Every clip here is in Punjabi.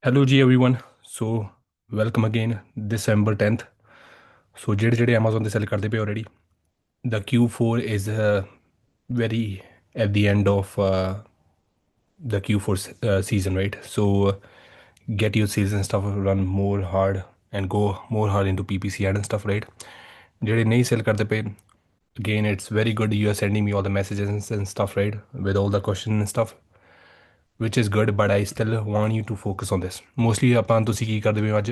Hello जी everyone. So welcome again December 10th. So ਜਿਹੜੇ Amazon they sell ਕਰਦੇ ਪਏ already. The Q4 is very at the end of the Q4 season, right? So get your sales and stuff run more hard and go more hard into PPC ad and stuff, right? ਜਿਹੜੇ ਨਹੀਂ sell ਕਰਦੇ ਪਏ, again it's very good you are sending me all the messages and stuff, right? With all the questions and stuff, which is good, but I still want you to focus on this. Mostly ਆਪਾਂ ਤੁਸੀਂ ਕੀ ਕਰਦੇ ਪਏ ਹੋ ਅੱਜ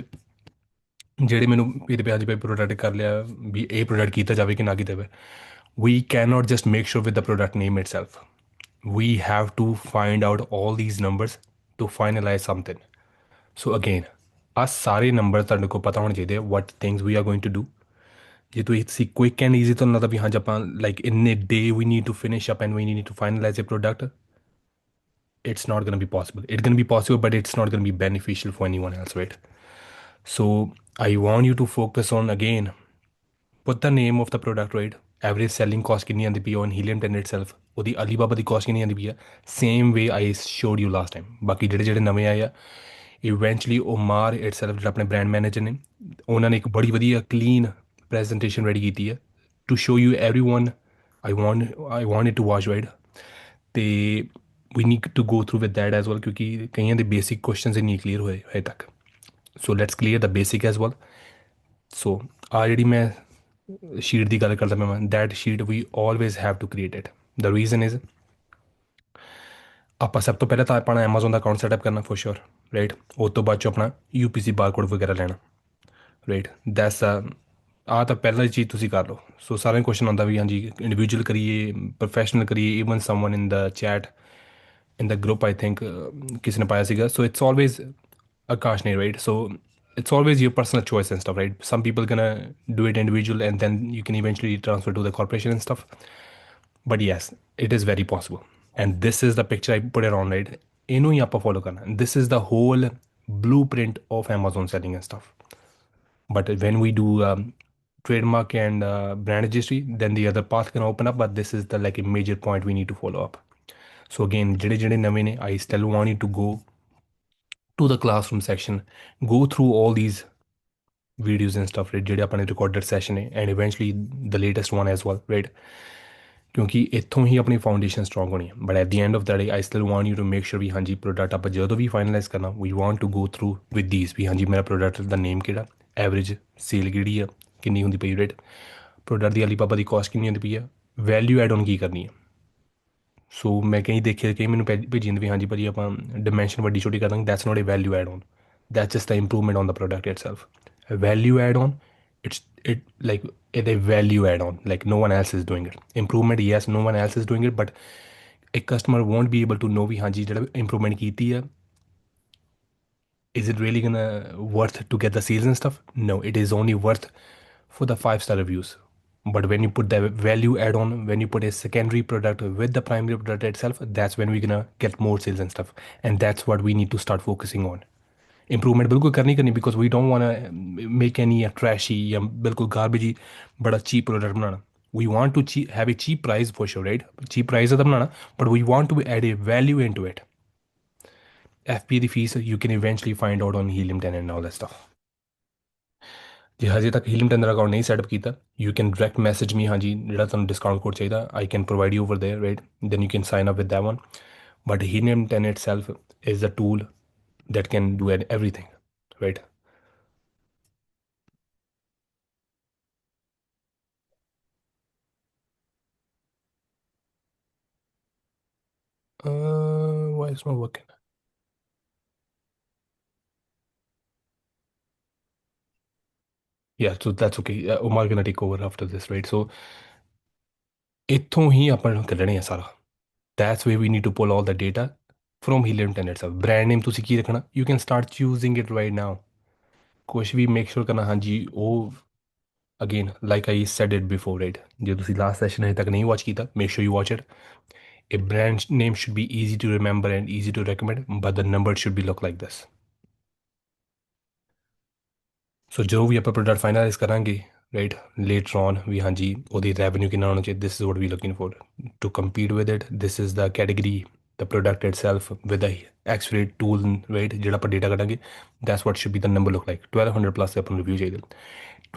ਜਿਹੜੇ ਮੈਨੂੰ ਇਹਦੇ पे ਅੱਜ पे प्रोडक्ट कर लिया भी ਇਹ प्रोडक्ट ਕੀਤਾ ਜਾਵੇ ਕਿ ਨਾ ਕੀਤਾ ਜਾਵੇ we cannot just make sure with the product name itself. We have to find out all these numbers to finalize something. So again, ਆ ਸਾਰੇ ਨੰਬਰ ਤੁਹਾਡੇ ਕੋਲ ਪਤਾ ਹੋਣੇ ਚਾਹੀਦੇ what things we are going to do. ਜੇ ਤੁਸੀਂ quick and easy ਤੁਹਾਨੂੰ ਲੱਗਦਾ ਵੀ ਹਾਂਜੀ ਆਪਾਂ like in a day we need to finish up and we need to finalize a product, it's not going to be possible. It's going to be possible, but it's not going to be beneficial for anyone else, right? So I want you to focus on, again, put the name of the product, right? Average selling cost कितनी आती पई on Helium 10 itself. ਉਹਦੀ Alibaba ਦੀ cost ਕਿੰਨੀ ਆਉਂਦੀ ਪਈ ਆ same way I showed you last time. ਬਾਕੀ ਜਿਹੜੇ ਜਿਹੜੇ ਨਵੇਂ ਆਏ ਆ ਇਵੈਂਚੁਅਲੀ Omar itself ਜਿਹੜਾ ਆਪਣੇ ਬ੍ਰਾਂਡ ਮੈਨੇਜਰ ਨੇ ਉਹਨਾਂ ਨੇ ਇੱਕ ਬੜੀ ਵਧੀਆ ਕਲੀਨ ਪ੍ਰੈਜੈਂਟੇਸ਼ਨ ਰੈਡੀ ਕੀਤੀ ਹੈ to show you everyone. I wanted to watch, right? ਤੇ we need to go through with that as well ਕਿਉਂਕਿ ਕਈਆਂ ਦੇ basic questions ਹੀ ਨਹੀਂ clear ਹੋਏ ਹਜੇ ਤੱਕ. So let's clear the basic as well. So ਆ ਜਿਹੜੀ ਮੈਂ sheet ਦੀ ਗੱਲ ਕਰਦਾ ਮੈਂ that sheet we always have to create it. The reason is ਆਪਾਂ ਸਭ ਤੋਂ ਪਹਿਲਾਂ ਤਾਂ ਆਪਣਾ Amazon ਦਾ ਅਕਾਊਂਟ ਸੈਟਅਪ ਕਰਨਾ for sure, right? ਉਸ ਤੋਂ ਬਾਅਦ ਚ ਆਪਣਾ UPC ਬਾਰਕੋਡ ਵਗੈਰਾ ਲੈਣਾ, right? That's ਆ ਤਾਂ ਪਹਿਲਾਂ ਹੀ ਚੀਜ਼ ਤੁਸੀਂ ਕਰ ਲਓ. ਸੋ ਸਾਰਿਆਂ ਨੂੰ ਕੁਐਸਚਨ ਆਉਂਦਾ ਵੀ ਹਾਂਜੀ ਇੰਡੀਵਿਜੂਅਲ ਕਰੀਏ ਪ੍ਰੋਫੈਸ਼ਨਲ ਕਰੀਏ even someone in the chat in the group I think ਕਿਸੇ ਨੇ ਪਾਇਆ ਸੀਗਾ. So it's always Akashni, right? So it's always your personal choice and stuff, right? Some people gonna do it individual and then you can eventually transfer to the corporation and stuff. But yes, it is very possible. And this is the picture I put it on, right? ਇਹਨੂੰ ਹੀ ਆਪਾਂ follow ਕਰਨਾ. This is the whole blueprint of Amazon selling and stuff. But when we do trademark and brand registry, then the other path can open up. But this is the like a major point we need to follow up. So again, ਜਿਹੜੇ ਨਵੇਂ ਨੇ, I still want you to go to the classroom section, go through all these videos and stuff, right? ਜਿਹੜੇ ਆਪਣੇ recorded session ਨੇ and eventually the latest one as well, right? ਕਿਉਂਕਿ ਇੱਥੋਂ ਹੀ ਆਪਣੀ ਫਾਊਂਡੇਸ਼ਨ ਸਟਰੋਂਗ ਹੋਣੀ ਹੈ. But at the end of the day I still want you to make sure we ਹਾਂਜੀ ਪ੍ਰੋਡਕਟ ਆਪਾਂ ਜਦੋਂ ਵੀ ਫਾਈਨਲਾਈਜ਼ ਕਰਨਾ we want to go through with these we ਹਾਂਜੀ ਮੇਰਾ ਪ੍ਰੋਡਕਟ ਦਾ ਨੇਮ ਕਿਹੜਾ, ਐਵਰੇਜ ਸੇਲ ਕਿਹੜੀ ਆ, ਕਿੰਨੀ ਹੁੰਦੀ ਪਈ ਰੇਟ, ਪ੍ਰੋਡਕਟ ਦੀ Alibaba ਦੀ ਕਾਸਟ ਕਿੰਨੀ ਹੁੰਦੀ ਪਈ ਆ, ਵੈਲਿਊ ਐਡ ਔਨ ਕੀ ਕਰਨੀ ਹੈ. ਸੋ ਮੈਂ ਕਈ ਦੇਖਿਆ ਕਈ ਮੈਨੂੰ ਭੇਜੀ ਜਾਂਦੇ ਵੀ ਹਾਂਜੀ ਭਾਜੀ ਆਪਾਂ ਡਿਮੈਂਸ਼ਨ ਵੱਡੀ ਛੋਟੀ ਕਰ ਦਾਂਗੇ, that's not a value add on, that's just the improvement on the product itself. Value add on, it like a value add on, like no one else is doing it. Improvement, yes, no one else is doing it, but a customer won't be able to know ਵੀ ਹਾਂਜੀ ਜਿਹੜਾ improvement ਕੀਤੀ ਆ is it really gonna worth to get the sales and stuff. No, it is only worth for the 5-star reviews. But when you put the value add on, when you put a secondary product with the primary product itself, that's when we're gonna get more sales and stuff. And that's what we need to start focusing on. Improvement बिल्कुल करनी करनी because we don't want to make any trashy या बिल्कुल garbage ही बड़ा cheap product banana. We want to have a cheap price for sure, right? Cheap price है तब बनाना, but we want to add a value into it. FBA the fees you can eventually find out on Helium 10 and all that stuff. ਜੇ ਹਜੇ ਤੱਕ Helium 10 ਦਾ ਅਕਾਊਂਟ ਨਹੀਂ ਸੈਟਅਪ ਕੀਤਾ, you can direct message me ਹਾਂਜੀ ਜਿਹੜਾ ਤੁਹਾਨੂੰ ਡਿਸਕਾਊਂਟ ਕੋਡ ਚਾਹੀਦਾ, I can provide you over there, right? Then you can sign up with that one. But Helium 10 itself is a tool that can do everything, right? Why is not working? Yeah, so that's okay. Omar gonna take over after this, right? So ਇੱਥੋਂ ਹੀ ਆਪਾਂ ਨੂੰ ਕੱਢਣੇ ਆ ਸਾਰਾ. That's where we need to pull all the data from Helium 10 itself. Brand name ਤੁਸੀਂ ਕੀ ਰੱਖਣਾ? You can start choosing it right now. ਕੁਛ ਵੀ make sure ਕਰਨਾ ਹਾਂਜੀ ਉਹ again like I said it before, right? ਜੇ ਤੁਸੀਂ last session ਹਜੇ ਤੱਕ ਨਹੀਂ watch ਕੀਤਾ, make sure you watch it. A brand name should be easy to remember and easy to recommend, but the number should be look like this. So जो भी ਆਪਾਂ ਪ੍ਰੋਡਕਟ ਫਾਈਨਲਾਈਜ਼ ਕਰਾਂਗੇ, right, later on ਵੀ ਹਾਂਜੀ ਉਹਦੀ ਰੈਵਨਿਊ ਕਿੰਨਾ ਹੋਣਾ ਚਾਹੀਦਾ, this is what we looking for to compete with it. This is the category the product itself with the X-ray tool, right, ਜਿਹੜਾ ਆਪਾਂ ਡੇਟਾ ਕੱਢਾਂਗੇ, that's what should be the number look like. 1200 plus ਆਪਾਂ ਨੂੰ ਰਿਵਿਊ ਚਾਹੀਦਾ,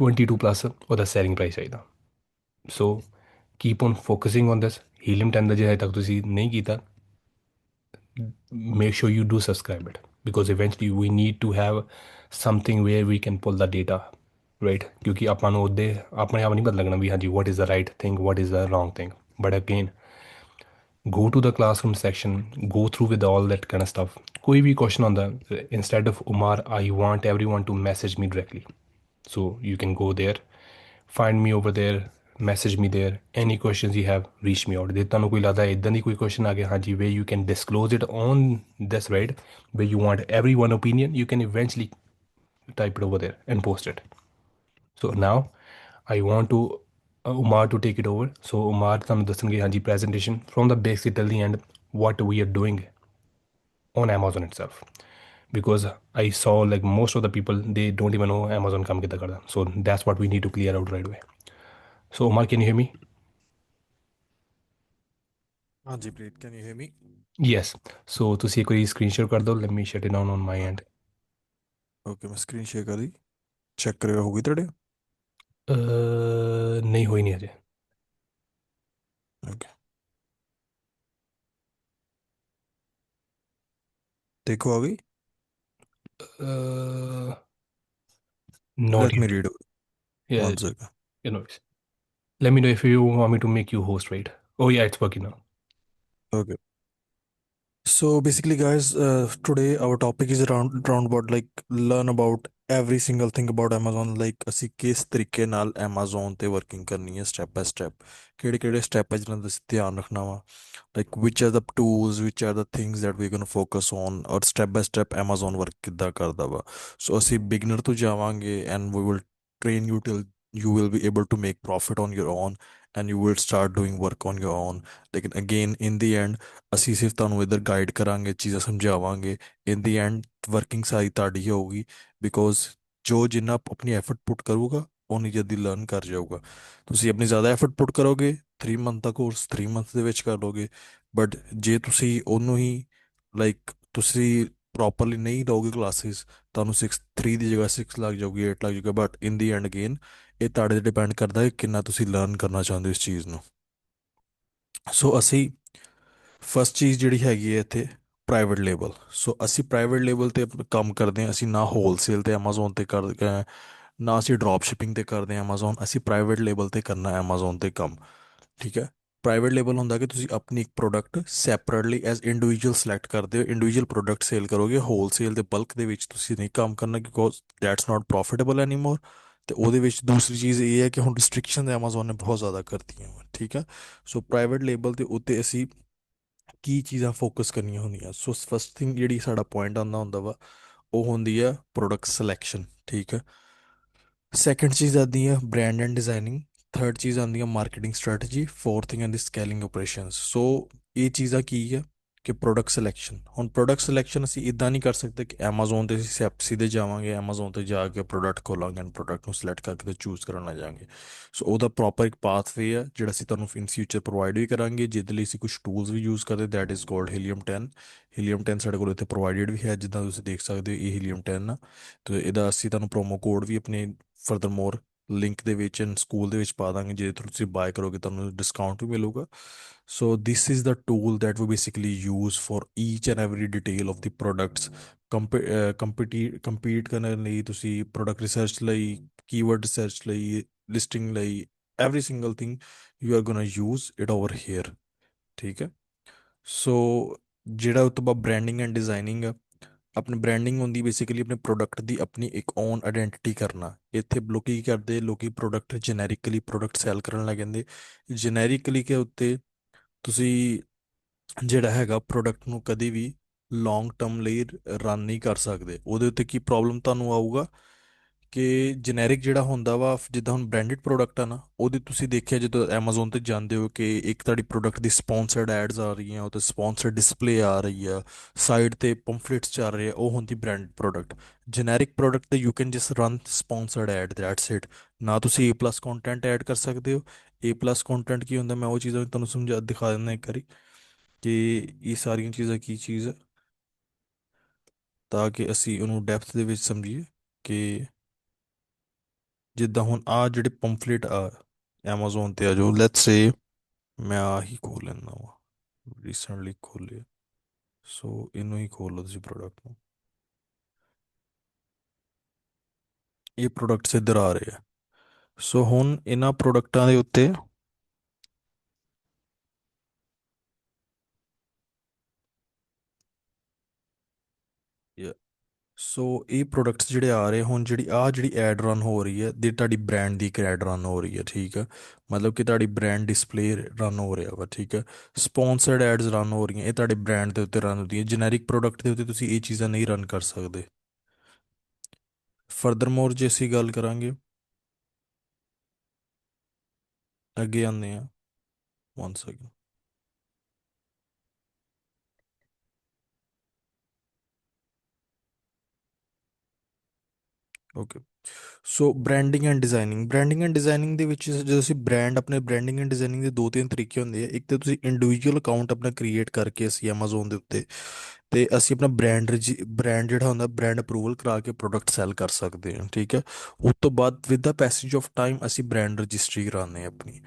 22 ਪਲੱਸ ਉਹਦਾ ਸੈਲਿੰਗ ਪ੍ਰਾਈਸ ਚਾਹੀਦਾ। So keep on focusing on this. Helium 10 ਦਾ ਜੇ ਹਜੇ ਤੱਕ ਤੁਸੀਂ ਨਹੀਂ ਕੀਤਾ, make sure you do subscribe it, because eventually we need to have something where we can pull the data, right? ਕਿਉਂਕਿ ਆਪਾਂ ਨੂੰ ਉਹਦੇ ਆਪਣੇ ਆਪ ਨਹੀਂ ਪਤਾ ਲੱਗਣਾ ਵੀ ਹਾਂਜੀ what is the right thing, what is the wrong thing, but again go to the classroom section, go through with all that kind of stuff। कोई भी question on the, instead of Umar, I want everyone to message me directly, so you can go there, find me over there, message me there, any questions you have, reach me out। ਜੇ ਤੁਹਾਨੂੰ ਕੋਈ ਲੱਗਦਾ ਇਦਾਂ ਦੀ ਕੋਈ question ਆ ਗਿਆ ਹਾਂਜੀ where you can disclose it on this, right, where you want everyone opinion, you can eventually type it over there and post it। So now I want to Umar to take it over। So Umar ਤੁਹਾਨੂੰ ਦੱਸਣਗੇ ਹਾਂਜੀ presentation from the basic till the end what we are doing on Amazon itself, because I saw like most of the people they don't even know Amazon ਕੰਮ ਕਿੱਦਾਂ ਕਰਦਾ। So that's what we need to clear out right away। So Umar, can you hear me? Anji, Preet, can you hear me? Yes। So ਤੁਸੀਂ ਇੱਕ ਵਾਰੀ screen share ਕਰ ਦਿਓ, let me shut it down on my end। Okay, मैं स्क्रीन शेयर कर दी। चेक करेगा होगी तेरे। नहीं होई नहीं अजय। ओके, देखो आ गई। Not Let me yet। read. Yeah, One second. you know, let me know if you want me to make you host, right? Oh yeah, it's working now। Okay. So basically, guys, today our topic is around about like learn about every single thing about Amazon, like ਅਸੀਂ ਕਿਸ ਤਰੀਕੇ ਨਾਲ Amazon ਤੇ working ਕਰਨੀ ਹੈ step by step, ਕਿਹੜੇ step ਹੈ ਜਿਹਨਾਂ ਦਾ ਅਸੀਂ ਧਿਆਨ ਰੱਖਣਾ ਵਾ, like which are the tools, which are the things that we're going to focus on, ਔਰ step by step Amazon work ਕਿੱਦਾਂ ਕਰਦਾ ਵਾ। So ਅਸੀਂ beginner ਤੋਂ ਜਾਵਾਂਗੇ and we will train you till you will be able to make profit on your own and you will start doing work on your own। ਲੇਕਿਨ again in the end ਅਸੀਂ ਸਿਰਫ ਤੁਹਾਨੂੰ ਇੱਧਰ ਗਾਈਡ ਕਰਾਂਗੇ, ਚੀਜ਼ਾਂ ਸਮਝਾਵਾਂਗੇ। ਇਨ ਦੀ ਐਂਡ ਵਰਕਿੰਗ ਸਾਰੀ ਤੁਹਾਡੀ ਹੋਊਗੀ, ਬਿਕੋਜ਼ ਜੋ ਜਿੰਨਾ ਆਪਣੀ ਐਫਰਟ ਪੁੱਟ ਕਰੂਗਾ ਉਨੀ ਜਲਦੀ ਲਰਨ ਕਰ ਜਾਊਗਾ। ਤੁਸੀਂ ਆਪਣੀ ਜ਼ਿਆਦਾ ਐਫਰਟ ਪੁੱਟ ਕਰੋਗੇ 3 ਮੰਥ ਦਾ ਕੋਰਸ 3 ਮੰਥ ਦੇ ਵਿੱਚ ਕਰ ਲੋਗੇ, ਬਟ ਜੇ ਤੁਸੀਂ ਉਹਨੂੰ ਹੀ ਲਾਈਕ ਤੁਸੀਂ ਪ੍ਰੋਪਰਲੀ ਨਹੀਂ ਲਓਗੇ ਕਲਾਸਿਸ, ਤੁਹਾਨੂੰ 3 ਦੀ ਜਗ੍ਹਾ 6 ਲੱਗ ਜਾਊਗੀ, 8 ਲੱਗ ਜਾਊਗਾ। But in the and again ਇਹ ਤੁਹਾਡੇ ਤੇ ਡਿਪੈਂਡ ਕਰਦਾ ਹੈ ਕਿੰਨਾ ਤੁਸੀਂ ਲਰਨ ਕਰਨਾ ਚਾਹੁੰਦੇ ਹੋ ਇਸ ਚੀਜ਼ ਨੂੰ। ਸੋ ਅਸੀਂ ਫਸਟ ਚੀਜ਼ ਜਿਹੜੀ ਹੈਗੀ ਹੈ ਇੱਥੇ ਪ੍ਰਾਈਵੇਟ ਲੇਬਲ। ਸੋ ਅਸੀਂ ਪ੍ਰਾਈਵੇਟ ਲੇਬਲ ਤੇ ਕੰਮ ਕਰਦੇ ਹਾਂ। ਅਸੀਂ ਨਾ ਹੋਲਸੇਲ ਤੇ Amazon ਤੇ ਕਰਦੇ ਹਾਂ, ਨਾ ਅਸੀਂ ਡਰੌਪ ਸ਼ਿਪਿੰਗ ਤੇ ਕਰਦੇ ਹਾਂ Amazon। ਅਸੀਂ ਪ੍ਰਾਈਵੇਟ ਲੇਬਲ ਤੇ ਕਰਨਾ Amazon ਤੇ ਕੰਮ, ਠੀਕ ਹੈ। ਪ੍ਰਾਈਵੇਟ ਲੇਬਲ ਹੁੰਦਾ ਕਿ ਤੁਸੀਂ ਆਪਣੀ ਇੱਕ product separately as individual select ਕਰਦੇ ਹੋ, ਇੰਡੀਵਿਜੂਅਲ ਪ੍ਰੋਡਕਟ ਸੇਲ ਕਰੋਗੇ। ਹੋਲਸੇਲ ਦੇ ਬਲਕ ਦੇ ਵਿੱਚ ਤੁਸੀਂ ਨਹੀਂ ਕੰਮ ਕਰਨਾ, because that's not profitable anymore. ਤੇ ਉਹਦੇ ਵਿੱਚ ਦੂਸਰੀ ਚੀਜ਼ ਇਹ ਹੈ ਕਿ ਹੁਣ ਰਿਸਟ੍ਰਿਕਸ਼ਨ Amazon ਨੇ ਬਹੁਤ ਜ਼ਿਆਦਾ ਕਰਤੀਆਂ ਵਾ, ਠੀਕ ਹੈ। ਸੋ ਪ੍ਰਾਈਵੇਟ ਲੇਬਲ ਦੇ ਉੱਤੇ ਅਸੀਂ ਕੀ ਚੀਜ਼ਾਂ ਫੋਕਸ ਕਰਨੀਆਂ ਹੁੰਦੀਆਂ। ਸੋ ਫਸਟ ਥਿੰਗ ਜਿਹੜੀ ਸਾਡਾ ਪੁਆਇੰਟ ਆਉਂਦਾ ਹੁੰਦਾ ਵਾ ਉਹ ਹੁੰਦੀ ਆ ਪ੍ਰੋਡਕਟ ਸਿਲੈਕਸ਼ਨ, ਠੀਕ ਹੈ। ਸੈਕੰਡ ਚੀਜ਼ ਆਉਂਦੀ ਆ ਬ੍ਰਾਂਡ ਐਂਡ ਡਿਜ਼ਾਈਨਿੰਗ। ਥਰਡ ਚੀਜ਼ ਆਉਂਦੀ ਆ ਮਾਰਕੀਟਿੰਗ ਸਟ੍ਰੈਟਜੀ। ਫੋਰਥ ਥਿੰਗ ਆਉਂਦੀ ਸਕੇਲਿੰਗ ਆਪਰੇਸ਼ਨਸ। ਸੋ ਇਹ ਚੀਜ਼ਾਂ ਕੀ ਆ ਕਿ ਪ੍ਰੋਡਕਟ ਸਿਲੈਕਸ਼ਨ। ਹੁਣ ਪ੍ਰੋਡਕਟ ਸਿਲੈਕਸ਼ਨ ਅਸੀਂ ਇਦਾਂ ਨਹੀਂ ਕਰ ਸਕਦੇ ਕਿ Amazon ਤੇ ਅਸੀਂ ਸਿੱਧੇ ਜਾਵਾਂਗੇ, Amazon ਤੇ ਜਾ ਕੇ ਪ੍ਰੋਡਕਟ ਖੋਲਾਂਗੇ ਐਂਡ ਪ੍ਰੋਡਕਟ ਨੂੰ ਸਿਲੈਕਟ ਕਰਕੇ ਤੇ ਚੂਜ਼ ਕਰਨ ਲੱਗ ਜਾਵਾਂਗੇ। ਸੋ ਉਹਦਾ ਪ੍ਰੋਪਰ ਇੱਕ ਪਾਥਵੇ ਆ ਜਿਹੜਾ ਅਸੀਂ ਤੁਹਾਨੂੰ ਇਨ ਫਿਊਚਰ ਪ੍ਰੋਵਾਈਡ ਵੀ ਕਰਾਂਗੇ, ਜਿਹਦੇ ਲਈ ਅਸੀਂ ਕੁਝ ਟੂਲਸ ਵੀ ਯੂਜ਼ ਕਰਦੇ, that is called helium 10। Helium 10 ਸਾਡੇ ਕੋਲ ਇੱਥੇ ਪ੍ਰੋਵਾਈਡਡ ਵੀ ਹੈ, ਜਿੱਦਾਂ ਤੁਸੀਂ ਦੇਖ ਸਕਦੇ ਹੋ ਇਹ ਹੀਲੀਅਮ 10 ਆ। ਤੇ ਇਹਦਾ ਅਸੀਂ ਤੁਹਾਨੂੰ ਪ੍ਰੋਮੋ ਕੋਡ ਵੀ ਆਪਣੇ ਫਰਦਰ ਮੋਰ ਲਿੰਕ ਦੇ ਵਿੱਚ ਐਂਡ ਸਕੂਲ ਦੇ ਵਿੱਚ ਪਾ ਦਾਂਗੇ, ਜੇ ਤੁਸੀਂ ਬਾਏ ਕਰੋਗੇ ਤੁਹਾਨੂੰ ਡਿਸਕਾਊਂਟ ਵੀ ਮਿਲੂਗਾ। So this is the tool that we basically use for each and every detail of the products. Compete ਕਰਨ ਲਈ ਤੁਸੀਂ ਪ੍ਰੋਡਕਟ ਰਿਸਰਚ ਲਈ, ਕੀਵਰਡ ਰਿਸਰਚ ਲਈ, ਲਿਸਟਿੰਗ ਲਈ, every single thing you are gonna use it over here, ਠੀਕ ਹੈ। ਸੋ ਜਿਹੜਾ ਉਹ ਤੋਂ ਬਾਅਦ ਬ੍ਰਾਂਡਿੰਗ ਐਂਡ ਡਿਜ਼ਾਈਨਿੰਗ ਆ। ਆਪਣੀ ਬ੍ਰਾਂਡਿੰਗ ਹੁੰਦੀ ਬੇਸਿਕਲੀ ਆਪਣੇ ਪ੍ਰੋਡਕਟ ਦੀ ਆਪਣੀ ਇੱਕ ਓਨ ਆਇਡੈਂਟੀਟੀ ਕਰਨਾ। ਇੱਥੇ ਲੋਕੀ ਕੀ ਕਰਦੇ, ਲੋਕੀ ਪ੍ਰੋਡਕਟ ਜੈਨਰਿਕਲੀ ਪ੍ਰੋਡਕਟ ਸੈਲ ਕਰਨ ਲੱਗ ਜਾਂਦੇ। ਜੈਨਰਿਕਲੀ ਕੇ ਉੱਤੇ ਤੁਸੀਂ ਜਿਹੜਾ ਹੈਗਾ ਪ੍ਰੋਡਕਟ ਨੂੰ ਕਦੀ ਵੀ ਲੌਂਗ ਟਰਮ ਲਈ ਰਨ ਨਹੀਂ ਕਰ ਸਕਦੇ। ਉਹਦੇ ਉੱਤੇ ਕੀ ਪ੍ਰੋਬਲਮ ਤੁਹਾਨੂੰ ਆਊਗਾ ਕਿ ਜਨੈਰਿਕ ਜਿਹੜਾ ਹੁੰਦਾ ਵਾ, ਜਿੱਦਾਂ ਹੁਣ ਬ੍ਰਾਂਡਡ ਪ੍ਰੋਡਕਟ ਆ ਨਾ, ਉਹਦੇ ਤੁਸੀਂ ਦੇਖਿਆ ਜਦੋਂ Amazon ਤੇ ਜਾਂਦੇ ਹੋ ਕਿ ਇੱਕ ਤੁਹਾਡੀ ਪ੍ਰੋਡਕਟ ਦੀ ਸਪੌਂਸਰਡ ਐਡਸ ਆ ਰਹੀਆਂ, ਉਹ ਤੇ ਸਪੌਂਸਰਡ ਡਿਸਪਲੇ ਆ ਰਹੀ ਆ, ਸਾਈਡ ਤੇ ਪੰਫਲੇਟਸ ਚੱਲ ਰਹੇ ਆ, ਉਹ ਹੁੰਦੀ ਬ੍ਰਾਂਡਡ ਪ੍ਰੋਡਕਟ। ਜਨੈਰਿਕ ਪ੍ਰੋਡਕਟ ਤੇ you can just run sponsored ad, that's it. ਨਾ ਤੁਸੀਂ A+ ਕੰਟੈਂਟ ਐਡ ਕਰ ਸਕਦੇ ਹੋ। A+ ਕੰਟੈਂਟ ਕੀ ਹੁੰਦਾ, ਮੈਂ ਉਹ ਚੀਜ਼ਾਂ ਤੁਹਾਨੂੰ ਸਮਝਾ ਦਿਖਾ ਦਿੰਦਾ ਇੱਕ ਵਾਰੀ। ਕਿ ਇਹ ਸਾਰੀਆਂ ਚੀਜ਼ਾਂ ਕੀ ਚੀਜ਼ ਹੈ, ਤਾਂ ਕਿ ਅਸੀਂ ਉਹਨੂੰ ਡੈਪਥ ਦੇ ਵਿੱਚ ਸਮਝੀਏ। ਕਿ ਜਿੱਦਾਂ ਹੁਣ ਆ ਜਿਹੜੇ ਪੰਫਲੇਟ ਆ Amazon ਤੇ ਆ, ਜੋ ਲੈਟਸ ਸੇ ਮੈਂ ਆ ਹੀ ਖੋਲ ਲੈਂਦਾ ਵਾ, ਰੀਸੈਂਟਲੀ ਖੋਲੇ। ਸੋ ਇਹਨੂੰ ਹੀ ਖੋਲ ਲਓ ਤੁਸੀਂ ਪ੍ਰੋਡਕਟ ਨੂੰ। ਇਹ ਪ੍ਰੋਡਕਟਸ ਇੱਧਰ ਆ ਰਹੇ ਆ। ਸੋ ਹੁਣ ਇਹਨਾਂ ਪ੍ਰੋਡਕਟਾਂ ਦੇ ਉੱਤੇ ਸੋ ਇਹ ਪ੍ਰੋਡਕਟਸ ਜਿਹੜੇ ਆ ਰਹੇ ਹੁਣ, ਜਿਹੜੀ ਐਡ ਰਨ ਹੋ ਰਹੀ ਹੈ ਦੀ ਤੁਹਾਡੀ ਬ੍ਰਾਂਡ ਦੀ ਇੱਕ ਐਡ ਰਨ ਹੋ ਰਹੀ ਹੈ, ਠੀਕ ਹੈ। ਮਤਲਬ ਕਿ ਤੁਹਾਡੀ ਬ੍ਰਾਂਡ ਡਿਸਪਲੇ ਰਨ ਹੋ ਰਿਹਾ ਵਾ, ਠੀਕ ਹੈ। ਸਪੌਂਸਰਡ ਐਡਸ ਰਨ ਹੋ ਰਹੀਆਂ, ਇਹ ਤੁਹਾਡੇ ਬ੍ਰਾਂਡ ਦੇ ਉੱਤੇ ਰਨ ਹੁੰਦੀਆਂ। ਜੈਨਰਿਕ ਪ੍ਰੋਡਕਟ ਦੇ ਉੱਤੇ ਤੁਸੀਂ ਇਹ ਚੀਜ਼ਾਂ ਨਹੀਂ ਰਨ ਕਰ ਸਕਦੇ। ਫਰਦਰ ਜੇ ਅਸੀਂ ਗੱਲ ਕਰਾਂਗੇ, ਅੱਗੇ ਆਉਂਦੇ ਆ, 1 second. Okay. So branding and designing ਦੇ ਵਿੱਚ ਜਦੋਂ ਅਸੀਂ ਆਪਣੇ ਬ੍ਰਾਂਡਿੰਗ ਐਂਡ ਡਿਜ਼ਾਈਨਿੰਗ ਦੇ ਦੋ ਤਿੰਨ ਤਰੀਕੇ ਹੁੰਦੇ ਆ। ਇੱਕ ਤਾਂ ਤੁਸੀਂ ਇੰਡੀਵਿਜੂਅਲ ਅਕਾਊਂਟ ਆਪਣਾ ਕ੍ਰੀਏਟ ਕਰਕੇ ਅਸੀਂ Amazon ਦੇ ਉੱਤੇ, ਤੇ ਅਸੀਂ ਆਪਣਾ ਬ੍ਰਾਂਡ ਜਿਹੜਾ ਹੁੰਦਾ ਬ੍ਰਾਂਡ ਅਪਰੂਵਲ ਕਰਾ ਕੇ ਪ੍ਰੋਡਕਟ ਸੈਲ ਕਰ ਸਕਦੇ ਹਾਂ, ਠੀਕ ਹੈ। ਉਸ ਤੋਂ ਬਾਅਦ with the passage of time ਅਸੀਂ ਬ੍ਰਾਂਡ ਰਜਿਸਟਰੀ ਕਰਾਉਂਦੇ ਹਾਂ ਆਪਣੀ।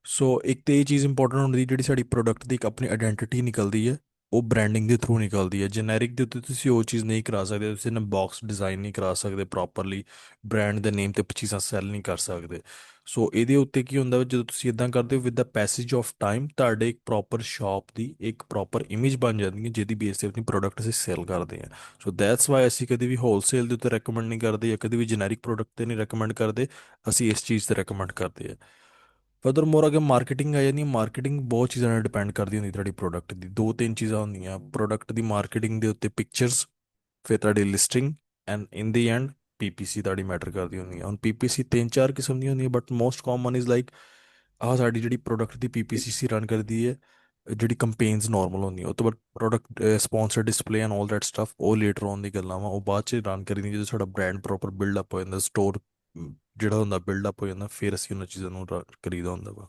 ਸੋ ਇੱਕ ਤਾਂ ਇਹ ਚੀਜ਼ ਇੰਪੋਰਟੈਂਟ ਹੁੰਦੀ, ਜਿਹੜੀ ਸਾਡੀ ਪ੍ਰੋਡਕਟ ਦੀ ਇੱਕ ਆਪਣੀ ਆਇਡੈਂਟੀਟੀ ਨਿਕਲਦੀ ਹੈ, ਉਹ ਬ੍ਰਾਂਡਿੰਗ ਦੇ ਥਰੂ ਨਿਕਲਦੀ ਹੈ। ਜੈਨਰਿਕ ਦੇ ਉੱਤੇ ਤੁਸੀਂ ਉਹ ਚੀਜ਼ ਨਹੀਂ ਕਰਾ ਸਕਦੇ, ਤੁਸੀਂ ਨਾ ਬਾਕਸ ਡਿਜ਼ਾਈਨ ਨਹੀਂ ਕਰਾ ਸਕਦੇ ਪ੍ਰੋਪਰਲੀ, ਬ੍ਰਾਂਡ ਦੇ ਨੇਮ ਤੇ ਚੀਜ਼ਾਂ ਸੈੱਲ ਨਹੀਂ ਕਰ ਸਕਦੇ। ਸੋ ਇਹਦੇ ਉੱਤੇ ਕੀ ਹੁੰਦਾ ਵਾ, ਜਦੋਂ ਤੁਸੀਂ ਇਦਾਂ ਕਰਦੇ ਹੋ with the passage of time, ਤੁਹਾਡੇ ਇੱਕ ਪ੍ਰੋਪਰ ਸ਼ਾਪ ਦੀ ਇੱਕ ਪ੍ਰੋਪਰ ਇਮੇਜ ਬਣ ਜਾਂਦੀ ਹੈ, ਜਿਹਦੀ ਬੇਸ ਤੇ ਆਪਣੀ ਪ੍ਰੋਡਕਟ ਅਸੀਂ ਸੇਲ ਕਰਦੇ ਹਾਂ। ਸੋ ਦੈਟਸ ਵਾਈ ਅਸੀਂ ਕਦੇ ਵੀ ਹੋਲਸੇਲ ਦੇ ਉੱਤੇ ਰეკਮੈਂਡ ਨਹੀਂ ਕਰਦੇ, ਜਾਂ ਕਦੇ ਵੀ ਜੈਨਰਿਕ ਪ੍ਰੋਡਕਟ ਤੇ ਨਹੀਂ ਰეკਮੈਂਡ ਕਰਦੇ। ਅਸੀਂ ਇਸ ਚੀਜ਼ ਤੇ ਰეკਮੈਂਡ ਕਰਦੇ ਹਾਂ। ਫਰਦਰ ਮੋਰ ਅਗੇ ਮਾਰਕੀਟਿੰਗ ਆ ਜਾਂਦੀ। ਮਾਰਕੀਟਿੰਗ ਬਹੁਤ ਚੀਜ਼ਾਂ ਨਾਲ ਡਿਪੈਂਡ ਕਰਦੀ ਹੁੰਦੀ ਤੁਹਾਡੀ ਪ੍ਰੋਡਕਟ ਦੀ। ਦੋ ਤਿੰਨ ਚੀਜ਼ਾਂ ਹੁੰਦੀਆਂ ਪ੍ਰੋਡਕਟ ਦੀ ਮਾਰਕੀਟਿੰਗ ਦੇ ਉੱਤੇ, ਪਿਕਚਰਸ, ਫਿਰ ਤੁਹਾਡੀ listing, and in the and PPC ਤੁਹਾਡੀ ਮੈਟਰ ਕਰਦੀ ਹੁੰਦੀ ਹੈ। ਹੁਣ PPC ਤਿੰਨ ਚਾਰ ਕਿਸਮ ਦੀ ਹੁੰਦੀ ਹੈ, but most common is like ਆਹ ਸਾਡੀ ਜਿਹੜੀ ਪ੍ਰੋਡਕਟ ਦੀ PPC ਰਨ ਕਰਦੀ ਹੈ, ਜਿਹੜੀ ਕੰਪੇਨਸ ਨਾਰਮਲ ਹੁੰਦੀਆਂ। ਉਹ ਤੋਂ ਬਾਅਦ product sponsor display and all that stuff, ਉਹ ਲੇਟਰ ਔਨ ਦੀ ਗੱਲਾਂ ਵਾ, ਉਹ ਬਾਅਦ 'ਚ ਰਨ ਕਰੀ ਦੀ ਜਦੋਂ ਸਾਡਾ ਬ੍ਰਾਂਡ ਪ੍ਰੋਪਰ ਬਿਲਡ ਅਪ ਹੋ ਜਾਂਦਾ, ਸਟੋਰ ਜਿਹੜਾ ਹੁੰਦਾ ਬਿਲਡ ਅਪ ਹੋ ਜਾਂਦਾ, ਫਿਰ ਅਸੀਂ ਉਹਨਾਂ ਚੀਜ਼ਾਂ ਨੂੰ ਕਰੀਦਾ ਹੁੰਦਾ ਵਾ।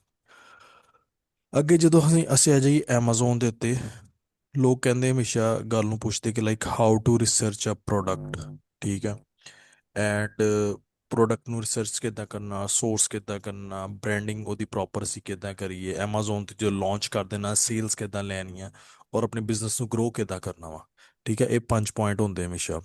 ਅੱਗੇ ਜਦੋਂ ਅਸੀਂ ਆ ਜਾਈਏ Amazon ਦੇ ਉੱਤੇ, ਲੋਕ ਕਹਿੰਦੇ ਹਮੇਸ਼ਾ ਗੱਲ ਨੂੰ ਪੁੱਛਦੇ ਕਿ like how to research a product, ਠੀਕ ਹੈ। ਐਂਡ ਪ੍ਰੋਡਕਟ ਨੂੰ ਰਿਸਰਚ ਕਿੱਦਾਂ ਕਰਨਾ, ਸੋਰਸ ਕਿੱਦਾਂ ਕਰਨਾ, ਬ੍ਰਾਂਡਿੰਗ ਉਹਦੀ ਪ੍ਰੋਪਰ ਅਸੀਂ ਕਿੱਦਾਂ ਕਰੀਏ, Amazon ਤੇ ਜੋ ਲਾਂਚ ਕਰ ਦੇਣਾ, ਸੇਲਸ ਕਿੱਦਾਂ ਲੈਣੀਆਂ, ਔਰ ਆਪਣੇ ਬਿਜ਼ਨਸ ਨੂੰ ਗਰੋ ਕਿੱਦਾਂ ਕਰਨਾ ਵਾ, ਠੀਕ ਹੈ। ਇਹ 5 ਪੁਆਇੰਟ ਹੁੰਦੇ ਹਮੇਸ਼ਾ।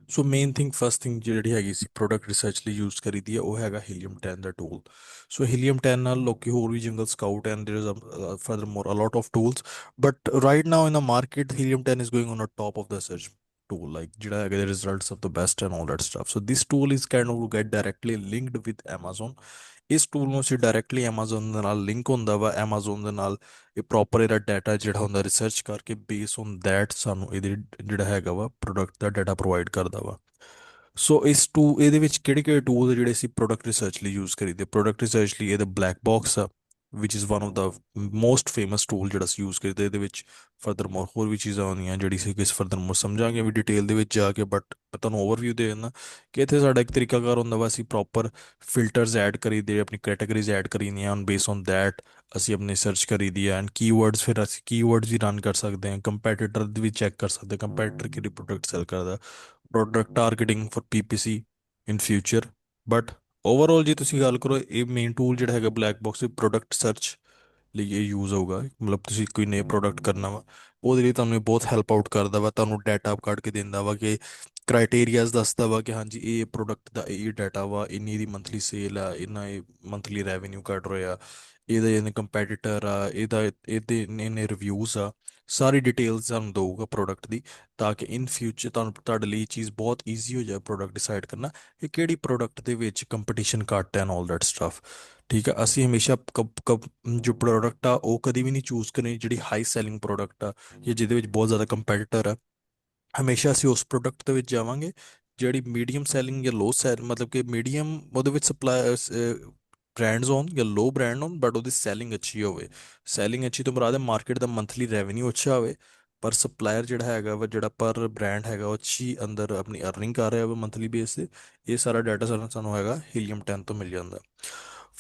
So main thing, first thing ਜਿਹੜੀ ਹੈਗੀ ਸੀ ਪ੍ਰੋਡਕਟ ਰਿਸਰਚ ਲਈ ਯੂਜ਼ ਕਰੀਦੀ ਹੈ, ਉਹ ਹੈਗਾ ਹੀਲੀਅਮ 10 ਦਾ ਟੂਲ। ਸੋ ਹੀਲੀਅਮ 10 ਨਾਲ ਲੋਕੀ ਹੋਰ ਵੀ Jungle Scout and there is further more a lot of tools, but right now in the market Helium 10 is going on a top of the search tool, like ਜਿਹੜਾ ਹੈਗਾ the results of the best and all that stuff. So this tool is kind of get directly linked with Amazon. ਇਸ ਟੂਲ ਨੂੰ ਅਸੀਂ ਡਾਇਰੈਕਟਲੀ Amazon ਦੇ ਨਾਲ ਲਿੰਕ ਹੁੰਦਾ ਵਾ। Amazon ਦੇ ਨਾਲ ਇਹ ਪ੍ਰੋਪਰ ਇਹਦਾ ਡਾਟਾ ਜਿਹੜਾ ਹੁੰਦਾ ਰਿਸਰਚ ਕਰਕੇ, ਬੇਸ ਔਨ ਦੈਟ ਸਾਨੂੰ ਇਹਦੇ ਜਿਹੜਾ ਹੈਗਾ ਵਾ ਪ੍ਰੋਡਕਟ ਦਾ ਡਾਟਾ ਪ੍ਰੋਵਾਈਡ ਕਰਦਾ ਵਾ। ਸੋ ਇਹਦੇ ਵਿੱਚ ਕਿਹੜੇ ਕਿਹੜੇ ਟੂਲ ਜਿਹੜੇ ਅਸੀਂ ਪ੍ਰੋਡਕਟ ਰਿਸਰਚ ਲਈ ਯੂਜ਼ ਕਰੀਦੇ। ਪ੍ਰੋਡਕਟ ਰਿਸਰਚ ਲਈ ਇਹਦਾ ਬਲੈਕ ਬਾਕਸ ਆ, which is one of the most famous tool ਜਿਹੜਾ ਅਸੀਂ ਯੂਜ਼ ਕਰਦੇ। ਇਹਦੇ ਵਿੱਚ ਫਰਦਰ ਮੋਰ ਹੋਰ ਵੀ ਚੀਜ਼ਾਂ ਆਉਂਦੀਆਂ, ਜਿਹੜੀ ਅਸੀਂ ਕਿਸ ਫਰਦਰ ਮੋਰ ਸਮਝਾਂਗੇ ਵੀ ਡਿਟੇਲ ਦੇ ਵਿੱਚ ਜਾ ਕੇ, ਬਟ ਮੈਂ ਤੁਹਾਨੂੰ ਓਵਰਵਿਊ ਦੇ ਦਿੰਦਾ ਕਿ ਇੱਥੇ ਸਾਡਾ ਇੱਕ ਤਰੀਕਾਕਾਰ ਹੁੰਦਾ ਵਾ। ਅਸੀਂ ਪ੍ਰੋਪਰ ਫਿਲਟਰਸ ਐਡ ਕਰੀਦੇ, ਆਪਣੀ ਕੈਟਾਗਰੀਜ਼ ਐਡ ਕਰੀਦੀਆਂ, ਔਨ ਬੇਸ ਔਨ ਦੈਟ ਅਸੀਂ ਆਪਣੀ ਸਰਚ ਕਰੀਦੀ ਹੈ। ਐਂਡ ਕੀਵਰਡਸ, ਫਿਰ ਅਸੀਂ ਕੀਵਰਡਸ ਵੀ ਰਨ ਕਰ ਸਕਦੇ ਹਾਂ, ਕੰਪੈਟੀਟਰ ਵੀ ਚੈੱਕ ਕਰ ਸਕਦੇ ਹਾਂ, ਕੰਪੈਟੀਟਰ ਕਿਹੜੀ ਪ੍ਰੋਡਕਟ ਸੈਲ ਕਰਦਾ, product targeting for PPC in future. But overall ਜੇ ਤੁਸੀਂ ਗੱਲ ਕਰੋ, ਇਹ ਮੇਨ ਟੂਲ ਜਿਹੜਾ ਹੈਗਾ ਬਲੈਕ ਬਾਕਸ ਪ੍ਰੋਡਕਟ ਸਰਚ ਲਈ ਇਹ ਯੂਜ਼ ਹੋਊਗਾ। ਮਤਲਬ ਤੁਸੀਂ ਕੋਈ ਨਵੇਂ ਪ੍ਰੋਡਕਟ ਕਰਨਾ ਵਾ, ਉਹਦੇ ਲਈ ਤੁਹਾਨੂੰ ਇਹ ਬਹੁਤ ਹੈਲਪ ਆਊਟ ਕਰਦਾ ਵਾ। ਤੁਹਾਨੂੰ ਡਾਟਾ ਕੱਢ ਕੇ ਦਿੰਦਾ ਵਾ, ਕਿ ਕ੍ਰਾਈਟੇਰੀਆਜ਼ ਦੱਸਦਾ ਵਾ ਕਿ ਹਾਂਜੀ ਇਹ ਪ੍ਰੋਡਕਟ ਦਾ ਇਹ ਡਾਟਾ ਵਾ, ਇੰਨੀ ਦੀ ਮੰਥਲੀ ਸੇਲ ਆ, ਇੰਨਾ ਇਹ ਮੰਥਲੀ ਰੈਵਨਿਊ ਕੱਢ ਰਿਹਾ, ਇਹਦੇ ਕੰਪੈਟੀਟਰ ਆ, ਇਹਦੇ ਇੰਨੇ ਰਿਵਿਊਜ਼ ਆ, ਸਾਰੀ ਡਿਟੇਲਸ ਤੁਹਾਨੂੰ ਦਊਗਾ ਪ੍ਰੋਡਕਟ ਦੀ, ਤਾਂ ਕਿ ਇਨ ਫਿਊਚਰ ਤੁਹਾਡੇ ਲਈ ਇਹ ਚੀਜ਼ ਬਹੁਤ ਈਜ਼ੀ ਹੋ ਜਾਏ ਪ੍ਰੋਡਕਟ ਡਿਸਾਈਡ ਕਰਨਾ ਕਿ ਕਿਹੜੀ ਪ੍ਰੋਡਕਟ ਦੇ ਵਿੱਚ ਕੰਪੀਟੀਸ਼ਨ ਘੱਟ ਹੈ ਐਂਡ ਆਲ ਦੈਟ ਸਟਫ, ਠੀਕ ਹੈ। ਅਸੀਂ ਹਮੇਸ਼ਾ ਜੋ ਪ੍ਰੋਡਕਟ ਆ ਉਹ ਕਦੀ ਵੀ ਨਹੀਂ ਚੂਜ਼ ਕਰਨੀ ਜਿਹੜੀ ਹਾਈ ਸੈਲਿੰਗ ਪ੍ਰੋਡਕਟ ਆ, ਜਾਂ ਜਿਹਦੇ ਵਿੱਚ ਬਹੁਤ ਜ਼ਿਆਦਾ ਕੰਪੈਟੀਟਰ ਆ। ਹਮੇਸ਼ਾ ਅਸੀਂ ਉਸ ਪ੍ਰੋਡਕਟ ਦੇ ਵਿੱਚ ਜਾਵਾਂਗੇ ਜਿਹੜੀ ਮੀਡੀਅਮ ਸੈਲਿੰਗ ਜਾਂ ਲੋ ਸੈਲ, ਮਤਲਬ ਕਿ ਮੀਡੀਅਮ ਉਹਦੇ ਵਿੱਚ ਸਪਲਾਈ ਬ੍ਰਾਂਡਸ ਹੋਣ ਜਾਂ ਲੋ ਬ੍ਰਾਂਡ ਹੋਣ, ਬਟ ਉਹਦੀ ਸੈਲਿੰਗ ਅੱਛੀ ਹੋਵੇ। ਸੈਲਿੰਗ ਅੱਛੀ ਤੋਂ ਮੁਰਾਦ ਹੈ ਮਾਰਕੀਟ ਦਾ ਮੰਥਲੀ ਰੈਵਨਿਊ ਅੱਛਾ ਹੋਵੇ, ਪਰ ਸਪਲਾਇਰ ਜਿਹੜਾ ਹੈਗਾ ਵਾ, ਜਿਹੜਾ ਪਰ ਬ੍ਰਾਂਡ ਹੈਗਾ ਉਹ ਅੱਛੀ ਅੰਦਰ ਆਪਣੀ ਅਰਨਿੰਗ ਕਰ ਰਿਹਾ ਵਾ ਮੰਥਲੀ ਬੇਸ ਤੇ। ਇਹ ਸਾਰਾ ਡਾਟਾ ਸਾਨੂੰ ਹੈਗਾ ਹੀਲੀਅਮ 10 ਤੋਂ ਮਿਲ ਜਾਂਦਾ।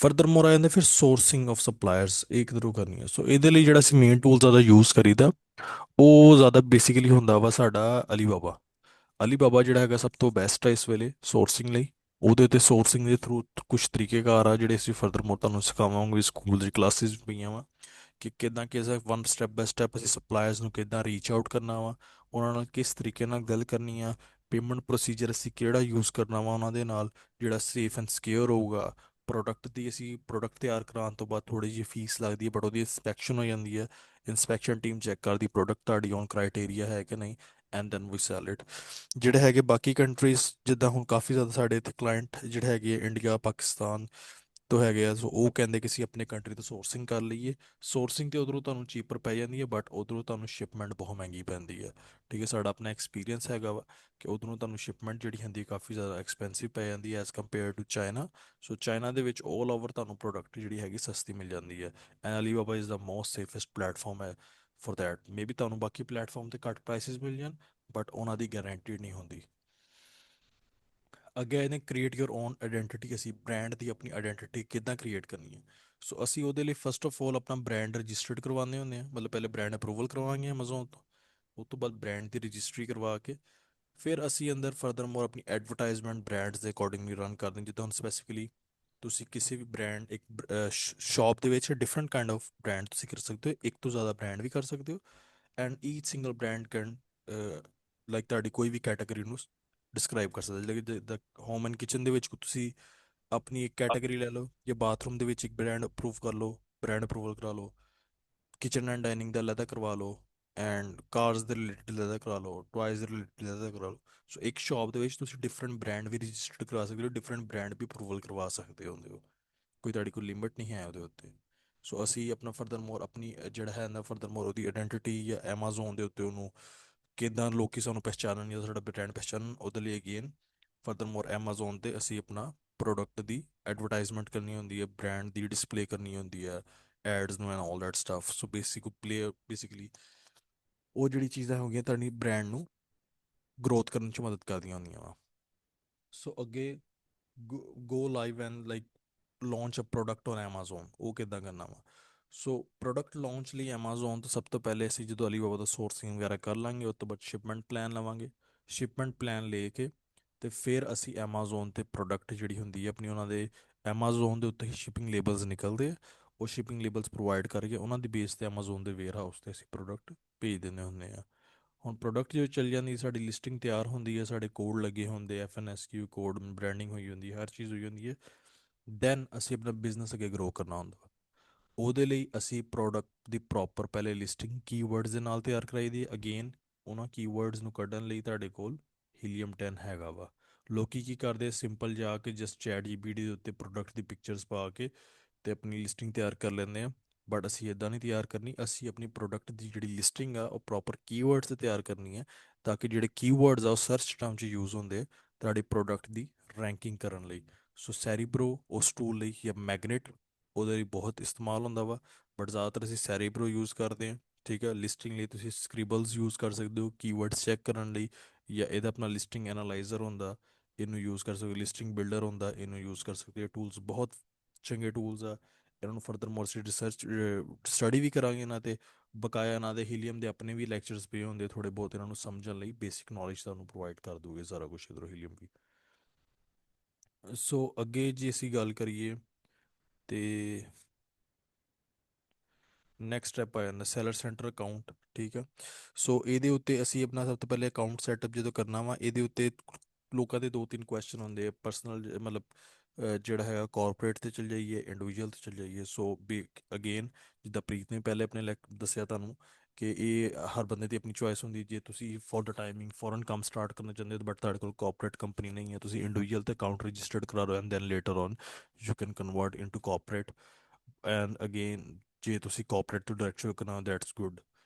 ਫਰਦਰ ਆ ਜਾਂਦਾ ਫਿਰ ਸੋਰਸਿੰਗ ਆਫ ਸਪਲਾਇਰਸ, ਇਹ ਕਿਧਰੋਂ ਕਰਨੀ ਹੈ। ਸੋ ਇਹਦੇ ਲਈ ਜਿਹੜਾ ਅਸੀਂ ਮੇਨ ਟੂਲ ਜ਼ਿਆਦਾ ਯੂਜ਼ ਕਰੀਦਾ, ਉਹ ਜ਼ਿਆਦਾ ਬੇਸਿਕਲੀ ਹੁੰਦਾ ਵਾ ਸਾਡਾ ਅਲੀਬਾਬਾ। ਅਲੀਬਾਬਾ ਜਿਹੜਾ ਹੈਗਾ ਸਭ ਤੋਂ ਬੈਸਟ ਹੈ ਇਸ ਵੇਲੇ ਸੋਰਸਿੰਗ ਲਈ। ਉਹਦੇ ਤੇ ਸੋਰਸਿੰਗ ਦੇ ਥਰੂ ਕੁਝ ਤਰੀਕੇਕਾਰ ਆ ਜਿਹੜੇ ਅਸੀਂ ਫਰਦਰ ਤੁਹਾਨੂੰ ਸਿਖਾਵਾਂਗੇ, ਸਕੂਲ ਦੀ ਕਲਾਸਿਸ ਪਈਆਂ ਵਾ ਕਿ ਕਿੱਦਾਂ ਕਿਸ ਵਨ ਸਟੈਪ ਬਾਏ ਸਟੈਪ ਅਸੀਂ ਸਪਲਾਇਰਸ ਨੂੰ ਕਿੱਦਾਂ ਰੀਚ ਆਊਟ ਕਰਨਾ ਵਾ, ਉਹਨਾਂ ਨਾਲ ਕਿਸ ਤਰੀਕੇ ਨਾਲ ਗੱਲ ਕਰਨੀ ਆ, ਪੇਮੈਂਟ ਪ੍ਰੋਸੀਜਰ ਅਸੀਂ ਕਿਹੜਾ ਯੂਜ਼ ਕਰਨਾ ਵਾ ਉਹਨਾਂ ਦੇ ਨਾਲ ਜਿਹੜਾ ਸੇਫ ਐਂਡ ਸਿਕਿਉਰ ਹੋਊਗਾ। ਪ੍ਰੋਡਕਟ ਦੀ ਅਸੀਂ ਪ੍ਰੋਡਕਟ ਤਿਆਰ ਕਰਾਉਣ ਤੋਂ ਬਾਅਦ ਥੋੜੀ ਜਿਹੀ ਫੀਸ ਲੱਗਦੀ ਹੈ, ਬਟ ਉਹਦੀ ਇੰਸਪੈਕਸ਼ਨ ਹੋ ਜਾਂਦੀ ਹੈ। ਇੰਸਪੈਕਸ਼ਨ ਟੀਮ ਚੈੱਕ ਕਰਦੀ ਪ੍ਰੋਡਕਟ ਤੁਹਾਡੀ ਔਨ ਕ੍ਰਾਈਟੇਰੀਆ ਹੈ ਕਿ ਨਹੀਂ, and then we sell it. ਜਿਹੜੇ ਹੈਗੇ ਬਾਕੀ ਕੰਟਰੀਜ਼, ਜਿੱਦਾਂ ਹੁਣ ਕਾਫੀ ਜ਼ਿਆਦਾ ਸਾਡੇ ਇੱਥੇ ਕਲਾਇੰਟ ਜਿਹੜੇ ਹੈਗੇ ਆ ਇੰਡੀਆ ਪਾਕਿਸਤਾਨ ਤੋਂ ਹੈਗੇ ਆ, ਸੋ ਉਹ ਕਹਿੰਦੇ ਕਿ ਅਸੀਂ ਆਪਣੇ ਕੰਟਰੀ ਤੋਂ ਸੋਰਸਿੰਗ ਕਰ ਲਈਏ। ਸੋਰਸਿੰਗ ਤੇ ਉਧਰੋਂ ਤੁਹਾਨੂੰ ਚੀਪਰ ਪੈ ਜਾਂਦੀ ਹੈ, ਬਟ ਉਧਰੋਂ ਤੁਹਾਨੂੰ ਸ਼ਿਪਮੈਂਟ ਬਹੁਤ ਮਹਿੰਗੀ ਪੈਂਦੀ ਹੈ। ਠੀਕ ਹੈ, ਸਾਡਾ ਆਪਣਾ ਐਕਸਪੀਰੀਅੰਸ ਹੈਗਾ ਵਾ ਕਿ ਉਧਰੋਂ ਤੁਹਾਨੂੰ ਸ਼ਿਪਮੈਂਟ ਜਿਹੜੀ ਹੁੰਦੀ ਕਾਫੀ ਜ਼ਿਆਦਾ ਐਕਸਪੈਂਸਿਵ ਪੈ ਜਾਂਦੀ ਹੈ as compare to China. So China ਦੇ ਵਿੱਚ 올 ਓਵਰ ਤੁਹਾਨੂੰ ਪ੍ਰੋਡਕਟ ਜਿਹੜੀ ਹੈਗੀ ਸਸਤੀ ਮਿਲ ਜਾਂਦੀ ਹੈ। And Alibaba is the most safest platform ਹੈ ਫॉर दैट। ਮੇ ਬੀ ਤੁਹਾਨੂੰ ਬਾਕੀ ਪਲੇਟਫਾਰਮ ਤੇ ਘੱਟ ਪ੍ਰਾਈਸਿਸ ਮਿਲ ਜਾਣ, ਬਟ ਉਹਨਾਂ ਦੀ ਗਾਰੰਟੀ ਨਹੀਂ ਹੁੰਦੀ। ਅੱਗੇ ਇਹਨੇ ਕ੍ਰੀਏਟ ਯੋਰ ਓਨ ਆਇਡੈਂਟੀਟੀ, ਅਸੀਂ ਬ੍ਰਾਂਡ ਦੀ ਆਪਣੀ ਆਇਡੈਂਟੀਟੀ ਕਿੱਦਾਂ ਕ੍ਰੀਏਟ ਕਰਨੀ ਹੈ। ਸੋ ਅਸੀਂ ਉਹਦੇ ਲਈ ਫਸਟ ਆਫ ਆਲ ਆਪਣਾ ਬ੍ਰਾਂਡ ਰਜਿਸਟਰਡ ਕਰਵਾਉਂਦੇ ਹੁੰਦੇ ਹਾਂ, ਮਤਲਬ ਪਹਿਲੇ ਬ੍ਰਾਂਡ ਅਪਰੂਵਲ ਕਰਵਾਵਾਂਗੇ Amazon ਤੋਂ। ਉਸ ਤੋਂ ਬਾਅਦ ਬ੍ਰਾਂਡ ਦੀ ਰਜਿਸਟਰੀ ਕਰਵਾ ਕੇ ਫਿਰ ਅਸੀਂ ਅੰਦਰ ਫਰਦਰ ਮੋਰ ਆਪਣੀ ਐਡਵਰਟਾਈਜ਼ਮੈਂਟ ਬ੍ਰਾਂਡਸ ਦੇ ਅਕੋਰਡਿੰਗਲੀ ਰਨ ਕਰਦੇ ਹਾਂ। ਜਿੱਦਾਂ ਹੁਣ ਸਪੈਸੀਫਿਕਲੀ ਤੁਸੀਂ ਕਿਸੇ ਵੀ ਬ੍ਰਾਂਡ ਇੱਕ ਸ਼ਾਪ ਦੇ ਵਿੱਚ ਡਿਫਰੈਂਟ ਕਾਈਂਡ ਆਫ ਬ੍ਰਾਂਡ ਤੁਸੀਂ ਕਰ ਸਕਦੇ ਹੋ, ਇੱਕ ਤੋਂ ਜ਼ਿਆਦਾ ਬ੍ਰਾਂਡ ਵੀ ਕਰ ਸਕਦੇ ਹੋ। And each single brand can like ਤੁਹਾਡੀ ਕੋਈ ਵੀ ਕੈਟਾਗਰੀ ਨੂੰ ਡਿਸਕ੍ਰਾਈਬ ਕਰ ਸਕਦਾ। ਜਿੱਦਾਂ ਹੋਮ ਐਂਡ ਕਿਚਨ ਦੇ ਵਿੱਚ ਤੁਸੀਂ ਆਪਣੀ ਇੱਕ ਕੈਟਾਗਰੀ ਲੈ ਲਓ, ਜਾਂ ਬਾਥਰੂਮ ਦੇ ਵਿੱਚ ਇੱਕ ਬ੍ਰਾਂਡ ਅਪਰੂਵ ਕਰ ਲਓ, ਬ੍ਰਾਂਡ ਅਪਰੂਵਲ ਕਰਾ ਲਓ। ਕਿਚਨ ਐਂਡ ਡਾਈਨਿੰਗ ਦਾ ਅਲੱਗ ਕਰਵਾ ਲਓ, ਐਂਡ ਕਾਰਸ ਦੇ ਰਿਲੇਟਡ ਅਲੱਗ ਕਰਾ ਲਓ, ਟੁਆਇਜ਼ ਦੇ ਰਿਲੇਟਡ ਅਲੱਗ ਕਰਾ ਲਓ। ਸੋ ਇੱਕ ਸ਼ਾਪ ਦੇ ਵਿੱਚ ਤੁਸੀਂ ਡਿਫਰੈਂਟ ਬ੍ਰਾਂਡ ਵੀ ਰਜਿਸਟਰਡ ਕਰਾ ਸਕਦੇ ਹੋ, ਡਿਫਰੈਂਟ ਬ੍ਰਾਂਡ ਵੀ ਅਪਰੂਵਲ ਕਰਵਾ ਸਕਦੇ ਹੋ। ਕੋਈ ਤੁਹਾਡੀ ਕੋਈ ਲਿਮਿਟ ਨਹੀਂ ਹੈ ਉਹਦੇ ਉੱਤੇ। ਸੋ ਅਸੀਂ ਆਪਣਾ ਫਰਦਰ ਮੋਰ ਆਪਣੀ ਜਿਹੜਾ ਹੈ ਨਾ ਫਰਦਰ ਮੋਰ ਉਹਦੀ ਆਇਡੈਂਟੀਟੀ ਜਾਂ ਐਮਾਜ਼ੋਨ ਦੇ ਉੱਤੇ ਉਹਨੂੰ ਕਿੱਦਾਂ ਲੋਕੀ ਸਾਨੂੰ ਪਹਿਚਾਨਣ ਜਾਂ ਸਾਡਾ ਬ੍ਰਾਂਡ ਪਹਿਚਾਨਣ, ਉਹਦੇ ਲਈ ਅਗੇਨ ਫਰਦਰ ਮੋਰ ਐਮਾਜ਼ੋਨ ਤੇ ਅਸੀਂ ਆਪਣਾ ਪ੍ਰੋਡਕਟ ਦੀ ਐਡਵਰਟਾਈਜ਼ਮੈਂਟ ਕਰਨੀ ਹੁੰਦੀ ਹੈ, ਬ੍ਰਾਂਡ ਦੀ ਡਿਸਪਲੇ ਕਰਨੀ ਹੁੰਦੀ ਹੈ, ਐਡਸ ਨੂੰ and all that stuff. So basically ਉਹ ਜਿਹੜੀ ਚੀਜ਼ਾਂ ਹੋ ਗਈਆਂ ਤੁਹਾਡੀ ਬ੍ਰਾਂਡ ਨੂੰ ਗਰੋਥ ਕਰਨ 'ਚ ਮਦਦ ਕਰਦੀਆਂ ਹੁੰਦੀਆਂ ਵਾ। ਸੋ ਅੱਗੇ go live and like launch a product on Amazon, ਉਹ ਕਿੱਦਾਂ ਕਰਨਾ ਵਾ। ਸੋ ਪ੍ਰੋਡਕਟ ਲਾਂਚ ਲਈ Amazon ਤੋਂ ਸਭ ਤੋਂ ਪਹਿਲੇ ਅਸੀਂ ਜਦੋਂ ਅਲੀਬਾਬਾ ਦਾ ਸੋਰਸਿੰਗ ਵਗੈਰਾ ਕਰ ਲਾਂਗੇ, ਉਸ ਤੋਂ ਬਾਅਦ ਸ਼ਿਪਮੈਂਟ ਪਲਾਨ ਲਵਾਂਗੇ। ਸ਼ਿਪਮੈਂਟ ਪਲਾਨ ਲੈ ਕੇ ਤੇ ਫਿਰ ਅਸੀਂ Amazon ਤੇ ਪ੍ਰੋਡਕਟ ਜਿਹੜੀ ਹੁੰਦੀ ਹੈ ਆਪਣੀ, ਉਹਨਾਂ ਦੇ Amazon ਦੇ ਉੱਤੇ ਹੀ ਸ਼ਿਪਿੰਗ ਲੇਬਲਸ ਨਿਕਲਦੇ ਆ। ਉਹ ਸ਼ਿਪਿੰਗ ਲੇਬਲਸ ਪ੍ਰੋਵਾਈਡ ਕਰਕੇ ਉਹਨਾਂ ਦੀ ਬੇਸ ਤੇ Amazon ਦੇ ਵੇਅਰ ਹਾਊਸ ਤੇ ਅਸੀਂ ਪ੍ਰੋਡਕਟ ਭੇਜ ਦਿੰਦੇ ਹੁੰਦੇ ਆ। ਹੁਣ ਪ੍ਰੋਡਕਟ ਜਦੋਂ ਚੱਲ ਜਾਂਦੀ, ਸਾਡੀ ਲਿਸਟਿੰਗ ਤਿਆਰ ਹੁੰਦੀ ਹੈ, ਸਾਡੇ ਕੋਡ ਲੱਗੇ ਹੁੰਦੇ, FNSQ ਕੋਡ, ਬ੍ਰਾਂਡਿੰਗ ਹੋਈ ਹੁੰਦੀ ਹੈ, ਹਰ ਚੀਜ਼ ਹੋਈ ਹੁੰਦੀ ਹੈ। ਦੈਨ ਅਸੀਂ ਆਪਣਾ ਬਿਜ਼ਨਸ ਅੱਗੇ ਗਰੋ ਕਰਨਾ ਹੁੰਦਾ। ਉਹਦੇ ਲਈ ਅਸੀਂ ਪ੍ਰੋਡਕਟ ਦੀ ਪ੍ਰੋਪਰ ਪਹਿਲੇ ਲਿਸਟਿੰਗ ਕੀਵਰਡਸ ਦੇ ਨਾਲ ਤਿਆਰ ਕਰਾਈ ਦੀ ਅਗੇਨ। ਉਹਨਾਂ ਕੀਵਰਡਸ ਨੂੰ ਕੱਢਣ ਲਈ ਤੁਹਾਡੇ ਕੋਲ ਹੀਲੀਅਮ 10 ਹੈਗਾ ਵਾ। ਲੋਕੀ ਕੀ ਕਰਦੇ, ਸਿੰਪਲ ਜਾ ਕੇ ਜਸਟ ਚੈਟ ਜੀਪੀਟੀ ਦੇ ਉੱਤੇ ਪ੍ਰੋਡਕਟ ਦੀ ਪਿਕਚਰਸ ਪਾ ਕੇ ਤੇ ਆਪਣੀ ਲਿਸਟਿੰਗ ਤਿਆਰ ਕਰ ਲੈਂਦੇ ਆ। ਬਟ ਅਸੀਂ ਇਦਾਂ ਨਹੀਂ ਤਿਆਰ ਕਰਨੀ, ਅਸੀਂ ਆਪਣੀ ਪ੍ਰੋਡਕਟ ਦੀ ਜਿਹੜੀ ਲਿਸਟਿੰਗ ਆ ਉਹ ਪ੍ਰੋਪਰ ਕੀਵਰਡਸ ਤੇ ਤਿਆਰ ਕਰਨੀ ਹੈ, ਤਾਂ ਕਿ ਜਿਹੜੇ ਕੀਵਰਡਸ ਆ ਉਹ ਸਰਚ ਟਰਮ 'ਚ ਯੂਜ਼ ਹੁੰਦੇ ਤੁਹਾਡੀ ਪ੍ਰੋਡਕਟ ਦੀ ਰੈਂਕਿੰਗ ਕਰਨ ਲਈ। ਸੋ ਸੈਰੀਬਰੋ ਉਸ ਟੂਲ ਲਈ, ਜਾਂ ਮੈਗਨੇਟ ਉਹਦੇ ਲਈ ਬਹੁਤ ਇਸਤੇਮਾਲ ਹੁੰਦਾ ਵਾ, ਬਟ ਜ਼ਿਆਦਾਤਰ ਅਸੀਂ ਸੈਰੀਬਰੋ ਯੂਜ਼ ਕਰਦੇ ਹਾਂ। ਠੀਕ ਹੈ, ਲਿਸਟਿੰਗ ਲਈ ਤੁਸੀਂ ਸਕ੍ਰਿਬਲਸ ਯੂਜ਼ ਕਰ ਸਕਦੇ ਹੋ, ਕੀਵਰਡਸ ਚੈੱਕ ਕਰਨ ਲਈ, ਜਾਂ ਇਹਦਾ ਆਪਣਾ ਲਿਸਟਿੰਗ ਐਨਾਲਾਈਜ਼ਰ ਹੁੰਦਾ, ਇਹਨੂੰ ਯੂਜ਼ ਕਰ ਸਕਦੇ ਹੋ। ਲਿਸਟਿੰਗ ਬਿਲਡਰ ਹੁੰਦਾ, ਇਹਨੂੰ ਯੂਜ਼ ਕਰ ਸਕਦੇ ਹੋ। ਟੂਲਸ ਬਹੁਤ ਚੰਗੇ ਟੂਲਸ ਆ, ਇਹਨਾਂ ਨੂੰ ਫਰਦਰ ਮੋਰ ਅਸੀਂ ਰਿਸਰਚ ਸਟੱਡੀ ਵੀ ਕਰਾਂਗੇ ਇਹਨਾਂ ਤੇ ਬਕਾਇਆ। ਇਹਨਾਂ ਦੇ ਹੀਲੀਅਮ ਦੇ ਆਪਣੇ ਵੀ ਲੈਕਚਰਸ ਪਏ ਹੁੰਦੇ ਥੋੜੇ ਬਹੁਤ, ਇਹਨਾਂ ਨੂੰ ਸਮਝਣ ਲਈ ਬੇਸਿਕ ਨੌਲੇਜ ਤੁਹਾਨੂੰ ਪ੍ਰੋਵਾਈਡ ਕਰ ਦੂਗੇ ਸਾਰਾ ਕੁਝ ਇਧਰੋਂ ਹੀਲੀਅਮ ਵੀ। ਸੋ ਅੱਗੇ ਜੇ ਅਸੀਂ ਗੱਲ ਕਰੀਏ ਤੇ ਨੈਕਸਟ ਸਟੈਪ ਆ ਜਾਂਦਾ ਸੈਲਰ ਸੈਂਟਰ ਅਕਾਊਂਟ। ਠੀਕ ਆ, ਸੋ ਇਹਦੇ ਉੱਤੇ ਅਸੀਂ ਆਪਣਾ ਸਭ ਤੋਂ ਪਹਿਲੇ ਅਕਾਊਂਟ ਸੈਟਅਪ ਜਦੋਂ ਕਰਨਾ ਵਾ, ਇਹਦੇ ਉੱਤੇ ਲੋਕਾਂ ਦੇ ਦੋ ਤਿੰਨ ਕੁਐਸਚਨ ਹੁੰਦੇ ਆ, ਪਰਸਨਲ ਮਤਲਬ ਜਿਹੜਾ ਹੈਗਾ ਕਾਰਪੋਰੇਟ ਤੇ ਚਲ ਜਾਈਏ, ਇੰਡੀਵਿਜੂਅਲ ਤੇ ਚਲ ਜਾਈਏ। ਸੋ ਵੀ ਅਗੇਨ ਜਿੱਦਾਂ ਪ੍ਰੀਤ ਨੇ ਪਹਿਲੇ ਆਪਣੇ ਦੱਸਿਆ ਤੁਹਾਨੂੰ ਕਿ ਇਹ ਹਰ ਬੰਦੇ ਦੀ ਆਪਣੀ ਚੋਇਸ ਹੁੰਦੀ। ਜੇ ਤੁਸੀਂ ਫॉर द ਟਾਈਮਿੰਗ ਫੋਰਨ ਕੰਮ ਸਟਾਰਟ ਕਰਨਾ ਚਾਹੁੰਦੇ ਹੋ, ਬਟ ਤੁਹਾਡੇ ਕੋਲ ਕਾਰਪੋਰੇਟ ਕੰਪਨੀ ਨਹੀਂ ਹੈ, ਤੁਸੀਂ ਇੰਡੀਵਿਜੂਅਲ ਤੇ ਅਕਾਊਂਟ ਰਜਿਸਟਰਡ ਕਰਾ ਲਓ, and then later on you can convert into corporate. And again ਜੇ ਤੁਸੀਂ ਕਾਰਪੋਰੇਟ ਤੋਂ ਡਾਇਰੈਕਟ ਕਰਨਾ, ਦੈਟਸ ਗੁੱਡ।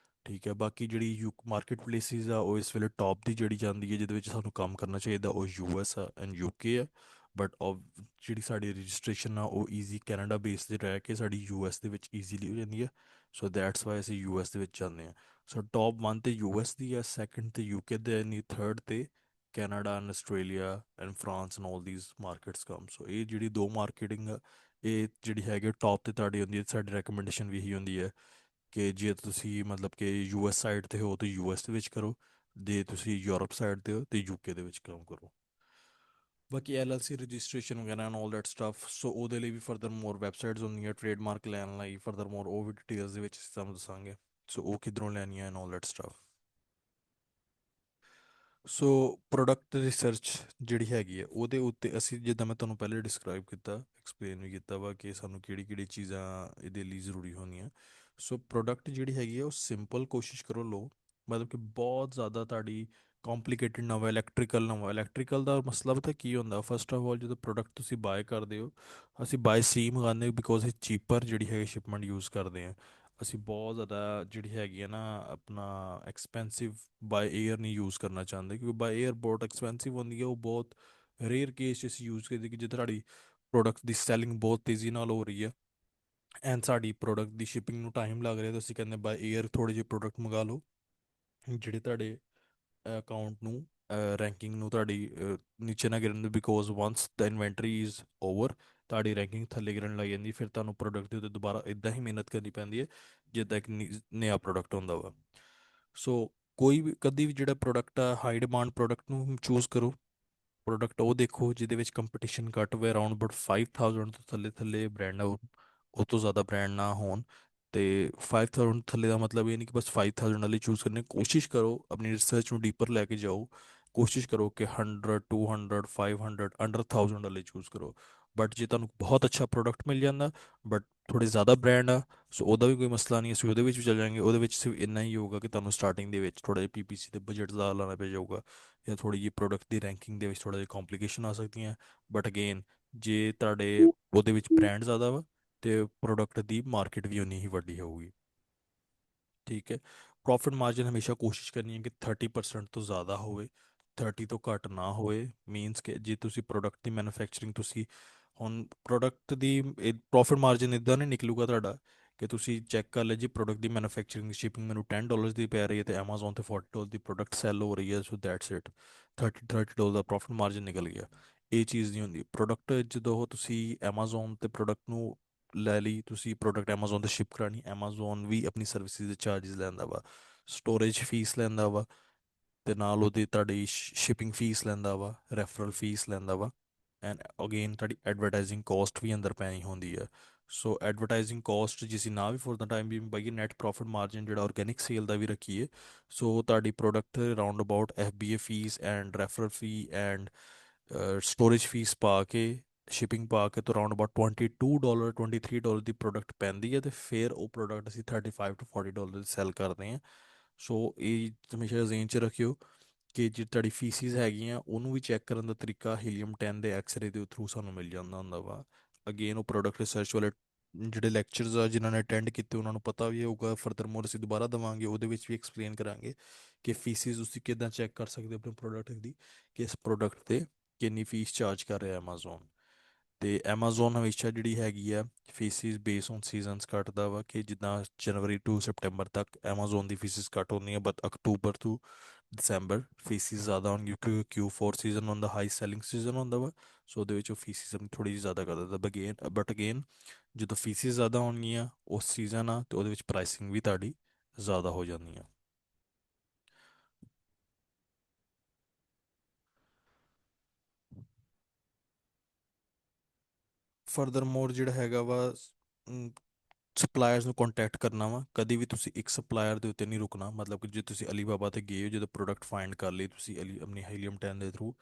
ਠੀਕ ਹੈ, ਬਾਕੀ ਜਿਹੜੀ ਮਾਰਕੀਟ ਪਲੇਸਿਸ ਆ ਉਹ ਇਸ ਵੇਲੇ ਟੌਪ ਦੀ ਜਿਹੜੀ ਜਾਂਦੀ ਹੈ ਜਿਹਦੇ ਵਿੱਚ ਸਾਨੂੰ ਕੰਮ ਕਰਨਾ ਚਾਹੀਦਾ, ਉਹ US ਆ ਐਂਡ UK ਆ। ਬਟ ਜਿਹੜੀ ਸਾਡੀ ਰਜਿਸਟ੍ਰੇਸ਼ਨ ਆ ਉਹ ਈਜ਼ੀ ਕੈਨੇਡਾ ਬੇਸ ਤੇ ਰਹਿ ਕੇ ਸਾਡੀ US ਦੇ ਵਿੱਚ ਈਜ਼ੀਲੀ ਹੋ ਜਾਂਦੀ ਹੈ। ਸੋ ਦੈਟਸ ਵਾਈ ਅਸੀਂ US ਦੇ ਵਿੱਚ ਜਾਂਦੇ ਹਾਂ। ਸੋ ਟੌਪ 1 ਤੇ US ਦੀ ਆ, ਸੈਕੰਡ ਤੇ UK ਦੇ, ਨਹੀਂ ਥਰਡ ਤੇ Canada and Australia and France and all these markets come. So ਇਹ ਜਿਹੜੀ ਦੋ ਮਾਰਕੀਟਿੰਗ ਇਹ ਜਿਹੜੀ ਹੈਗੀ ਟੌਪ ਤੇ ਤੁਹਾਡੀ ਹੁੰਦੀ ਹੈ। ਸਾਡੀ ਰეკਮੈਂਡੇਸ਼ਨ ਵੀ ਇਹੀ ਹੁੰਦੀ ਹੈ ਕਿ ਜੇ ਤੁਸੀਂ ਮਤਲਬ ਕਿ ਯੂਐਸ ਸਾਈਡ ਤੇ ਹੋ ਤਾਂ ਯੂਐਸ ਦੇ ਵਿੱਚ ਕਰੋ, ਜੇ ਤੁਸੀਂ ਯੂਰਪ ਸਾਈਡ ਤੇ ਹੋ ਤੇ ਯੂਕੇ ਦੇ ਵਿੱਚ ਕੰਮ ਕਰੋ। ਬਾਕੀ ਐਲਐਲਸੀ ਰਜਿਸਟ੍ਰੇਸ਼ਨ ਵਗੈਰਾ ਐਂਡ ਆਲ ਦੈਟ ਸਟਫ, ਸੋ ਉਹਦੇ ਲਈ ਵੀ ਫਰਦਰ ਮੋਰ ਵੈਬਸਾਈਟਸ ਹੁੰਦੀਆਂ ਟ੍ਰੇਡਮਾਰਕ ਲੈਣ ਲਈ। ਫਰਦਰ ਮੋਰ ਉਹ ਵੀ ਡਿਟੇਲਸ ਦੇ ਵਿੱਚ ਤੁਹਾਨੂੰ ਦੱਸਾਂਗੇ, ਸੋ ਉਹ ਕਿੱਧਰੋਂ ਲੈਣੀਆਂ and all that stuff. So product research ਜਿਹੜੀ ਹੈਗੀ ਹੈ ਉਹਦੇ ਉੱਤੇ ਅਸੀਂ, ਜਿੱਦਾਂ ਮੈਂ ਤੁਹਾਨੂੰ ਪਹਿਲੇ ਡਿਸਕ੍ਰਾਈਬ ਕੀਤਾ, ਐਕਸਪਲੇਨ ਵੀ ਕੀਤਾ ਵਾ ਕਿ ਸਾਨੂੰ ਕਿਹੜੀ ਕਿਹੜੀ ਚੀਜ਼ਾਂ ਇਹਦੇ ਲਈ ਜ਼ਰੂਰੀ ਹੋਣੀਆਂ। ਸੋ ਪ੍ਰੋਡਕਟ ਜਿਹੜੀ ਹੈਗੀ ਹੈ ਉਹ ਸਿੰਪਲ ਕੋਸ਼ਿਸ਼ ਕਰੋ ਲਓ, ਮਤਲਬ ਕਿ ਬਹੁਤ ਜ਼ਿਆਦਾ ਤੁਹਾਡੀ ਕੰਪਲਿਕੇਟਡ ਨਾ ਹੋਵੇ। ਇਲੈਕਟ੍ਰੀਕਲ ਨਾ ਹੋਵੇ। ਇਲੈਕਟ੍ਰੀਕਲ ਦਾ ਮਸਲਾ ਪਤਾ ਕੀ ਹੁੰਦਾ, ਫਸਟ ਆਫ ਆਲ ਜਦੋਂ ਪ੍ਰੋਡਕਟ ਤੁਸੀਂ ਬਾਏ ਕਰਦੇ ਹੋ, ਅਸੀਂ ਬਾਏ ਸੀ ਮੰਗਾਉਂਦੇ ਬਿਕੋਜ਼ ਇਹ ਚੀਪਰ ਜਿਹੜੀ ਹੈ ਸ਼ਿਪਮੈਂਟ ਯੂਜ਼ ਕਰਦੇ ਹਾਂ। ਅਸੀਂ ਬਹੁਤ ਜ਼ਿਆਦਾ ਜਿਹੜੀ ਹੈਗੀ ਹੈ ਨਾ ਆਪਣਾ ਐਕਸਪੈਂਸਿਵ ਬਾਈ ਏਅਰ ਨਹੀਂ ਯੂਜ਼ ਕਰਨਾ ਚਾਹੁੰਦੇ, ਕਿਉਂਕਿ ਬਾਈ ਏਅਰ ਬਹੁਤ ਐਕਸਪੈਂਸਿਵ ਹੁੰਦੀ ਹੈ। ਉਹ ਬਹੁਤ ਰੇਅਰ ਕੇਸ 'ਚ ਅਸੀਂ ਯੂਜ਼ ਕਰਦੇ ਕਿ ਜੇ ਤੁਹਾਡੀ ਪ੍ਰੋਡਕਟ ਦੀ ਸੈਲਿੰਗ ਬਹੁਤ ਤੇਜ਼ੀ ਨਾਲ ਹੋ ਰਹੀ ਹੈ ਐਂਡ ਸਾਡੀ ਪ੍ਰੋਡਕਟ ਦੀ ਸ਼ਿਪਿੰਗ ਨੂੰ ਟਾਈਮ ਲੱਗ ਰਿਹਾ, ਤਾਂ ਅਸੀਂ ਕਹਿੰਦੇ ਬਾਈ ਏਅਰ ਥੋੜ੍ਹੇ ਜਿਹੇ ਪ੍ਰੋਡਕਟ ਮੰਗਾ ਲਓ ਜਿਹੜੇ ਤੁਹਾਡੇ ਅਕਾਊਂਟ ਨੂੰ ਰੈਂਕਿੰਗ ਨੂੰ ਤੁਹਾਡੀ ਨੀਚੇ ਨਾ ਗਿਰਨ, because once the inventory is over ਤੁਹਾਡੀ ਰੈਂਕਿੰਗ ਥੱਲੇ ਗਿਰਨ ਲੱਗ ਜਾਂਦੀ, ਫਿਰ ਤੁਹਾਨੂੰ ਪ੍ਰੋਡਕਟ ਦੇ ਉੱਤੇ ਦੁਬਾਰਾ ਇਦਾਂ ਹੀ ਮਿਹਨਤ ਕਰਨੀ ਪੈਂਦੀ ਹੈ ਜਿੱਦਾਂ ਇੱਕ ਨਵਾਂ ਪ੍ਰੋਡਕਟ ਹੁੰਦਾ ਵਾ। ਸੋ ਕੋਈ ਵੀ ਕਦੀ ਵੀ ਜਿਹੜਾ ਪ੍ਰੋਡਕਟ ਆ ਹਾਈ ਡਿਮਾਂਡ ਪ੍ਰੋਡਕਟ ਨੂੰ ਚੂਜ਼ ਕਰੋ। ਪ੍ਰੋਡਕਟ ਉਹ ਦੇਖੋ ਜਿਹਦੇ ਵਿੱਚ ਕੰਪੀਟੀਸ਼ਨ ਘੱਟ ਹੋਵੇ, ਅਰਾਊਂਡ ਅਬਾਊਟ 5000 ਤੋਂ ਥੱਲੇ ਥੱਲੇ ਬ੍ਰਾਂਡ ਆ ਉਹ ਤੋਂ ਜ਼ਿਆਦਾ ਬ੍ਰਾਂਡ ਨਾ ਹੋਣ। ਤੇ 5000 ਥੱਲੇ ਦਾ ਮਤਲਬ ਇਹ ਨਹੀਂ ਕਿ ਬਸ 5000 ਵਾਲੀ ਚੂਜ਼ ਕਰਨੀ। ਕੋਸ਼ਿਸ਼ ਕਰੋ ਆਪਣੀ ਰਿਸਰਚ ਨੂੰ ਡੀਪਰ ਲੈ ਕੇ ਜਾਓ। ਕੋਸ਼ਿਸ਼ ਕਰੋ ਕਿ 100 200 500 ਅੰਡਰ 1000 ਵਾਲੇ ਚੂਜ਼ ਕਰੋ। ਬਟ ਜੇ ਤੁਹਾਨੂੰ ਬਹੁਤ ਅੱਛਾ ਪ੍ਰੋਡਕਟ ਮਿਲ ਜਾਂਦਾ ਬਟ ਥੋੜੇ ਜ਼ਿਆਦਾ ਬ੍ਰਾਂਡ ਆ, ਸੋ ਉਹਦਾ ਵੀ ਕੋਈ ਮਸਲਾ ਨਹੀਂ, ਅਸੀਂ ਉਹਦੇ ਵਿੱਚ ਵੀ ਚੱਲ ਜਾਵਾਂਗੇ। ਉਹਦੇ ਵਿੱਚ ਸਿਰਫ ਇੰਨਾ ਹੀ ਹੋਊਗਾ ਕਿ ਤੁਹਾਨੂੰ ਸਟਾਰਟਿੰਗ ਦੇ ਵਿੱਚ ਥੋੜਾ ਜਿਹਾ ਪੀਪੀਸੀ ਤੇ ਬਜਟ ਜ਼ਿਆਦਾ ਲਾਣਾ ਪੈ ਜਾਊਗਾ, ਜਾਂ ਥੋੜੀ ਜਿਹੀ ਪ੍ਰੋਡਕਟ ਦੀ ਰੈਂਕਿੰਗ ਦੇ ਵਿੱਚ ਥੋੜਾ ਜਿਹਾ ਕੰਪਲਿਕੇਸ਼ਨ ਆ ਸਕਦੀਆਂ। ਬਟ ਅਗੇਨ ਜੇ ਤੁਹਾਡੇ ਉਹਦੇ ਵਿੱਚ ਬ੍ਰਾਂਡ ਜ਼ਿਆਦਾ ਵਾ ਤੇ ਪ੍ਰੋਡਕਟ ਦੀ ਮਾਰਕੀਟ ਵੀ ਉਨੀ ਹੀ ਵੱਡੀ ਹੋਊਗੀ। ਠੀਕ ਹੈ। ਪ੍ਰੋਫਿਟ ਮਾਰਜਨ ਹਮੇਸ਼ਾ ਕੋਸ਼ਿਸ਼ ਕਰਨੀ ਹੈ ਕਿ 30% ਤੋਂ ਜ਼ਿਆਦਾ ਹੋਵੇ, 30 ਤੋਂ ਘੱਟ ਨਾ ਹੋਵੇ। ਮੀਨਸ ਕਿ ਜੇ ਤੁਸੀਂ ਪ੍ਰੋਡਕਟ ਦੀ ਮੈਨੂਫੈਕਚਰਿੰਗ ਤੁਸੀਂ ਹੁਣ ਪ੍ਰੋਡਕਟ ਦੀ ਪ੍ਰੋਫਿਟ ਮਾਰਜਨ ਇਦਾਂ ਨਹੀਂ ਨਿਕਲੂਗਾ ਤੁਹਾਡਾ ਕਿ ਤੁਸੀਂ ਚੈੱਕ ਕਰ ਲਿਆ ਜੀ ਪ੍ਰੋਡਕਟ ਦੀ ਮੈਨੂਫੈਕਚਰਿੰਗ ਸ਼ਿਪਿੰਗ ਮੈਨੂੰ $10 ਦੀ ਪੈ ਰਹੀ ਹੈ ਤੇ Amazon ਤੇ $40 ਦੀ ਪ੍ਰੋਡਕਟ ਸੈਲ ਹੋ ਰਹੀ ਹੈ, so that's it, 30 the profit margin ਨਿਕਲ ਗਿਆ। ਇਹ ਚੀਜ਼ ਨਹੀਂ ਹੁੰਦੀ। ਪ੍ਰੋਡਕਟ ਜਦੋਂ ਤੁਸੀਂ Amazon ਤੇ ਪ੍ਰੋਡਕਟ ਨੂੰ ਲੈ ਲਈ, ਤੁਸੀਂ ਪ੍ਰੋਡਕਟ Amazon ਤੇ ਸ਼ਿਪ ਕਰਾਣੀ, Amazon ਵੀ ਆਪਣੀ ਸਰਵਿਸਿਜ਼ ਦੇ ਚਾਰजेस ਲੈਂਦਾ ਵਾ, ਸਟੋਰੇਜ ਫੀਸ ਲੈਂਦਾ ਵਾ, ਤੇ ਨਾਲ ਉਹਦੀ ਤੁਹਾਡੀ ਸ਼ਿਪਿੰਗ ਫੀਸ ਲੈਂਦਾ ਵਾ, ਰੈਫਰਲ ਫੀਸ ਲੈਂਦਾ ਵਾ, ਐਂਡ ਅਗੇਨ ਤੁਹਾਡੀ ਐਡਵਰਟਾਈਜ਼ਿੰਗ ਕਾਸਟ ਵੀ ਅੰਦਰ ਪੈਣੀ ਹੁੰਦੀ ਹੈ। ਸੋ ਐਡਵਰਟਾਈਜ਼ਿੰਗ ਕਾਸਟ ਜੇ ਅਸੀਂ ਨਾ ਵੀ ਫੋਰ ਦਾ ਟਾਈਮ ਵੀ ਬਾਈ ਨੈਟ ਪ੍ਰੋਫਿਟ ਮਾਰਜਨ ਜਿਹੜਾ ਆਰਗੈਨਿਕ ਸੇਲ ਦਾ ਵੀ ਰੱਖੀਏ, ਸੋ ਤੁਹਾਡੀ product round about FBA fees and referral fee and storage fees ਪਾ ਕੇ ਸ਼ਿਪਿੰਗ ਪਾ ਕੇ ਤੋਂ ਅਰਾਊਂਡ ਅਬਾਊਟ $22 $23 ਦੀ ਪ੍ਰੋਡਕਟ ਪੈਂਦੀ ਹੈ, ਤੇ ਫਿਰ ਉਹ ਪ੍ਰੋਡਕਟ ਅਸੀਂ $35 to $40 ਦੀ ਸੈਲ ਕਰਦੇ ਹਾਂ। ਸੋ ਇਹ ਹਮੇਸ਼ਾ ਜ਼ੇਨ 'ਚ ਰੱਖਿਓ ਕਿ ਜੇ ਤੁਹਾਡੀ ਫੀਸਿਸ ਹੈਗੀਆਂ ਉਹਨੂੰ ਵੀ ਚੈੱਕ ਕਰਨ ਦਾ ਤਰੀਕਾ ਹੀਲੀਅਮ 10 ਦੇ ਐਕਸਰੇ ਦੇ ਥਰੂ ਸਾਨੂੰ ਮਿਲ ਜਾਂਦਾ ਹੁੰਦਾ ਵਾ। ਅਗੇਨ ਉਹ ਪ੍ਰੋਡਕਟ ਰਿਸਰਚ ਵਾਲੇ ਜਿਹੜੇ ਲੈਕਚਰਸ ਆ ਜਿਨ੍ਹਾਂ ਨੇ ਅਟੈਂਡ ਕੀਤੇ ਉਹਨਾਂ ਨੂੰ ਪਤਾ ਵੀ ਹੋਊਗਾ। ਫਰਦਰ ਮੋਰ ਅਸੀਂ ਦੁਬਾਰਾ ਦੇਵਾਂਗੇ, ਉਹਦੇ ਵਿੱਚ ਵੀ ਐਕਸਪਲੇਨ ਕਰਾਂਗੇ ਕਿ ਫੀਸਿਸ ਤੁਸੀਂ ਕਿੱਦਾਂ ਚੈੱਕ ਕਰ ਸਕਦੇ ਹੋ ਆਪਣੇ ਪ੍ਰੋਡਕਟ ਦੀ, ਕਿ ਇਸ ਪ੍ਰੋਡਕਟ ਤੇ ਕਿੰਨੀ ਫੀਸ ਚਾਰਜ ਕਰ ਰਿਹਾ Amazon। ਤੇ Amazon ਹਮੇਸ਼ਾ ਜਿਹੜੀ ਹੈਗੀ ਆ ਫੀਸਿਸ ਬੇਸ ਔਨ ਸੀਜ਼ਨਸ ਕੱਟਦਾ ਵਾ, ਕਿ ਜਿੱਦਾਂ ਜਨਵਰੀ ਟੂ ਸਪਟੈਂਬਰ ਤੱਕ Amazon ਦੀ ਫੀਸਿਸ ਘੱਟ ਹੁੰਦੀਆਂ, ਬਟ ਅਕਤੂਬਰ ਤੋਂ ਦਸੰਬਰ ਫੀਸਿਸ ਜ਼ਿਆਦਾ ਹੋਣਗੀਆਂ ਕਿਉਂਕਿ Q4 ਸੀਜ਼ਨ ਹੁੰਦਾ, ਹਾਈ ਸੈਲਿੰਗ ਸੀਜ਼ਨ ਹੁੰਦਾ ਵਾ। ਸੋ ਉਹਦੇ ਵਿੱਚ ਉਹ ਫੀਸਿਸ ਆਪਣੀ ਥੋੜੀ ਜਿਹੀ ਜ਼ਿਆਦਾ ਕਰ ਦਿੰਦਾ। ਬਟ ਅਗੇਨ ਜਦੋਂ ਫੀਸਿਸ ਜ਼ਿਆਦਾ ਹੋਣਗੀਆਂ ਉਸ ਸੀਜ਼ਨ ਆ ਤੇ ਉਹਦੇ ਵਿੱਚ ਪ੍ਰਾਈਸਿੰਗ ਵੀ ਤੁਹਾਡੀ ਜ਼ਿਆਦਾ ਹੋ ਜਾਂਦੀ ਆ। ਫਰਦਰ ਮੋਰ ਜਿਹੜਾ ਹੈਗਾ ਵਾ ਸਪਲਾਇਰਸ ਨੂੰ ਕੰਟੈਕਟ ਕਰਨਾ ਵਾ। ਕਦੀ ਵੀ ਤੁਸੀਂ ਇੱਕ ਸਪਲਾਇਰ ਦੇ ਉੱਤੇ ਨਹੀਂ ਰੁਕਣਾ। ਮਤਲਬ ਕਿ ਜੇ ਤੁਸੀਂ ਅਲੀਬਾਬਾ ਤੇ ਗਏ ਹੋ, ਜਦੋਂ ਪ੍ਰੋਡਕਟ ਫਾਈਂਡ ਕਰ ਲਈ ਤੁਸੀਂ ਆਪਣੀ ਹੀਲੀਅਮ 10 ਦੇ ਥਰੂ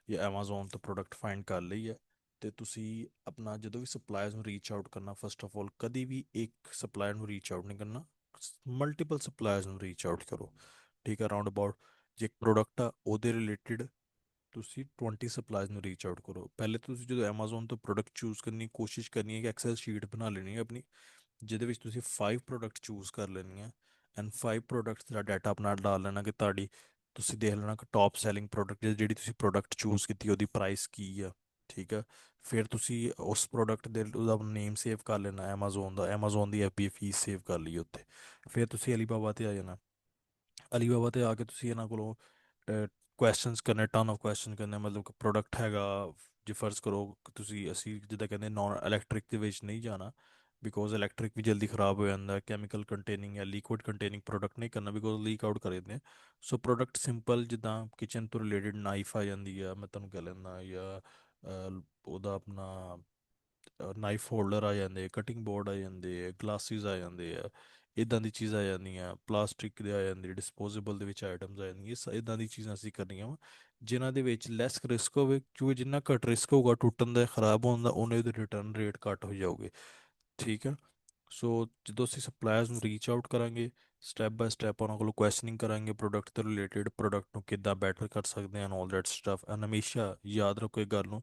ਜਾਂ Amazon ਤੋਂ ਪ੍ਰੋਡਕਟ ਫਾਈਂਡ ਕਰ ਲਈ ਹੈ, ਤੇ ਤੁਸੀਂ ਆਪਣਾ ਜਦੋਂ ਵੀ ਸਪਲਾਇਰਸ ਨੂੰ ਰੀਚ ਆਊਟ ਕਰਨਾ, ਫਸਟ ਆਫ ਆਲ ਕਦੀ ਵੀ ਇੱਕ ਸਪਲਾਇਰ ਨੂੰ ਰੀਚ ਆਊਟ ਨਹੀਂ ਕਰਨਾ, ਮਲਟੀਪਲ ਸਪਲਾਇਰਸ ਨੂੰ ਰੀਚ ਆਊਟ ਕਰੋ। ਠੀਕ ਹੈ। ਅਰਾਊਂਡ ਅਬਾਊਟ ਜੇ ਇੱਕ ਪ੍ਰੋਡਕਟ ਆ ਉਹਦੇ ਰਿਲੇਟਿਡ ਤੁਸੀਂ 20 ਸਪਲਾਈਜ਼ ਨੂੰ ਰੀਚ ਆਊਟ ਕਰੋ। ਪਹਿਲੇ ਤੁਸੀਂ ਜਦੋਂ Amazon ਤੋਂ ਪ੍ਰੋਡਕਟ ਚੂਜ਼ ਕਰਨੀ ਕੋਸ਼ਿਸ਼ ਕਰਨੀ ਹੈ ਕਿ ਐਕਸਲ ਸ਼ੀਟ ਬਣਾ ਲੈਣੀ ਹੈ ਆਪਣੀ, ਜਿਹਦੇ ਵਿੱਚ ਤੁਸੀਂ 5 ਪ੍ਰੋਡਕਟ ਚੂਜ਼ ਕਰ ਲੈਣੀ ਹੈ ਐਂਡ 5 ਪ੍ਰੋਡਕਟਸ ਦਾ ਡਾਟਾ ਆਪਣਾ ਡਾਲ ਲੈਣਾ ਕਿ ਤੁਹਾਡੀ ਤੁਸੀਂ ਦੇਖ ਲੈਣਾ ਕਿ ਟੌਪ ਸੈਲਿੰਗ ਪ੍ਰੋਡਕਟ ਜਿਹੜੀ ਤੁਸੀਂ ਪ੍ਰੋਡਕਟ ਚੂਜ਼ ਕੀਤੀ ਉਹਦੀ ਪ੍ਰਾਈਸ ਕੀ ਆ। ਠੀਕ ਆ। ਫਿਰ ਤੁਸੀਂ ਉਸ ਪ੍ਰੋਡਕਟ ਦੇ ਉਹਦਾ ਨੇਮ ਸੇਵ ਕਰ ਲੈਣਾ Amazon ਦਾ, Amazon ਦੀ FBA ਫੀਸ ਸੇਵ ਕਰ ਲਈ ਉੱਥੇ। ਫਿਰ ਤੁਸੀਂ ਅਲੀਬਾਬਾ ਤੇ ਆ ਜਾਣਾ। ਅਲੀਬਾਬਾ ਤੇ ਆ ਕੇ ਤੁਸੀਂ ਇਹਨਾਂ ਕੋਲੋਂ ਕੁਐਸਚਨਸ ਕਰਨੇ, ਟਨ ਆਫ ਕੁਐਸਚਨ ਕਰਨੇ, ਮਤਲਬ ਕਿ ਪ੍ਰੋਡਕਟ ਹੈਗਾ ਜੇ ਫਰਜ਼ ਕਰੋ ਕਿ ਤੁਸੀਂ ਅਸੀਂ ਜਿੱਦਾਂ ਕਹਿੰਦੇ ਨੌਨ ਇਲੈਕਟ੍ਰਿਕ ਦੇ ਵਿੱਚ ਨਹੀਂ ਜਾਣਾ, ਬਿਕੋਜ਼ ਇਲੈਕਟ੍ਰਿਕ ਵੀ ਜਲਦੀ ਖਰਾਬ ਹੋ ਜਾਂਦਾ, ਕੈਮੀਕਲ ਕੰਟੇਨਿੰਗ ਜਾਂ ਲਿਕੁਇਡ ਕੰਟੇਨਿੰਗ ਪ੍ਰੋਡਕਟ ਨਹੀਂ ਕਰਨਾ ਬਿਕੋਜ਼ ਲੀਕ ਆਊਟ ਕਰ ਦਿੰਦੇ ਆ। ਸੋ ਪ੍ਰੋਡਕਟ ਸਿੰਪਲ ਜਿੱਦਾਂ ਕਿਚਨ ਤੋਂ ਰਿਲੇਟਡ ਨਾਈਫ ਆ ਜਾਂਦੀ ਆ, ਮੈਂ ਤੁਹਾਨੂੰ ਕਹਿ ਲੈਂਦਾ, ਜਾਂ ਉਹਦਾ ਆਪਣਾ ਨਾਈਫ ਹੋਲਡਰ ਆ ਜਾਂਦੇ, ਕਟਿੰਗ ਬੋਰਡ ਆ ਜਾਂਦੇ ਆ, ਗਲਾਸਿਸ ਆ ਜਾਂਦੇ ਆ, ਇਦਾਂ ਦੀ ਚੀਜ਼ਾਂ ਆ ਜਾਂਦੀਆਂ, ਪਲਾਸਟਿਕ ਦੇ ਆ ਜਾਂਦੇ, ਡਿਸਪੋਜ਼ੇਬਲ ਦੇ ਵਿੱਚ ਆਈਟਮਸ ਆ ਜਾਂਦੀਆਂ, ਇਦਾਂ ਦੀ ਚੀਜ਼ਾਂ ਅਸੀਂ ਕਰਨੀਆਂ ਵਾ ਜਿਨ੍ਹਾਂ ਦੇ ਵਿੱਚ ਲੈਸ ਰਿਸਕ ਹੋਵੇ, ਕਿਉਂਕਿ ਜਿੰਨਾ ਘੱਟ ਰਿਸਕ ਹੋਊਗਾ ਟੁੱਟਣ ਦਾ, ਖਰਾਬ ਹੋਣ ਦਾ, ਉਹਨੇ ਉਹਦੇ ਰਿਟਰਨ ਰੇਟ ਘੱਟ ਹੋ ਜਾਊਗੇ। ਠੀਕ ਹੈ। ਸੋ ਜਦੋਂ ਅਸੀਂ ਸਪਲਾਇਰਸ ਨੂੰ ਰੀਚ ਆਊਟ ਕਰਾਂਗੇ, ਸਟੈਪ ਬਾਏ ਸਟੈਪ ਉਹਨਾਂ ਕੋਲੋਂ ਕੁਐਸਚਨਿੰਗ ਕਰਾਂਗੇ ਪ੍ਰੋਡਕਟ ਤੋਂ ਰਿਲੇਟਡ, ਪ੍ਰੋਡਕਟ ਨੂੰ ਕਿੱਦਾਂ ਬੈਟਰ ਕਰ ਸਕਦੇ ਹਨ, ਆਲ ਦੈਟ ਸਟਫ। ਐਂਡ ਹਮੇਸ਼ਾ ਯਾਦ ਰੱਖੋ ਇਹ ਗੱਲ ਨੂੰ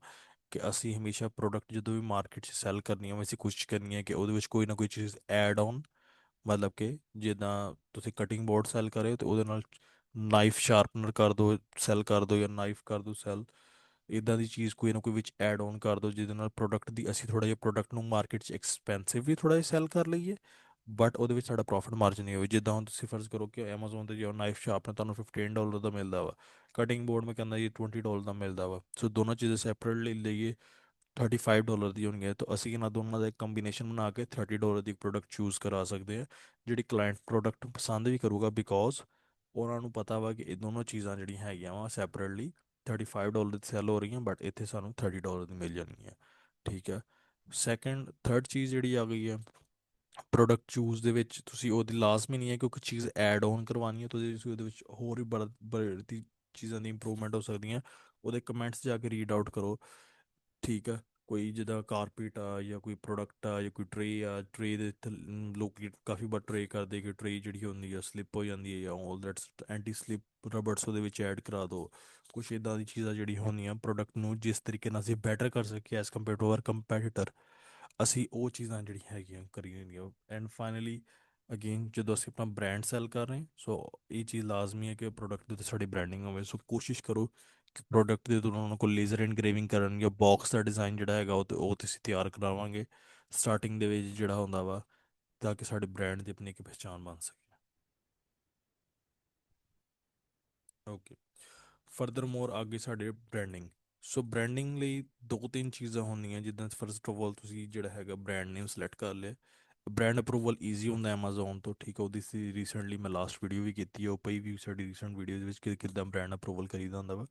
ਕਿ ਅਸੀਂ ਹਮੇਸ਼ਾ ਪ੍ਰੋਡਕਟ ਜਦੋਂ ਵੀ ਮਾਰਕੀਟ 'ਚ ਸੈੱਲ ਕਰਨੀ ਹੈ, ਅਸੀਂ ਕੋਸ਼ਿਸ਼ ਕਰਨੀ ਹੈ ਕਿ ਉਹਦੇ ਵਿੱਚ ਕੋਈ ਨਾ ਕੋਈ ਚੀਜ਼ ਐਡ ਔਨ, ਮਤਲਬ ਕਿ ਜਿੱਦਾਂ ਤੁਸੀਂ ਕਟਿੰਗ ਬੋਰਡ ਸੈੱਲ ਕਰ ਰਹੇ ਹੋ ਤੇ ਉਹਦੇ ਨਾਲ ਨਾਈਫ ਸ਼ਾਰਪਨਰ ਕਰ ਦਿਓ, ਸੈੱਲ ਕਰ ਦਿਓ, ਜਾਂ ਨਾਈਫ ਕਰ ਦਿਓ ਸੈੱਲ, ਇਦਾਂ ਦੀ ਚੀਜ਼ ਕੋਈ ਨਾ ਕੋਈ ਵਿੱਚ ਐਡ ਔਨ ਕਰ ਦਿਓ ਜਿਹਦੇ ਨਾਲ ਪ੍ਰੋਡਕਟ ਦੀ ਅਸੀਂ ਥੋੜਾ ਜਿਹਾ ਪ੍ਰੋਡਕਟ ਨੂੰ ਮਾਰਕੀਟ 'ਚ ਐਕਸਪੈਂਸਿਵ ਵੀ ਥੋੜਾ ਜਿਹਾ ਸੈੱਲ ਕਰ ਲਈਏ, ਬਟ ਉਹਦੇ ਵਿੱਚ ਸਾਡਾ ਪ੍ਰੋਫਿਟ ਮਾਰਜਨ ਨਹੀਂ ਹੋਵੇ। ਜਿੱਦਾਂ ਹੁਣ ਤੁਸੀਂ ਫਰਜ਼ ਕਰੋ ਕਿ Amazon ਤੇ ਜੋ ਨਾਈਫ ਸ਼ਾਰਪਨਰ ਤੁਹਾਨੂੰ $15 ਦਾ ਮਿਲਦਾ ਵਾ, ਕਟਿੰਗ ਬੋਰਡ ਮੈਂ ਕਹਿੰਦਾ ਜੀ $20 ਦਾ ਮਿਲਦਾ ਵਾ, ਸੋ ਦੋਨੋਂ ਚੀਜ਼ਾਂ ਸੈਪਰੇਟਲੀ ਲਈਏ $35 ਦੀ ਹੋਣਗੀਆਂ, ਤਾਂ ਅਸੀਂ ਇਹਨਾਂ ਦੋਨਾਂ ਦਾ ਇੱਕ ਕੰਬੀਨੇਸ਼ਨ ਬਣਾ ਕੇ $30 ਦੀ ਪ੍ਰੋਡਕਟ ਚੂਜ਼ ਕਰਾ ਸਕਦੇ ਹਾਂ, ਜਿਹੜੀ ਕਲਾਇੰਟ ਪ੍ਰੋਡਕਟ ਪਸੰਦ ਵੀ ਕਰੂਗਾ ਬਿਕੋਜ਼ ਉਹਨਾਂ ਨੂੰ ਪਤਾ ਵਾ ਕਿ ਇਹ ਦੋਨੋਂ ਚੀਜ਼ਾਂ ਜਿਹੜੀਆਂ ਹੈਗੀਆਂ ਵਾ ਸੈਪਰੇਟਲੀ $35 ਦੀ ਸੈੱਲ ਹੋ ਰਹੀਆਂ, ਬਟ ਇੱਥੇ ਸਾਨੂੰ $30 ਦੀ ਮਿਲ ਜਾਣੀ ਹੈ। ਠੀਕ ਹੈ। ਸੈਕੰਡ ਥਰਡ ਚੀਜ਼ ਜਿਹੜੀ ਆ ਗਈ ਹੈ ਪ੍ਰੋਡਕਟ ਚੂਜ਼ ਦੇ ਵਿੱਚ, ਤੁਸੀਂ ਉਹਦੀ ਲਾਜ਼ਮੀ ਨਹੀਂ ਹੈ ਕਿ ਕੋਈ ਚੀਜ਼ ਐਡ ਔਨ ਕਰਵਾਉਣੀ ਹੈ, ਤੁਸੀਂ ਉਹਦੇ ਵਿੱਚ ਹੋਰ ਵੀ ਬੜੀ ਚੀਜ਼ਾਂ ਦੀ ਇੰਪਰੂਵਮੈਂਟ ਹੋ ਸਕਦੀਆਂ, ਉਹਦੇ ਕਮੈਂਟਸ ਜਾ ਕੇ ਰੀਡ ਆਊਟ ਕਰੋ। ਠੀਕ ਆ। ਕੋਈ ਜਿੱਦਾਂ ਕਾਰਪੇਟ ਆ ਜਾਂ ਕੋਈ ਪ੍ਰੋਡਕਟ ਆ ਜਾਂ ਕੋਈ ਟਰੇ ਆ, ਟਰੇ ਦੇ ਲੋਕ ਕਾਫੀ ਵਾਰ ਟਰੇ ਕਰਦੇ ਕਿ ਟਰੇ ਜਿਹੜੀ ਹੁੰਦੀ ਆ ਸਲਿੱਪ ਹੋ ਜਾਂਦੀ ਹੈ, ਜਾਂ ਆਲ ਦੈਟਸ ਐਂਟੀ ਸਲਿੱਪ ਰਬੜਸ ਉਹਦੇ ਵਿੱਚ ਐਡ ਕਰਾ ਦਿਓ। ਕੁਛ ਇਦਾਂ ਦੀ ਚੀਜ਼ਾਂ ਜਿਹੜੀਆਂ ਹੁੰਦੀਆਂ ਪ੍ਰੋਡਕਟ ਨੂੰ ਜਿਸ ਤਰੀਕੇ ਨਾਲ ਅਸੀਂ ਬੈਟਰ ਕਰ ਸਕੀਏ ਐਜ਼ ਕੰਪੇਅਰ ਟੂ ਆਵਰ ਕੰਪੈਟੀਟਰ, ਅਸੀਂ ਉਹ ਚੀਜ਼ਾਂ ਜਿਹੜੀਆਂ ਹੈਗੀਆਂ ਕਰੀ ਹੁੰਦੀਆਂ। ਐਂਡ ਫਾਈਨਲੀ ਅਗੇਨ ਜਦੋਂ ਅਸੀਂ ਆਪਣਾ ਬ੍ਰਾਂਡ ਸੈੱਲ ਕਰ ਰਹੇ ਹਾਂ, ਸੋ ਇਹ ਚੀਜ਼ ਲਾਜ਼ਮੀ ਹੈ ਕਿ ਪ੍ਰੋਡਕਟ ਦੇ ਉੱਤੇ ਸਾਡੀ ਬ੍ਰਾਂਡਿੰਗ ਹੋਵੇ। ਸੋ ਕੋਸ਼ਿਸ਼ ਕਰੋ ਕਿ ਪ੍ਰੋਡਕਟ ਦੇ ਦੌਰਾਨ ਉਹਨਾਂ ਕੋਲ ਲੇਜ਼ਰ ਇਨਗਰੇਵਿੰਗ ਕਰਨ ਜਾਂ ਬਾਕਸ ਦਾ ਡਿਜ਼ਾਈਨ ਜਿਹੜਾ ਹੈਗਾ ਉਹ ਤੇ ਅਸੀਂ ਤਿਆਰ ਕਰਾਵਾਂਗੇ ਸਟਾਰਟਿੰਗ ਦੇ ਵਿੱਚ ਜਿਹੜਾ ਹੁੰਦਾ ਵਾ, ਤਾਂ ਕਿ ਸਾਡੇ ਬ੍ਰਾਂਡ ਦੀ ਆਪਣੀ ਇੱਕ ਪਹਿਚਾਣ ਬਣ ਸਕੇ। ਓਕੇ। ਫਰਦਰ ਮੋਰ ਅੱਗੇ ਸਾਡੇ ਬ੍ਰਾਂਡਿੰਗ। ਸੋ ਬ੍ਰਾਂਡਿੰਗ ਲਈ ਦੋ ਤਿੰਨ ਚੀਜ਼ਾਂ ਹੁੰਦੀਆਂ, ਜਿੱਦਾਂ ਫਰਸਟ ਆਫ ਆਲ ਤੁਸੀਂ ਜਿਹੜਾ ਹੈਗਾ ਬ੍ਰਾਂਡ ਨੇਮ ਸਿਲੈਕਟ ਕਰ ਲਿਆ। ਬ੍ਰਾਂਡ ਅਪਰੂਵਲ ਈਜ਼ੀ ਹੁੰਦਾ Amazon ਤੋਂ। ਠੀਕ ਹੈ। ਉਹਦੀ ਸੀ ਰੀਸੈਂਟਲੀ ਮੈਂ ਲਾਸਟ ਵੀਡੀਓ ਵੀ ਕੀਤੀ ਹੈ, ਉਹ ਪਈ ਵੀ ਸਾਡੀ ਰੀਸੈਂਟ ਵੀਡੀਓ ਦੇ ਵਿੱਚ ਕਿ ਕਿੱਦਾਂ ਬ੍ਰਾਂਡ ਅਪਰੂਵਲ ਕਰੀਦਾ ਹੁੰਦਾ ਵਾ।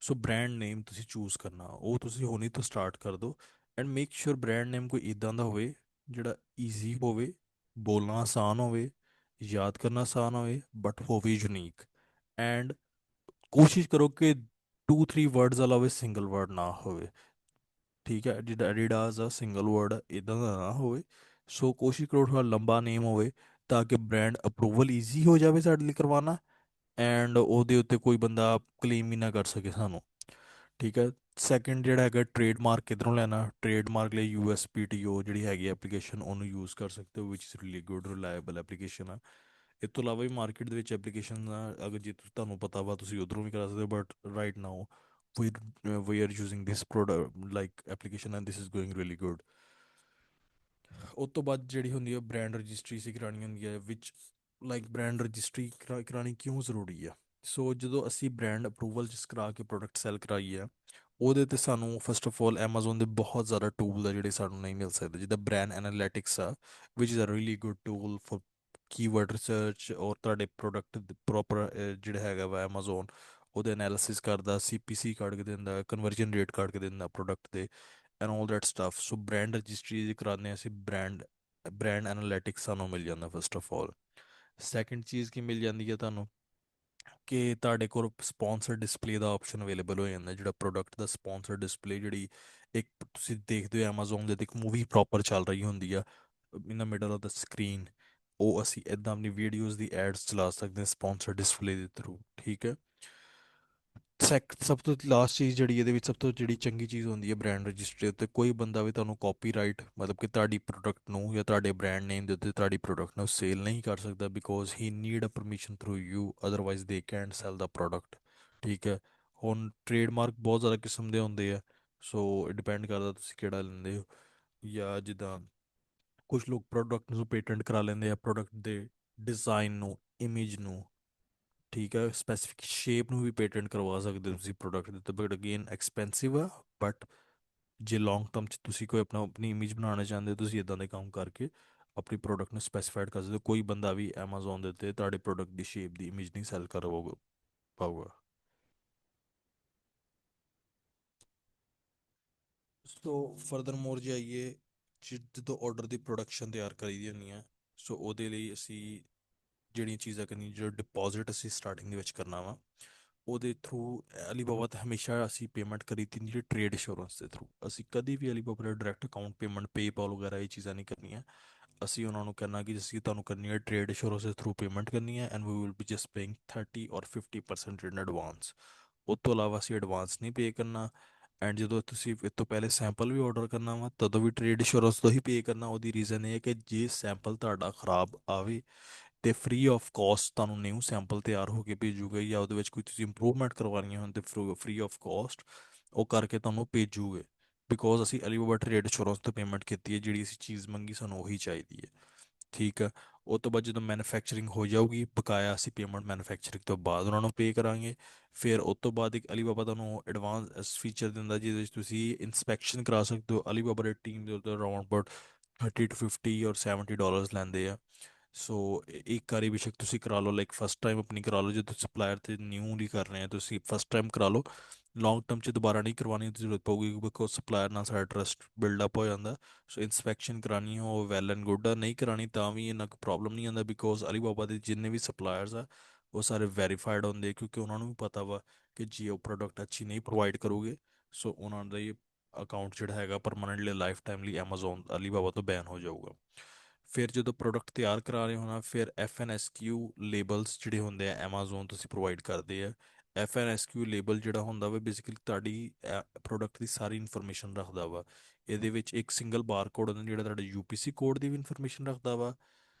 ਸੋ ਬ੍ਰਾਂਡ ਨੇਮ ਤੁਸੀਂ ਚੂਜ਼ ਕਰਨਾ, ਉਹ ਤੁਸੀਂ ਹੁਣੀ ਤੋਂ ਸਟਾਰਟ ਕਰ ਦਿਓ। And make sure brand name ਕੋਈ ਇਦਾਂ ਦਾ ਹੋਵੇ ਜਿਹੜਾ ਈਜ਼ੀ ਹੋਵੇ, ਬੋਲਣਾ ਆਸਾਨ ਹੋਵੇ, ਯਾਦ ਕਰਨਾ ਆਸਾਨ ਹੋਵੇ, ਬਟ ਹੋਵੇ ਯੂਨੀਕ। ਐਂਡ ਕੋਸ਼ਿਸ਼ ਕਰੋ ਕਿ 2-3 ਵਰਡਸ ਵਾਲਾ ਹੋਵੇ, ਸਿੰਗਲ ਵਰਡ ਨਾ ਹੋਵੇ। ਠੀਕ ਹੈ। ਜਿੱਦਾਂ ਐਡੀਡਾਸ ਆ ਸਿੰਗਲ ਵਰਡ ਇਦਾਂ ਦਾ ਨਾ ਹੋਵੇ। ਸੋ ਕੋਸ਼ਿਸ਼ ਕਰੋ ਥੋੜਾ ਲੰਬਾ ਨੇਮ ਹੋਵੇ ਤਾਂ ਕਿ ਬ੍ਰਾਂਡ ਅਪਰੂਵਲ ਈਜ਼ੀ ਹੋ ਜਾਵੇ ਸਾਡੇ ਲਈ ਕਰਵਾਉਣਾ, ਐਂਡ ਉਹਦੇ ਉੱਤੇ ਕੋਈ ਬੰਦਾ ਕਲੇਮ ਵੀ ਨਾ ਕਰ ਸਕੇ ਸਾਨੂੰ। ਠੀਕ ਹੈ। ਸੈਕੰਡ ਜਿਹੜਾ ਹੈਗਾ ਟ੍ਰੇਡਮਾਰਕ ਕਿੱਧਰੋਂ ਲੈਣਾ, ਟ੍ਰੇਡਮਾਰਕ ਲਈ USPTO ਜਿਹੜੀ ਹੈਗੀ ਐਪਲੀਕੇਸ਼ਨ ਉਹਨੂੰ ਯੂਜ਼ ਕਰ ਸਕਦੇ ਹੋ, which is really good reliable application ਆ। ਇਸ ਤੋਂ ਇਲਾਵਾ ਵੀ ਮਾਰਕੀਟ ਦੇ ਵਿੱਚ ਐਪਲੀਕੇਸ਼ਨ ਆ, ਅਗਰ ਜੇ ਤੁਹਾਨੂੰ ਪਤਾ ਵਾ ਤੁਸੀਂ ਉਧਰੋਂ ਵੀ ਕਰਾ ਸਕਦੇ ਹੋ, but right now we are using this product like application and this is going really good। ਉਸ ਤੋਂ ਬਾਅਦ ਜਿਹੜੀ ਹੁੰਦੀ ਹੈ ਬ੍ਰਾਂਡ ਰਜਿਸਟਰੀ ਸੀ ਕਰਾਉਣੀ ਹੁੰਦੀ ਹੈ, ਵਿੱਚ ਲਾਈਕ ਬ੍ਰਾਂਡ ਰਜਿਸਟਰੀ ਕਰਾਉਣੀ ਕਿਉਂ ਜ਼ਰੂਰੀ ਆ। ਸੋ ਜਦੋਂ ਅਸੀਂ ਬ੍ਰਾਂਡ ਅਪਰੂਵਲ ਜਿਸ ਕਰਾ ਕੇ ਪ੍ਰੋਡਕਟ ਸੈੱਲ ਕਰਾਈ ਆ, ਉਹਦੇ ਤੇ ਸਾਨੂੰ ਫਸਟ ਆਫ ਆਲ Amazon ਦੇ ਬਹੁਤ ਜ਼ਿਆਦਾ ਟੂਲ ਆ ਜਿਹੜੇ ਸਾਨੂੰ ਨਹੀਂ ਮਿਲ ਸਕਦੇ, ਜਿੱਦਾਂ ਬ੍ਰਾਂਡ ਐਨਾਲਿਟਿਕਸ ਆ which is a really good tool for keyword research, or ਤੁਹਾਡੇ ਪ੍ਰੋਡਕਟ ਪ੍ਰੋਪਰ ਜਿਹੜਾ ਹੈਗਾ ਵਾ Amazon ਉਹਦੇ ਐਨਾਲਿਸਿਸ ਕਰਦਾ, CPC ਕੱਢ ਕੇ ਦਿੰਦਾ, ਕਨਵਰਜਨ ਰੇਟ ਕੱਢ ਕੇ ਦਿੰਦਾ ਪ੍ਰੋਡਕਟ ਦੇ, and all that stuff. So brand registry ਜੇ ਕਰਾਉਂਦੇ ਹਾਂ ਅਸੀਂ, ਬ੍ਰਾਂਡ ਐਨਾਲਿਟਿਕਸ ਸਾਨੂੰ ਮਿਲ ਜਾਂਦਾ ਫਸਟ ਆਫ ਆਲ। ਸੈਕੰਡ ਚੀਜ਼ ਕੀ ਮਿਲ ਜਾਂਦੀ ਹੈ ਤੁਹਾਨੂੰ ਕਿ ਤੁਹਾਡੇ ਕੋਲ ਸਪਾਂਸਰ ਡਿਸਪਲੇ ਦਾ ਆਪਸ਼ਨ ਅਵੇਲੇਬਲ ਹੋ ਜਾਂਦਾ, ਜਿਹੜਾ ਪ੍ਰੋਡਕਟ ਦਾ ਸਪਾਂਸਰ ਡਿਸਪਲੇ ਜਿਹੜੀ ਇੱਕ ਤੁਸੀਂ ਦੇਖਦੇ ਹੋ Amazon ਦੇ ਤੇ ਇੱਕ ਮੂਵੀ ਪ੍ਰੋਪਰ ਚੱਲ ਰਹੀ ਹੁੰਦੀ ਆ ਇਨ ਦਾ ਮਿਡਲ ਆਫ ਦਾ ਸਕਰੀਨ, ਉਹ ਅਸੀਂ ਇਦਾਂ ਆਪਣੀ ਵੀਡੀਓਜ਼ ਦੀ ਐਡਸ ਚਲਾ ਸਕਦੇ ਹਾਂ ਸਪਾਂਸਰ ਡਿਸਪਲੇ ਦੇ ਥਰੂ। ਠੀਕ ਹੈ। ਸਭ ਤੋਂ ਲਾਸਟ ਚੀਜ਼ ਜਿਹੜੀ ਇਹਦੇ ਵਿੱਚ ਸਭ ਤੋਂ ਜਿਹੜੀ ਚੰਗੀ ਚੀਜ਼ ਹੁੰਦੀ ਹੈ ਬ੍ਰਾਂਡ ਰਜਿਸਟਰੀ ਉੱਤੇ, ਕੋਈ ਬੰਦਾ ਵੀ ਤੁਹਾਨੂੰ ਕਾਪੀਰਾਈਟ ਮਤਲਬ ਕਿ ਤੁਹਾਡੀ ਪ੍ਰੋਡਕਟ ਨੂੰ ਜਾਂ ਤੁਹਾਡੇ ਬ੍ਰਾਂਡ ਨੇਮ ਦੇ ਉੱਤੇ ਤੁਹਾਡੀ ਪ੍ਰੋਡਕਟ ਨੂੰ ਸੇਲ ਨਹੀਂ ਕਰ ਸਕਦਾ, because he need a permission through you, otherwise they can't sell the product. ਠੀਕ ਹੈ। ਹੁਣ ਟ੍ਰੇਡਮਾਰਕ ਬਹੁਤ ਜ਼ਿਆਦਾ ਕਿਸਮ ਦੇ ਹੁੰਦੇ ਆ, ਸੋ ਡਿਪੈਂਡ ਕਰਦਾ ਤੁਸੀਂ ਕਿਹੜਾ ਲੈਂਦੇ ਹੋ। ਜਾਂ ਜਿੱਦਾਂ ਕੁਝ ਲੋਕ ਪ੍ਰੋਡਕਟ ਨੂੰ ਪੇਟੈਂਟ ਕਰਾ ਲੈਂਦੇ ਆ, ਪ੍ਰੋਡਕਟ ਦੇ ਡਿਜ਼ਾਈਨ ਨੂੰ, ਇਮੇਜ ਨੂੰ, ਠੀਕ ਹੈ, ਸਪੈਸੀਫਿਕ ਸ਼ੇਪ ਨੂੰ ਵੀ ਪੇਟੈਂਟ ਕਰਵਾ ਸਕਦੇ ਹੋ ਤੁਸੀਂ ਪ੍ਰੋਡਕਟ ਦੇ ਉੱਤੇ, ਬਟ ਅਗੇਨ ਐਕਸਪੈਂਸਿਵ ਆ। ਬਟ ਜੇ ਲੌਂਗ ਟਰਮ 'ਚ ਤੁਸੀਂ ਕੋਈ ਆਪਣੀ ਇਮੇਜ ਬਣਾਉਣਾ ਚਾਹੁੰਦੇ ਹੋ, ਤੁਸੀਂ ਇਦਾਂ ਦੇ ਕੰਮ ਕਰਕੇ ਆਪਣੀ ਪ੍ਰੋਡਕਟ ਨੂੰ ਸਪੈਸੀਫਾਈਡ ਕਰ ਸਕਦੇ ਹੋ। ਕੋਈ ਬੰਦਾ ਵੀ Amazon ਦੇ ਉੱਤੇ ਤੁਹਾਡੇ ਪ੍ਰੋਡਕਟ ਦੀ ਸ਼ੇਪ ਦੀ ਇਮੇਜ ਨਹੀਂ ਸੈਲ ਕਰਵਾਉਗਾ ਪਾਊਗਾ। ਸੋ ਫਰਦਰ ਮੋਰ ਜਾਈਏ, ਜਦੋਂ ਆਰਡਰ ਦੀ ਪ੍ਰੋਡਕਸ਼ਨ ਤਿਆਰ ਕਰੀ ਦੀ ਹੁੰਦੀ ਹੈ, ਸੋ ਉਹਦੇ ਲਈ ਅਸੀਂ ਜਿਹੜੀਆਂ ਚੀਜ਼ਾਂ ਕਰਨੀਆਂ, ਜਿਹੜਾ ਡਿਪੋਜ਼ਿਟ ਅਸੀਂ ਸਟਾਰਟਿੰਗ ਦੇ ਵਿੱਚ ਕਰਨਾ ਵਾ, ਉਹਦੇ ਥਰੂ ਅਲੀਬਾਬਾ ਤੇ ਹਮੇਸ਼ਾ ਅਸੀਂ ਪੇਮੈਂਟ ਕਰੀ ਤੀ ਜਿਹੜੀ ਟ੍ਰੇਡ ਇੰਸ਼ੋਰੈਂਸ ਦੇ ਥਰੂ। ਅਸੀਂ ਕਦੀ ਵੀ ਅਲੀਬਾਬਾ ਦਾ ਡਾਇਰੈਕਟ ਅਕਾਊਂਟ ਪੇਮੈਂਟ ਪੇਪਾਲ ਵਗੈਰਾ ਇਹ ਚੀਜ਼ਾਂ ਨਹੀਂ ਕਰਨੀਆਂ। ਅਸੀਂ ਉਹਨਾਂ ਨੂੰ ਕਹਿਣਾ ਕਿ ਅਸੀਂ ਤੁਹਾਨੂੰ ਕਰਨੀ ਹੈ ਟ੍ਰੇਡ ਇੰਸ਼ੋਰੈਂਸ ਦੇ ਥਰੂ ਪੇਮੈਂਟ ਕਰਨੀ ਹੈ, and we will be just paying 30 or 50% in advance. ਉਸ ਤੋਂ ਇਲਾਵਾ ਅਸੀਂ ਐਡਵਾਂਸ ਨਹੀਂ ਪੇ ਕਰਨਾ। ਐਂਡ ਜਦੋਂ ਤੁਸੀਂ ਇਹ ਤੋਂ ਪਹਿਲੇ ਸੈਂਪਲ ਵੀ ਆਰਡਰ ਕਰਨਾ ਵਾ, ਤਦੋਂ ਵੀ ਟ੍ਰੇਡ ਇੰਸ਼ੋਰੈਂਸ ਤੋਂ ਹੀ ਪੇ ਕਰਨਾ। ਉਹਦੀ ਰੀਜ਼ਨ ਇਹ ਹੈ ਕਿ ਜੇ ਸੈਂਪਲ ਤੁਹਾਡਾ ਖਰਾਬ ਆਵੇ ਤੇ ਫ੍ਰੀ ਆਫ ਕਾਸਟ ਤੁਹਾਨੂੰ ਨਿਊ ਸੈਂਪਲ ਤਿਆਰ ਹੋ ਕੇ ਭੇਜੂਗੇ, ਜਾਂ ਉਹਦੇ ਵਿੱਚ ਕੋਈ ਤੁਸੀਂ ਇੰਪਰੂਵਮੈਂਟ ਕਰਵਾਉਣੀਆਂ ਹੋਣ ਤੇ ਫ੍ਰੀ ਆਫ ਕਾਸਟ ਉਹ ਕਰਕੇ ਤੁਹਾਨੂੰ ਭੇਜੂਗੇ। ਬਿਕੋਜ਼ ਅਸੀਂ ਅਲੀਬਾਬਾ ਟ੍ਰੇਡ ਇੰਸ਼ੋਰੈਂਸ ਤੋਂ ਪੇਮੈਂਟ ਕੀਤੀ ਹੈ, ਜਿਹੜੀ ਅਸੀਂ ਚੀਜ਼ ਮੰਗੀ ਸਾਨੂੰ ਉਹੀ ਚਾਹੀਦੀ ਹੈ। ਠੀਕ ਆ। ਉਹ ਤੋਂ ਬਾਅਦ ਜਦੋਂ ਮੈਨੂਫੈਕਚਰਿੰਗ ਹੋ ਜਾਊਗੀ, ਬਕਾਇਆ ਅਸੀਂ ਪੇਮੈਂਟ ਮੈਨੂਫੈਕਚਰਿੰਗ ਤੋਂ ਬਾਅਦ ਉਹਨਾਂ ਨੂੰ ਪੇ ਕਰਾਂਗੇ। ਫਿਰ ਉਸ ਤੋਂ ਬਾਅਦ ਇੱਕ ਅਲੀਬਾਬਾ ਤੁਹਾਨੂੰ ਐਡਵਾਂਸ ਫੀਚਰ ਦਿੰਦਾ, ਜਿਹਦੇ ਵਿੱਚ ਤੁਸੀਂ ਇਨਸਪੈਕਸ਼ਨ ਕਰਾ ਸਕਦੇ ਹੋ। ਅਲੀਬਾਬਾ ਦੀ ਟੀਮ ਦੇ ਉੱਤੇ ਅਰਾਊਂਡ ਅਬਾਊਟ 30 to 50 ਔਰ $70 ਲੈਂਦੇ ਆ। ਸੋ ਇੱਕ ਵਾਰੀ ਬੇਸ਼ੱਕ ਤੁਸੀਂ ਕਰਾ ਲਓ, ਲਾਈਕ ਫਸਟ ਟਾਈਮ ਆਪਣੀ ਕਰਾ ਲਓ, ਜੇ ਤੁਸੀਂ ਸਪਲਾਇਰ ਤੇ ਨਿਊ ਨਹੀਂ ਕਰ ਰਹੇ ਆ, ਤੁਸੀਂ ਫਸਟ ਟਾਈਮ ਕਰਾ ਲਓ। ਲੌਂਗ ਟਰਮ 'ਚ ਦੁਬਾਰਾ ਨਹੀਂ ਕਰਵਾਉਣੀ ਦੀ ਜ਼ਰੂਰਤ ਪਊਗੀ, ਬਿਕੋਜ਼ ਸਪਲਾਇਰ ਨਾਲ ਸਾਡਾ ਟਰਸਟ ਬਿਲਡਅਪ ਹੋ ਜਾਂਦਾ। ਸੋ ਇਨਸਪੈਕਸ਼ਨ ਕਰਾਉਣੀ ਹੋ ਵੈਲ ਐਂਡ ਗੁੱਡ ਆ, ਨਹੀਂ ਕਰਾਉਣੀ ਤਾਂ ਵੀ ਇੰਨਾ ਕੋਈ ਪ੍ਰੋਬਲਮ ਨਹੀਂ ਆਉਂਦਾ, ਬਿਕੋਜ਼ ਅਲੀਬਾਬਾ ਦੇ ਜਿੰਨੇ ਵੀ ਸਪਲਾਇਰਸ ਆ ਉਹ ਸਾਰੇ ਵੈਰੀਫਾਈਡ ਹੁੰਦੇ, ਕਿਉਂਕਿ ਉਹਨਾਂ ਨੂੰ ਵੀ ਪਤਾ ਵਾ ਕਿ ਜੇ ਉਹ ਪ੍ਰੋਡਕਟ ਅੱਛੀ ਨਹੀਂ ਪ੍ਰੋਵਾਈਡ ਕਰੋਗੇ, ਸੋ ਉਹਨਾਂ ਦਾ ਇਹ ਅਕਾਊਂਟ ਜਿਹੜਾ ਹੈਗਾ ਪਰਮਾਨੈਂਟਲੀ ਲਾਈਫ ਟਾਈਮ ਲਈ Amazon ਅਲੀਬਾਬਾ ਤੋਂ ਬੈਨ ਹੋ ਜਾਊਗਾ। ਫਿਰ ਜਦੋਂ ਪ੍ਰੋਡਕਟ ਤਿਆਰ ਕਰਾ ਰਹੇ ਹੋਣਾ, ਫਿਰ FNSQ ਲੇਬਲਸ ਜਿਹੜੇ ਹੁੰਦੇ ਆ Amazon ਤੁਸੀਂ ਪ੍ਰੋਵਾਈਡ ਕਰਦੇ ਆ। FNSQ ਲੇਬਲ ਜਿਹੜਾ ਹੁੰਦਾ ਵਾ ਬੇਸਿਕਲੀ ਤੁਹਾਡੀ ਪ੍ਰੋਡਕਟ ਦੀ ਸਾਰੀ ਇਨਫੋਰਮੇਸ਼ਨ ਰੱਖਦਾ ਵਾ। ਇਹਦੇ ਵਿੱਚ ਇੱਕ ਸਿੰਗਲ ਬਾਰਕੋਡ ਹੁੰਦਾ ਜਿਹੜਾ ਤੁਹਾਡੇ UPC ਕੋਡ ਦੀ ਵੀ ਇਨਫੋਰਮੇਸ਼ਨ ਰੱਖਦਾ ਵਾ,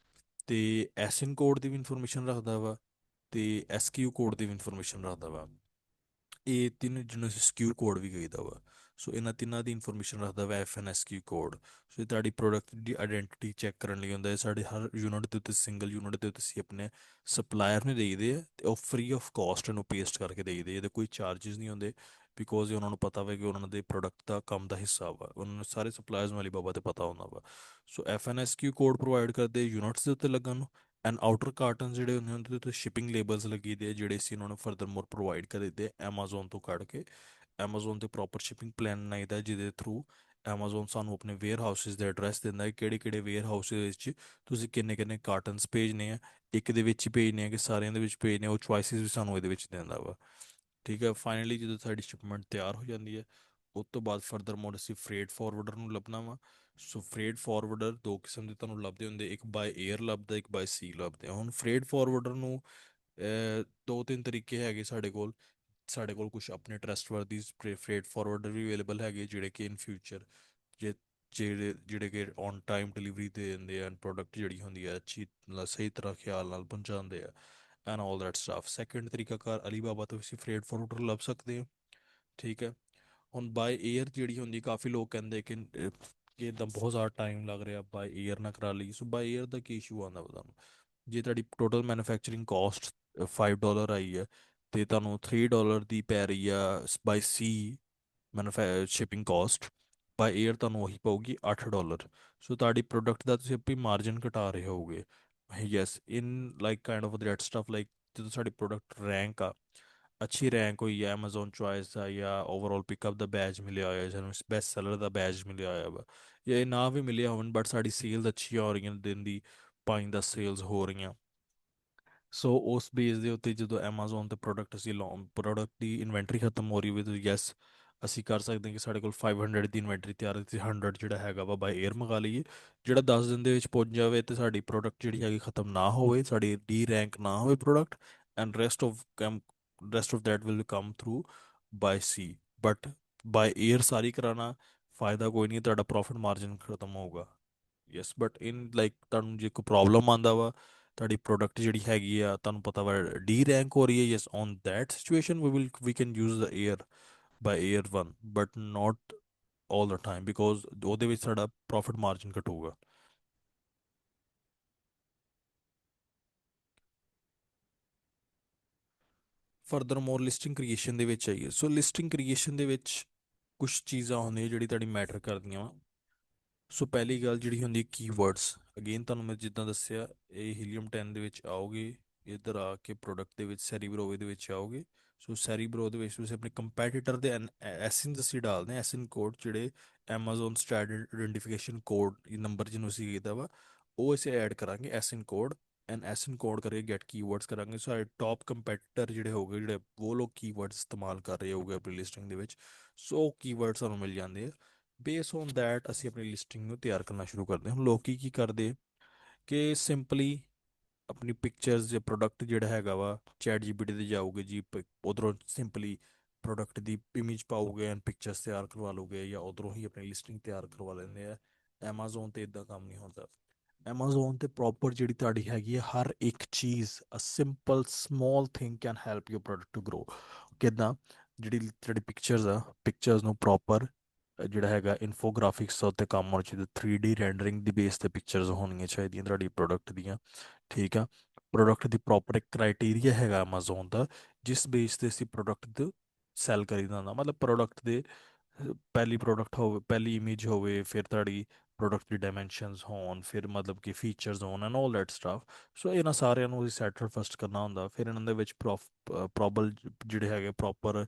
ਤੇ ਐਸਇਨ ਕੋਡ ਦੀ ਵੀ ਇਨਫੋਰਮੇਸ਼ਨ ਰੱਖਦਾ ਵਾ, ਤੇ SQ ਕੋਡ ਦੀ ਵੀ ਇਨਫੋਰਮੇਸ਼ਨ ਰੱਖਦਾ ਵਾ। ਇਹ ਤਿੰਨ ਜਿਹਨੂੰ ਅਸੀਂ SKU ਕੋਡ ਵੀ ਕਹੀਦਾ ਵਾ। ਸੋ ਇਹਨਾਂ ਤਿੰਨਾਂ ਦੀ ਇਨਫੋਰਮੇਸ਼ਨ ਰੱਖਦਾ ਵਾ FNSQ ਕੋਡ। ਸੋ ਇਹ ਤੁਹਾਡੀ ਪ੍ਰੋਡਕਟ ਦੀ ਆਇਡੈਂਟੀਟੀ ਚੈੱਕ ਕਰਨ ਲਈ ਹੁੰਦਾ ਹੈ। ਸਾਡੇ ਹਰ ਯੂਨਿਟ ਦੇ ਉੱਤੇ, ਸਿੰਗਲ ਯੂਨਿਟ ਦੇ ਉੱਤੇ ਅਸੀਂ ਆਪਣੇ ਸਪਲਾਇਰ ਨੂੰ ਦੇਈਦੇ ਆ, ਤੇ ਉਹ ਫ੍ਰੀ ਆਫ ਕਾਸਟ ਇਹਨੂੰ ਪੇਸਟ ਕਰਕੇ ਦੇਈਦੇ। ਇਹਦੇ ਕੋਈ ਚਾਰजेस ਨਹੀਂ ਹੁੰਦੇ, ਬਿਕੋਜ਼ ਉਹਨਾਂ ਨੂੰ ਪਤਾ ਵਾ ਕਿ ਉਹਨਾਂ ਦੇ ਪ੍ਰੋਡਕਟ ਦਾ ਕੰਮ ਦਾ ਹਿੱਸਾ ਵਾ। ਉਹਨਾਂ ਨੂੰ ਸਾਰੇ ਸਪਲਾਇਰਸ ਨੂੰ ਅਲੀਬਾਬਾ ਤੇ ਪਤਾ ਹੁੰਦਾ ਵਾ। ਸੋ FNSQ ਕੋਡ ਪ੍ਰੋਵਾਈਡ ਕਰਦੇ ਯੂਨਿਟਸ ਦੇ ਉੱਤੇ ਲੱਗਣ ਨੂੰ। ਐਂਡ ਆਊਟਰ ਕਾਰਟਨ ਜਿਹੜੇ ਹੁੰਦੇ ਉਹਦੇ ਉੱਤੇ ਸ਼ਿਪਿੰਗ ਲੇਬਲਸ ਲੱਗੀ ਦੇ ਆ, ਜਿਹੜੇ ਅਸੀਂ ਉਹਨਾਂ ਨੂੰ ਫਰਦਰ ਮੋਰ ਪ੍ਰੋਵਾਈਡ ਕਰ ਦਿੱਤੇ Amazon ਤੋਂ ਕੱਢ ਕੇ। Amazon ਤੇ ਪ੍ਰੋਪਰ ਸ਼ਿਪਿੰਗ ਪਲਾਨ ਬਣਾਈਦਾ, ਜਿਹਦੇ ਥਰੂ Amazon ਸਾਨੂੰ ਆਪਣੇ ਵੇਅਰ ਹਾਊਸਿਸ ਦੇ ਐਡਰੈਸ ਦਿੰਦਾ ਹੈ, ਕਿਹੜੇ ਕਿਹੜੇ ਵੇਅਰ ਹਾਊਸਿਸ ਵਿੱਚ ਤੁਸੀਂ ਕਿੰਨੇ ਕਿੰਨੇ ਕਾਰਟਨਸ ਭੇਜਨੇ ਆ। ਇੱਕ ਦੇ ਵਿੱਚ ਹੀ ਭੇਜਨੇ ਆ ਕਿ ਸਾਰਿਆਂ ਦੇ ਵਿੱਚ ਭੇਜਨੇ ਆ, ਉਹ ਚੁਆਇਸਿਸ ਵੀ ਸਾਨੂੰ ਇਹਦੇ ਵਿੱਚ ਦਿੰਦਾ ਵਾ। ਠੀਕ ਹੈ। ਫਾਈਨਲੀ ਜਦੋਂ ਸਾਡੀ ਸ਼ਿਪਮੈਂਟ ਤਿਆਰ ਹੋ ਜਾਂਦੀ ਹੈ, ਉਸ ਤੋਂ ਬਾਅਦ ਫਰਦਰ ਮੋਡ ਅਸੀਂ ਫਰੇਟ ਫਾਰਵਰਡਰ ਨੂੰ ਲੱਭਣਾ ਵਾ। ਸੋ ਫਰੇਟ ਫਾਰਵਰਡਰ ਦੋ ਕਿਸਮ ਦੇ ਤੁਹਾਨੂੰ ਲੱਭਦੇ ਹੁੰਦੇ, ਇੱਕ ਬਾਏ 에ਅਰ ਲੱਭਦਾ, ਇੱਕ ਬਾਏ ਸੀ ਲੱਭਦਾ। ਹੁਣ ਫਰੇਟ ਫਾਰਵਰਡਰ ਨੂੰ ਦੋ ਤਿੰਨ ਤਰੀਕੇ ਹੈਗੇ ਸਾਡੇ ਕੋਲ ਕੁਝ ਆਪਣੇ ਟਰਸਟਵਰਦੀ ਫਰੇਟ ਫਾਰਵਰਡਰ ਵੀ ਅਵੇਲੇਬਲ ਹੈਗੇ, ਜਿਹੜੇ ਕਿ ਇਨ ਫਿਊਚਰ ਜੇ ਜਿਹੜੇ ਕਿ ਔਨ ਟਾਈਮ ਡਿਲੀਵਰੀ ਦੇ ਦਿੰਦੇ ਆ, ਪ੍ਰੋਡਕਟ ਜਿਹੜੀ ਹੁੰਦੀ ਹੈ ਅੱਛੀ ਸਹੀ ਤਰ੍ਹਾਂ ਖਿਆਲ ਨਾਲ ਪਹੁੰਚਾਉਂਦੇ ਆ, and all that stuff. Second ਤਰੀਕਾਕਾਰ ਅਲੀਬਾਬਾ ਤੋਂ ਤੁਸੀਂ ਫਰੇਟ ਫਾਰਵਰਡਰ ਲੱਭ ਸਕਦੇ ਹੋ। ਠੀਕ ਹੈ। ਹੁਣ ਬਾਏ 에ਅਰ ਜਿਹੜੀ ਹੁੰਦੀ, ਕਾਫੀ ਲੋਕ ਕਹਿੰਦੇ ਕਿ ਇਦਾਂ ਬਹੁਤ ਜ਼ਿਆਦਾ ਟਾਈਮ ਲੱਗ ਰਿਹਾ, ਬਾਏ 에ਅਰ ਨਾ ਕਰਾ ਲਈ। ਸੋ ਬਾਏ 에ਅਰ ਦਾ ਕੀ ਇਸ਼ੂ ਆਉਂਦਾ ਵਾ ਤੁਹਾਨੂੰ, ਜੇ ਤੁਹਾਡੀ ਟੋਟਲ ਮੈਨੂਫੈਕਚਰਿੰਗ ਕਾਸਟ $5 ਆਈ ਹੈ, ਤੇ ਤੁਹਾਨੂੰ $3 ਦੀ ਪੈ ਰਹੀ ਆ ਬਾਈ ਸੀ ਸ਼ਿਪਿੰਗ ਕਾਸਟ, ਬਾਈ 에ਅਰ ਤੁਹਾਨੂੰ ਉਹੀ ਪਊਗੀ $8। ਸੋ ਤੁਹਾਡੀ ਪ੍ਰੋਡਕਟ ਦਾ ਤੁਸੀਂ ਆਪਣੀ ਮਾਰਜਨ ਘਟਾ ਰਹੇ ਹੋਗੇ। Yes, in like kind of that stuff, like ਜਦੋਂ ਸਾਡੀ ਪ੍ਰੋਡਕਟ ਰੈਂਕ ਆ, ਅੱਛੀ ਰੈਂਕ ਹੋਈ ਹੈ Amazon ਚੁਆਇਸ ਦਾ, ਜਾਂ ਓਵਰਆਲ ਪਿਕਅਪ ਦਾ ਬੈਜ ਮਿਲਿਆ ਹੋਇਆ, ਸਾਨੂੰ ਬੈਸਟ ਸੈਲਰ ਦਾ ਬੈਜ ਮਿਲਿਆ ਹੋਇਆ ਵਾ, ਜਾਂ ਇਹ ਨਾ ਵੀ ਮਿਲਿਆ ਹੋਣ, ਬਟ ਸਾਡੀ ਸੇਲਸ ਅੱਛੀਆਂ ਹੋ ਰਹੀਆਂ, ਦਿਨ ਦੀ 5-10 ਸੇਲਸ ਹੋ ਰਹੀਆਂ। ਸੋ ਉਸ ਬੇਸ ਦੇ ਉੱਤੇ ਜਦੋਂ Amazon ਤੇ ਪ੍ਰੋਡਕਟ ਅਸੀਂ ਪ੍ਰੋਡਕਟ ਦੀ ਇਨਵੈਂਟਰੀ ਖਤਮ ਹੋ ਰਹੀ ਹੋਵੇ, ਤਾਂ ਯੈਸ ਅਸੀਂ ਕਰ ਸਕਦੇ ਹਾਂ ਕਿ ਸਾਡੇ ਕੋਲ 500 ਦੀ ਇਨਵੈਂਟਰੀ ਤਿਆਰ ਹੈ, ਤੇ 100 ਜਿਹੜਾ ਹੈਗਾ ਵਾ ਬਾਈ 에ਅਰ ਮੰਗਾ ਲਈਏ, ਜਿਹੜਾ 10 ਦਿਨ ਦੇ ਵਿੱਚ ਪਹੁੰਚ ਜਾਵੇ, ਤੇ ਸਾਡੀ ਪ੍ਰੋਡਕਟ ਜਿਹੜੀ ਹੈਗੀ ਖਤਮ ਨਾ ਹੋਵੇ, ਸਾਡੀ ਡੀ ਰੈਂਕ ਨਾ ਹੋਵੇ product, and rest of that will come through by sea. But by air ਸਾਰੀ ਕਰਾਣਾ ਫਾਇਦਾ ਕੋਈ ਨਹੀਂ, ਤੁਹਾਡਾ ਪ੍ਰੋਫਿਟ ਮਾਰਜਨ ਖਤਮ ਹੋਊਗਾ। ਯੈਸ, ਬਟ ਇਨ ਲਾਈਕ ਤੁਹਾਨੂੰ ਜੇ ਕੋਈ ਪ੍ਰੋਬਲਮ ਆਉਂਦਾ ਵਾ, ਤੁਹਾਡੀ ਪ੍ਰੋਡਕਟ ਜਿਹੜੀ ਹੈਗੀ ਆ ਤੁਹਾਨੂੰ ਪਤਾ ਵਾ ਡੀ ਰੈਂਕ ਹੋ ਰਹੀ ਹੈ, yes, on that situation we can use the air by air 1, but not all the time, because ਉਹਦੇ ਵਿੱਚ ਸਾਡਾ ਪ੍ਰੋਫਿਟ ਮਾਰਜਨ ਘਟੂਗਾ। ਫਰਦਰ ਮੋਰ ਲਿਸਟਿੰਗ ਕ੍ਰੀਏਸ਼ਨ ਦੇ ਵਿੱਚ ਆਈਏ। ਸੋ ਲਿਸਟਿੰਗ ਕ੍ਰੀਏਸ਼ਨ ਦੇ ਵਿੱਚ ਕੁਝ ਚੀਜ਼ਾਂ ਹੁੰਦੀਆਂ ਜਿਹੜੀ ਤੁਹਾਡੀ ਮੈਟਰ ਕਰਦੀਆਂ ਵਾ। ਸੋ ਪਹਿਲੀ ਗੱਲ ਜਿਹੜੀ ਹੁੰਦੀ ਕੀਵਰਡਸ, ਅਗੇਨ ਤੁਹਾਨੂੰ ਮੈਂ ਜਿੱਦਾਂ ਦੱਸਿਆ ਇਹ ਹੀਲੀਅਮ 10 ਦੇ ਵਿੱਚ ਆਓਗੇ, ਇੱਧਰ ਆ ਕੇ ਪ੍ਰੋਡਕਟ ਦੇ ਵਿੱਚ ਸੈਰੀਬਰੋ ਦੇ ਵਿੱਚ ਆਓਗੇ। ਸੋ ਸੈਰੀਬਰੋ ਦੇ ਵਿੱਚ ਤੁਸੀਂ ਆਪਣੇ ਕੰਪੈਟੀਟਰ ਦੇ ਐਸਿਨ ਅਸੀਂ ਡਾਲਦੇ ਹਾਂ, ਐਸਿਨ ਕੋਡ ਜਿਹੜੇ Amazon standard identification code number ਜਿਹਨੂੰ ਅਸੀਂ ਕੀਤਾ ਵਾ ਉਹ ਅਸੀਂ ਐਡ ਕਰਾਂਗੇ ਐਸਿਨ ਕੋਡ, ਐਂਡ ਐਸਿਨ ਕੋਡ ਕਰਕੇ ਗੈਟ ਕੀਵਰਡਸ ਕਰਾਂਗੇ। ਸੋ ਸਾਡੇ ਟੌਪ ਕੰਪੈਟੀਟਰ ਜਿਹੜੇ ਹੋਗੇ ਜਿਹੜੇ ਉਹ ਲੋਕ ਕੀਵਰਡਸ ਇਸਤੇਮਾਲ ਕਰ ਰਹੇ ਹੋਗੇ ਆਪਣੀ ਲਿਸਟਿੰਗ ਦੇ ਵਿੱਚ, ਸੋ ਕੀਵਰਡ ਸਾਨੂੰ ਮਿਲ ਜਾਂਦੇ ਆ। ਬੇਸ ਔਨ ਦੈਟ ਅਸੀਂ ਆਪਣੀ ਲਿਸਟਿੰਗ ਨੂੰ ਤਿਆਰ ਕਰਨਾ ਸ਼ੁਰੂ ਕਰਦੇ ਹਾਂ। ਹੁਣ ਲੋਕੀ ਕੀ ਕਰਦੇ ਕਿ ਸਿੰਪਲੀ ਆਪਣੀ ਪਿਕਚਰਸ ਜਾਂ ਪ੍ਰੋਡਕਟ ਜਿਹੜਾ ਹੈਗਾ ਵਾ ਚੈਟ ਜੀਪੀਟੀ ਤੇ ਜਾਓਗੇ ਜੀ, ਉਧਰੋਂ ਸਿੰਪਲੀ ਪ੍ਰੋਡਕਟ ਦੀ ਇਮੇਜ ਪਾਓਗੇ ਐਂਡ ਪਿਕਚਰਸ ਤਿਆਰ ਕਰਵਾ ਲੋਗੇ, ਜਾਂ ਉਧਰੋਂ ਹੀ ਆਪਣੀ ਲਿਸਟਿੰਗ ਤਿਆਰ ਕਰਵਾ ਲੈਂਦੇ ਆ। Amazon ਤੇ ਇਦਾਂ ਕੰਮ ਨਹੀਂ ਹੁੰਦਾ। Amazon ਤੇ ਪ੍ਰੋਪਰ ਜਿਹੜੀ ਤੁਹਾਡੀ ਹੈਗੀ ਹੈ ਹਰ ਇੱਕ ਚੀਜ਼, a simple small thing can help your product to grow. ਕਿੱਦਾਂ? ਜਿਹੜੀ ਤੁਹਾਡੀ ਪਿਕਚਰਸ ਆ, ਪਿਕਚਰਸ ਨੂੰ ਪ੍ਰੋਪਰ ਜਿਹੜਾ ਹੈਗਾ ਇਨਫੋਗ੍ਰਾਫਿਕਸ ਉੱਤੇ ਕੰਮ ਹੋਣਾ ਚਾਹੀਦਾ, 3D ਰੈਂਡਰਿੰਗ ਦੀ ਬੇਸ ਤੇ ਪਿਕਚਰਸ ਹੋਣੀਆਂ ਚਾਹੀਦੀਆਂ ਤੁਹਾਡੀ ਪ੍ਰੋਡਕਟ ਦੀਆਂ। ਠੀਕ ਆ। ਪ੍ਰੋਡਕਟ ਦੀ ਪ੍ਰੋਪਰ ਇੱਕ ਕ੍ਰਾਈਟੇਰੀਆ ਹੈਗਾ Amazon ਦਾ, ਜਿਸ ਬੇਸ ਤੇ ਅਸੀਂ ਪ੍ਰੋਡਕਟ ਸੈਲ ਕਰੀਦਾ ਹੁੰਦਾ। ਮਤਲਬ ਪ੍ਰੋਡਕਟ ਦੇ ਪਹਿਲੀ ਪ੍ਰੋਡਕਟ ਹੋਵੇ, ਪਹਿਲੀ ਇਮੇਜ ਹੋਵੇ, ਫਿਰ ਤੁਹਾਡੀ ਪ੍ਰੋਡਕਟ ਦੀ ਡਾਇਮੈਂਸ਼ਨਸ ਹੋਣ, ਫਿਰ ਮਤਲਬ ਕਿ ਫੀਚਰਸ ਹੋਣ ਐਂਡ ਆਲ ਦੈਟ ਸਟਫ। ਸੋ ਇਹਨਾਂ ਸਾਰਿਆਂ ਨੂੰ ਅਸੀਂ ਸੈਟਲ ਫਸਟ ਕਰਨਾ ਹੁੰਦਾ। ਫਿਰ ਇਹਨਾਂ ਦੇ ਵਿੱਚ ਪ੍ਰੋਬਲ ਜਿਹੜੇ ਹੈਗੇ ਪ੍ਰੋਪਰ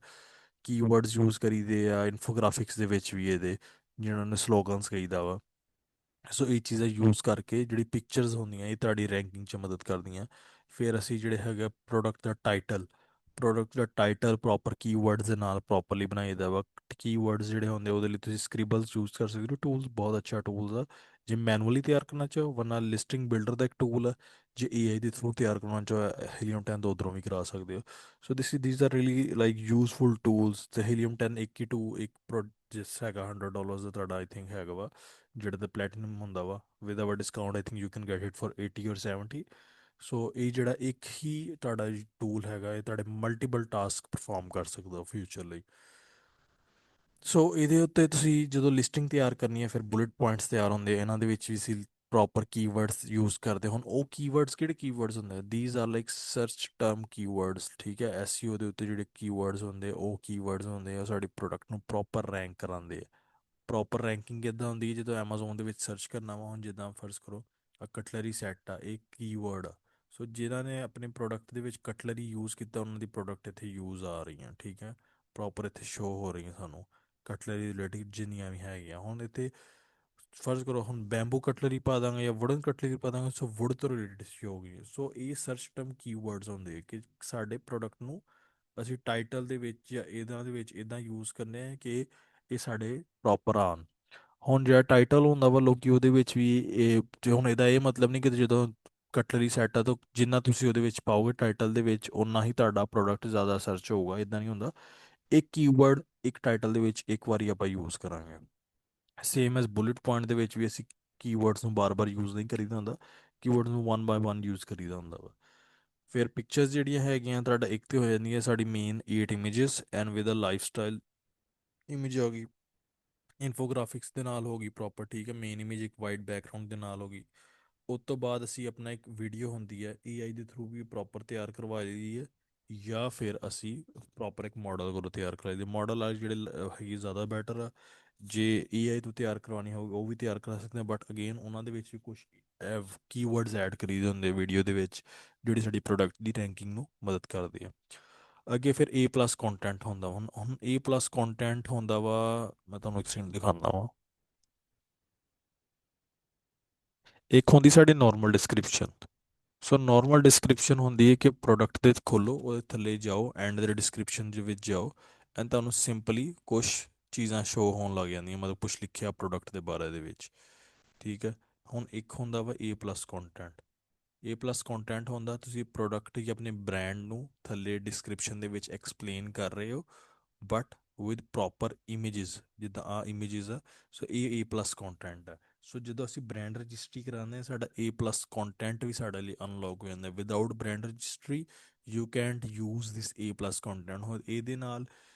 ਕੀਵਰਡਸ ਯੂਜ਼ ਕਰੀਦੇ ਆ ਇਨਫੋਗ੍ਰਾਫਿਕਸ ਦੇ ਵਿੱਚ ਵੀ ਇਹਦੇ, ਜਿਹਨਾਂ ਨੂੰ ਸਲੋਗਨਸ ਕਹੀਦਾ ਵਾ। ਸੋ ਇਹ ਚੀਜ਼ਾਂ ਯੂਜ਼ ਕਰਕੇ ਜਿਹੜੀ ਪਿਕਚਰਸ ਹੁੰਦੀਆਂ ਇਹ ਤੁਹਾਡੀ ਰੈਂਕਿੰਗ 'ਚ ਮਦਦ ਕਰਦੀਆਂ। ਫਿਰ ਅਸੀਂ ਜਿਹੜੇ ਹੈਗਾ ਪ੍ਰੋਡਕਟ ਦਾ ਟਾਈਟਲ ਪ੍ਰੋਪਰ ਕੀਵਰਡਸ ਦੇ ਨਾਲ ਪ੍ਰੋਪਰਲੀ ਬਣਾਈਦਾ ਵਾ। ਕੀਵਰਡਸ ਜਿਹੜੇ ਹੁੰਦੇ ਉਹਦੇ ਲਈ ਤੁਸੀਂ ਸਕ੍ਰਿਬਲਸ ਯੂਜ਼ ਕਰ ਸਕਦੇ ਹੋ। ਟੂਲਸ ਬਹੁਤ ਅੱਛਾ ਟੂਲਸ ਆ ਜੇ ਮੈਨੂਅਲੀ ਤਿਆਰ ਕਰਨਾ ਚਾਹੋ, ਵਰਨਾ ਲਿਸਟਿੰਗ ਬਿਲਡਰ ਦਾ ਇੱਕ ਟੂਲ ਆ ਜੇ AI ਦੇ ਥਰੂ ਤਿਆਰ ਕਰਨਾ ਚਾਹੋ, ਹੀਲੀਅਮ 10 ਤੋਂ ਉਧਰੋਂ ਵੀ ਕਰਾ ਸਕਦੇ ਹੋ। So these are really like useful tools. ਤੇ ਹੀਲੀਅਮ 10 ਇੱਕ ਜਿਸ ਹੈਗਾ $100 ਦਾ ਤੁਹਾਡਾ ਆਈ ਥਿੰਕ ਹੈਗਾ ਵਾ, ਜਿਹੜਾ ਤੇ ਪਲੈਟੀਨਮ ਹੁੰਦਾ ਵਾ। With hour discount I think you can get it for 80 ਔਰ 70। ਸੋ ਇਹ ਜਿਹੜਾ ਇੱਕ ਹੀ ਤੁਹਾਡਾ ਟੂਲ ਹੈਗਾ ਇਹ ਤੁਹਾਡੇ ਮਲਟੀਪਲ ਟਾਸਕ ਪਰਫਾਰਮ ਕਰ ਸਕਦਾ ਫਿਊਚਰ ਲਈ। ਸੋ ਇਹਦੇ ਉੱਤੇ ਤੁਸੀਂ ਜਦੋਂ ਲਿਸਟਿੰਗ ਤਿਆਰ ਕਰਨੀ ਹੈ ਫਿਰ ਬੁਲੇਟ ਪੁਆਇੰਟਸ ਤਿਆਰ ਹੁੰਦੇ ਆ, ਇਹਨਾਂ ਦੇ ਵਿੱਚ ਵੀ ਅਸੀਂ ਪ੍ਰੋਪਰ ਕੀਵਰਡਸ ਯੂਜ਼ ਕਰਦੇ। ਹੁਣ ਉਹ ਕੀਵਰਡਸ ਕਿਹੜੇ ਕੀਵਰਡਸ ਹੁੰਦੇ ਆ? These are like search term keywords. ਠੀਕ ਹੈ, SEO ਦੇ ਉੱਤੇ ਜਿਹੜੇ ਕੀਵਰਡਸ ਹੁੰਦੇ ਉਹ ਕੀਵਰਡਸ ਹੁੰਦੇ ਆ ਸਾਡੇ ਪ੍ਰੋਡਕਟ ਨੂੰ ਪ੍ਰੋਪਰ ਰੈਂਕ ਕਰਾਉਂਦੇ ਆ। ਪ੍ਰੋਪਰ ਰੈਂਕਿੰਗ ਕਿੱਦਾਂ ਹੁੰਦੀ ਹੈ? ਜਦੋਂ Amazon ਦੇ ਵਿੱਚ ਸਰਚ ਕਰਨਾ ਵਾ, ਹੁਣ ਜਿੱਦਾਂ ਫਰਜ਼ ਕਰੋ ਕਟਲਰੀ ਸੈੱਟ ਆ, ਇਹ ਕੀਵਰਡ ਆ। ਸੋ ਜਿਨ੍ਹਾਂ ਨੇ ਆਪਣੇ ਪ੍ਰੋਡਕਟ ਦੇ ਵਿੱਚ ਕਟਲਰੀ ਯੂਜ਼ ਕੀਤਾ ਉਹਨਾਂ ਦੀ ਪ੍ਰੋਡਕਟ ਇੱਥੇ ਯੂਜ਼ ਆ ਰਹੀਆਂ। ਠੀਕ ਹੈ, ਪ੍ਰੋਪਰ ਇੱਥੇ ਸ਼ੋ ਹੋ ਰਹੀਆਂ ਸਾਨੂੰ ਕਟਲਰੀ ਰਿਲੇਟਿਵ ਜਿੰਨੀਆਂ ਵੀ ਹੈਗੀਆਂ। ਹੁਣ ਇੱਥੇ ਫਰਜ਼ ਕਰੋ ਹੁਣ ਬੈਂਬੂ ਕਟਲਰੀ ਪਾ ਦਾਂਗੇ ਜਾਂ ਵੁਡਨ ਕਟਲਰੀ ਪਾ ਦਾਂਗੇ, ਸੋ ਵੁਡ ਤੋਂ ਰਿਲੇਟਿਡ ਸ਼ੋ ਹੋਗੀ। ਸੋ ਇਹ ਸਰਚ ਟਰਮ ਕੀਵਰਡਸ ਹੁੰਦੇ ਕਿ ਸਾਡੇ ਪ੍ਰੋਡਕਟ ਨੂੰ ਅਸੀਂ ਟਾਈਟਲ ਦੇ ਵਿੱਚ ਜਾਂ ਇਹਦਾ ਦੇ ਵਿੱਚ ਇਦਾਂ ਯੂਜ਼ ਕਰਨੇ ਆ ਕਿ ਇਹ ਸਾਡੇ ਪ੍ਰੋਪਰ ਆਉਣ। ਹੁਣ ਜਿਹੜਾ ਟਾਈਟਲ ਹੁੰਦਾ ਵਾ ਲੋਕੀ ਉਹਦੇ ਵਿੱਚ ਵੀ ਇਹ ਜੇ ਹੁਣ ਇਹਦਾ ਇਹ ਮਤਲਬ ਨਹੀਂ ਕਿ ਜਦੋਂ ਕਟਲਰੀ ਸੈੱਟ ਆ ਤਾਂ ਜਿੰਨਾ ਤੁਸੀਂ ਉਹਦੇ ਵਿੱਚ ਪਾਓਗੇ ਟਾਈਟਲ ਦੇ ਵਿੱਚ ਓਨਾ ਹੀ ਤੁਹਾਡਾ ਪ੍ਰੋਡਕਟ ਜ਼ਿਆਦਾ ਸਰਚ ਹੋਊਗਾ, ਇਦਾਂ ਨਹੀਂ ਹੁੰਦਾ। ਇੱਕ ਕੀਵਰਡ ਇੱਕ ਟਾਈਟਲ ਦੇ ਵਿੱਚ ਇੱਕ ਵਾਰੀ ਆਪਾਂ ਯੂਜ਼ ਕਰਾਂਗੇ। ਸੇਮ ਐਸ ਬੁਲੇਟ ਪੁਆਇੰਟ ਦੇ ਵਿੱਚ ਵੀ ਅਸੀਂ ਕੀਵਰਡਸ ਨੂੰ ਬਾਰ-ਬਾਰ ਯੂਜ਼ ਨਹੀਂ ਕਰੀਦਾ ਹੁੰਦਾ, ਕੀਵਰਡਸ ਨੂੰ 1 ਬਾਏ 1 ਯੂਜ਼ ਕਰੀਦਾ ਹੁੰਦਾ ਵਾ। ਫਿਰ ਪਿਕਚਰਸ ਜਿਹੜੀਆਂ ਹੈਗੀਆਂ ਤੁਹਾਡਾ ਇੱਕ ਤੇ ਹੋ ਜਾਂਦੀਆਂ ਸਾਡੀ main 8 images and with a lifestyle image ਹੋ ਗਈ, ਇਨਫੋਗ੍ਰਾਫਿਕਸ ਦੇ ਨਾਲ ਹੋ ਗਈ ਪ੍ਰੋਪਰ। ਠੀਕ ਹੈ, ਮੇਨ ਇਮੇਜ ਇੱਕ ਵਾਈਟ ਬੈਕਗ੍ਰਾਉਂਡ ਦੇ ਨਾਲ ਹੋ ਗਈ। ਉਸ ਤੋਂ ਬਾਅਦ ਅਸੀਂ ਆਪਣਾ ਇੱਕ ਵੀਡੀਓ ਹੁੰਦੀ ਹੈ AI ਦੇ ਥਰੂ ਵੀ ਪ੍ਰੋਪਰ ਤਿਆਰ ਕਰਵਾ ਲਈ ਹੈ, ਜਾਂ ਫਿਰ ਅਸੀਂ ਪ੍ਰੋਪਰ ਇੱਕ ਮਾਡਲ ਕੋਲੋਂ ਤਿਆਰ ਕਰਵਾਈ ਦੀ। ਮਾਡਲ ਆ ਜਿਹੜੇ ਹੈਗੀ ਜ਼ਿਆਦਾ ਬੈਟਰ ਆ। ਜੇ AI ਤੋਂ ਤਿਆਰ ਕਰਵਾਉਣੀ ਹੋਵੇ ਉਹ ਵੀ ਤਿਆਰ ਕਰਾ ਸਕਦੇ ਹਾਂ, ਬਟ ਅਗੇਨ ਉਹਨਾਂ ਦੇ ਵਿੱਚ ਵੀ ਕੁਝ ਕੀਵਰਡਸ ਐਡ ਕਰੀਦੇ ਹੁੰਦੇ ਵੀਡੀਓ ਦੇ ਵਿੱਚ ਜਿਹੜੀ ਸਾਡੀ ਪ੍ਰੋਡਕਟ ਦੀ ਰੈਂਕਿੰਗ ਨੂੰ ਮਦਦ ਕਰਦੇ ਆ। ਅੱਗੇ ਫਿਰ A+ ਕੰਟੈਂਟ ਹੁੰਦਾ। ਹੁਣ A+ ਕੰਟੈਂਟ ਹੁੰਦਾ ਵਾ, ਮੈਂ ਤੁਹਾਨੂੰ ਇੱਕ ਸੀਨ ਦਿਖਾਉਂਦਾ ਵਾਂ। ਇੱਕ ਹੁੰਦੀ ਸਾਡੀ ਨਾਰਮਲ ਡਿਸਕ੍ਰਿਪਸ਼ਨ। ਸੋ ਨਾਰਮਲ ਡਿਸਕ੍ਰਿਪਸ਼ਨ ਹੁੰਦੀ ਹੈ ਕਿ ਪ੍ਰੋਡਕਟ ਦੇ ਖੋਲੋ, ਉਹਦੇ ਥੱਲੇ ਜਾਓ, ਐਂਡ ਦੇ ਡਿਸਕ੍ਰਿਪਸ਼ਨ ਦੇ ਵਿੱਚ ਜਾਓ ਐਂਡ ਤੁਹਾਨੂੰ ਸਿੰਪਲੀ ਕੁਝ ਚੀਜ਼ਾਂ ਸ਼ੋ ਹੋਣ ਲੱਗ ਜਾਂਦੀਆਂ, ਮਤਲਬ ਕੁਝ ਲਿਖਿਆ ਪ੍ਰੋਡਕਟ ਦੇ ਬਾਰੇ ਦੇ ਵਿੱਚ। ਠੀਕ ਹੈ, ਹੁਣ ਇੱਕ ਹੁੰਦਾ ਵਾ A+ ਕੰਟੈਂਟ। A+ ਕੰਟੈਂਟ ਹੁੰਦਾ ਤੁਸੀਂ ਪ੍ਰੋਡਕਟ ਜਾਂ ਆਪਣੇ ਬ੍ਰਾਂਡ ਨੂੰ ਥੱਲੇ ਡਿਸਕ੍ਰਿਪਸ਼ਨ ਦੇ ਵਿੱਚ ਐਕਸਪਲੇਨ ਕਰ ਰਹੇ ਹੋ, ਬਟ ਵਿਦ ਪ੍ਰੋਪਰ ਇਮੇजेस। ਜਿੱਦਾਂ ਆ ਇਮੇजेस ਆ, ਸੋ ਇਹ A+ ਕੰਟੈਂਟ ਹੈ। ਸੋ ਜਦੋਂ ਅਸੀਂ ਬ੍ਰਾਂਡ ਰਜਿਸਟਰੀ ਕਰਾਉਂਦੇ ਹਾਂ ਸਾਡਾ A+ ਕੰਟੈਂਟ ਵੀ ਸਾਡੇ ਲਈ ਅਨਲੌਕ ਹੋ ਜਾਂਦਾ। Without brand registry you cantt use this A+ content. ਹੁਣ ਇਹਦੇ ਨਾਲ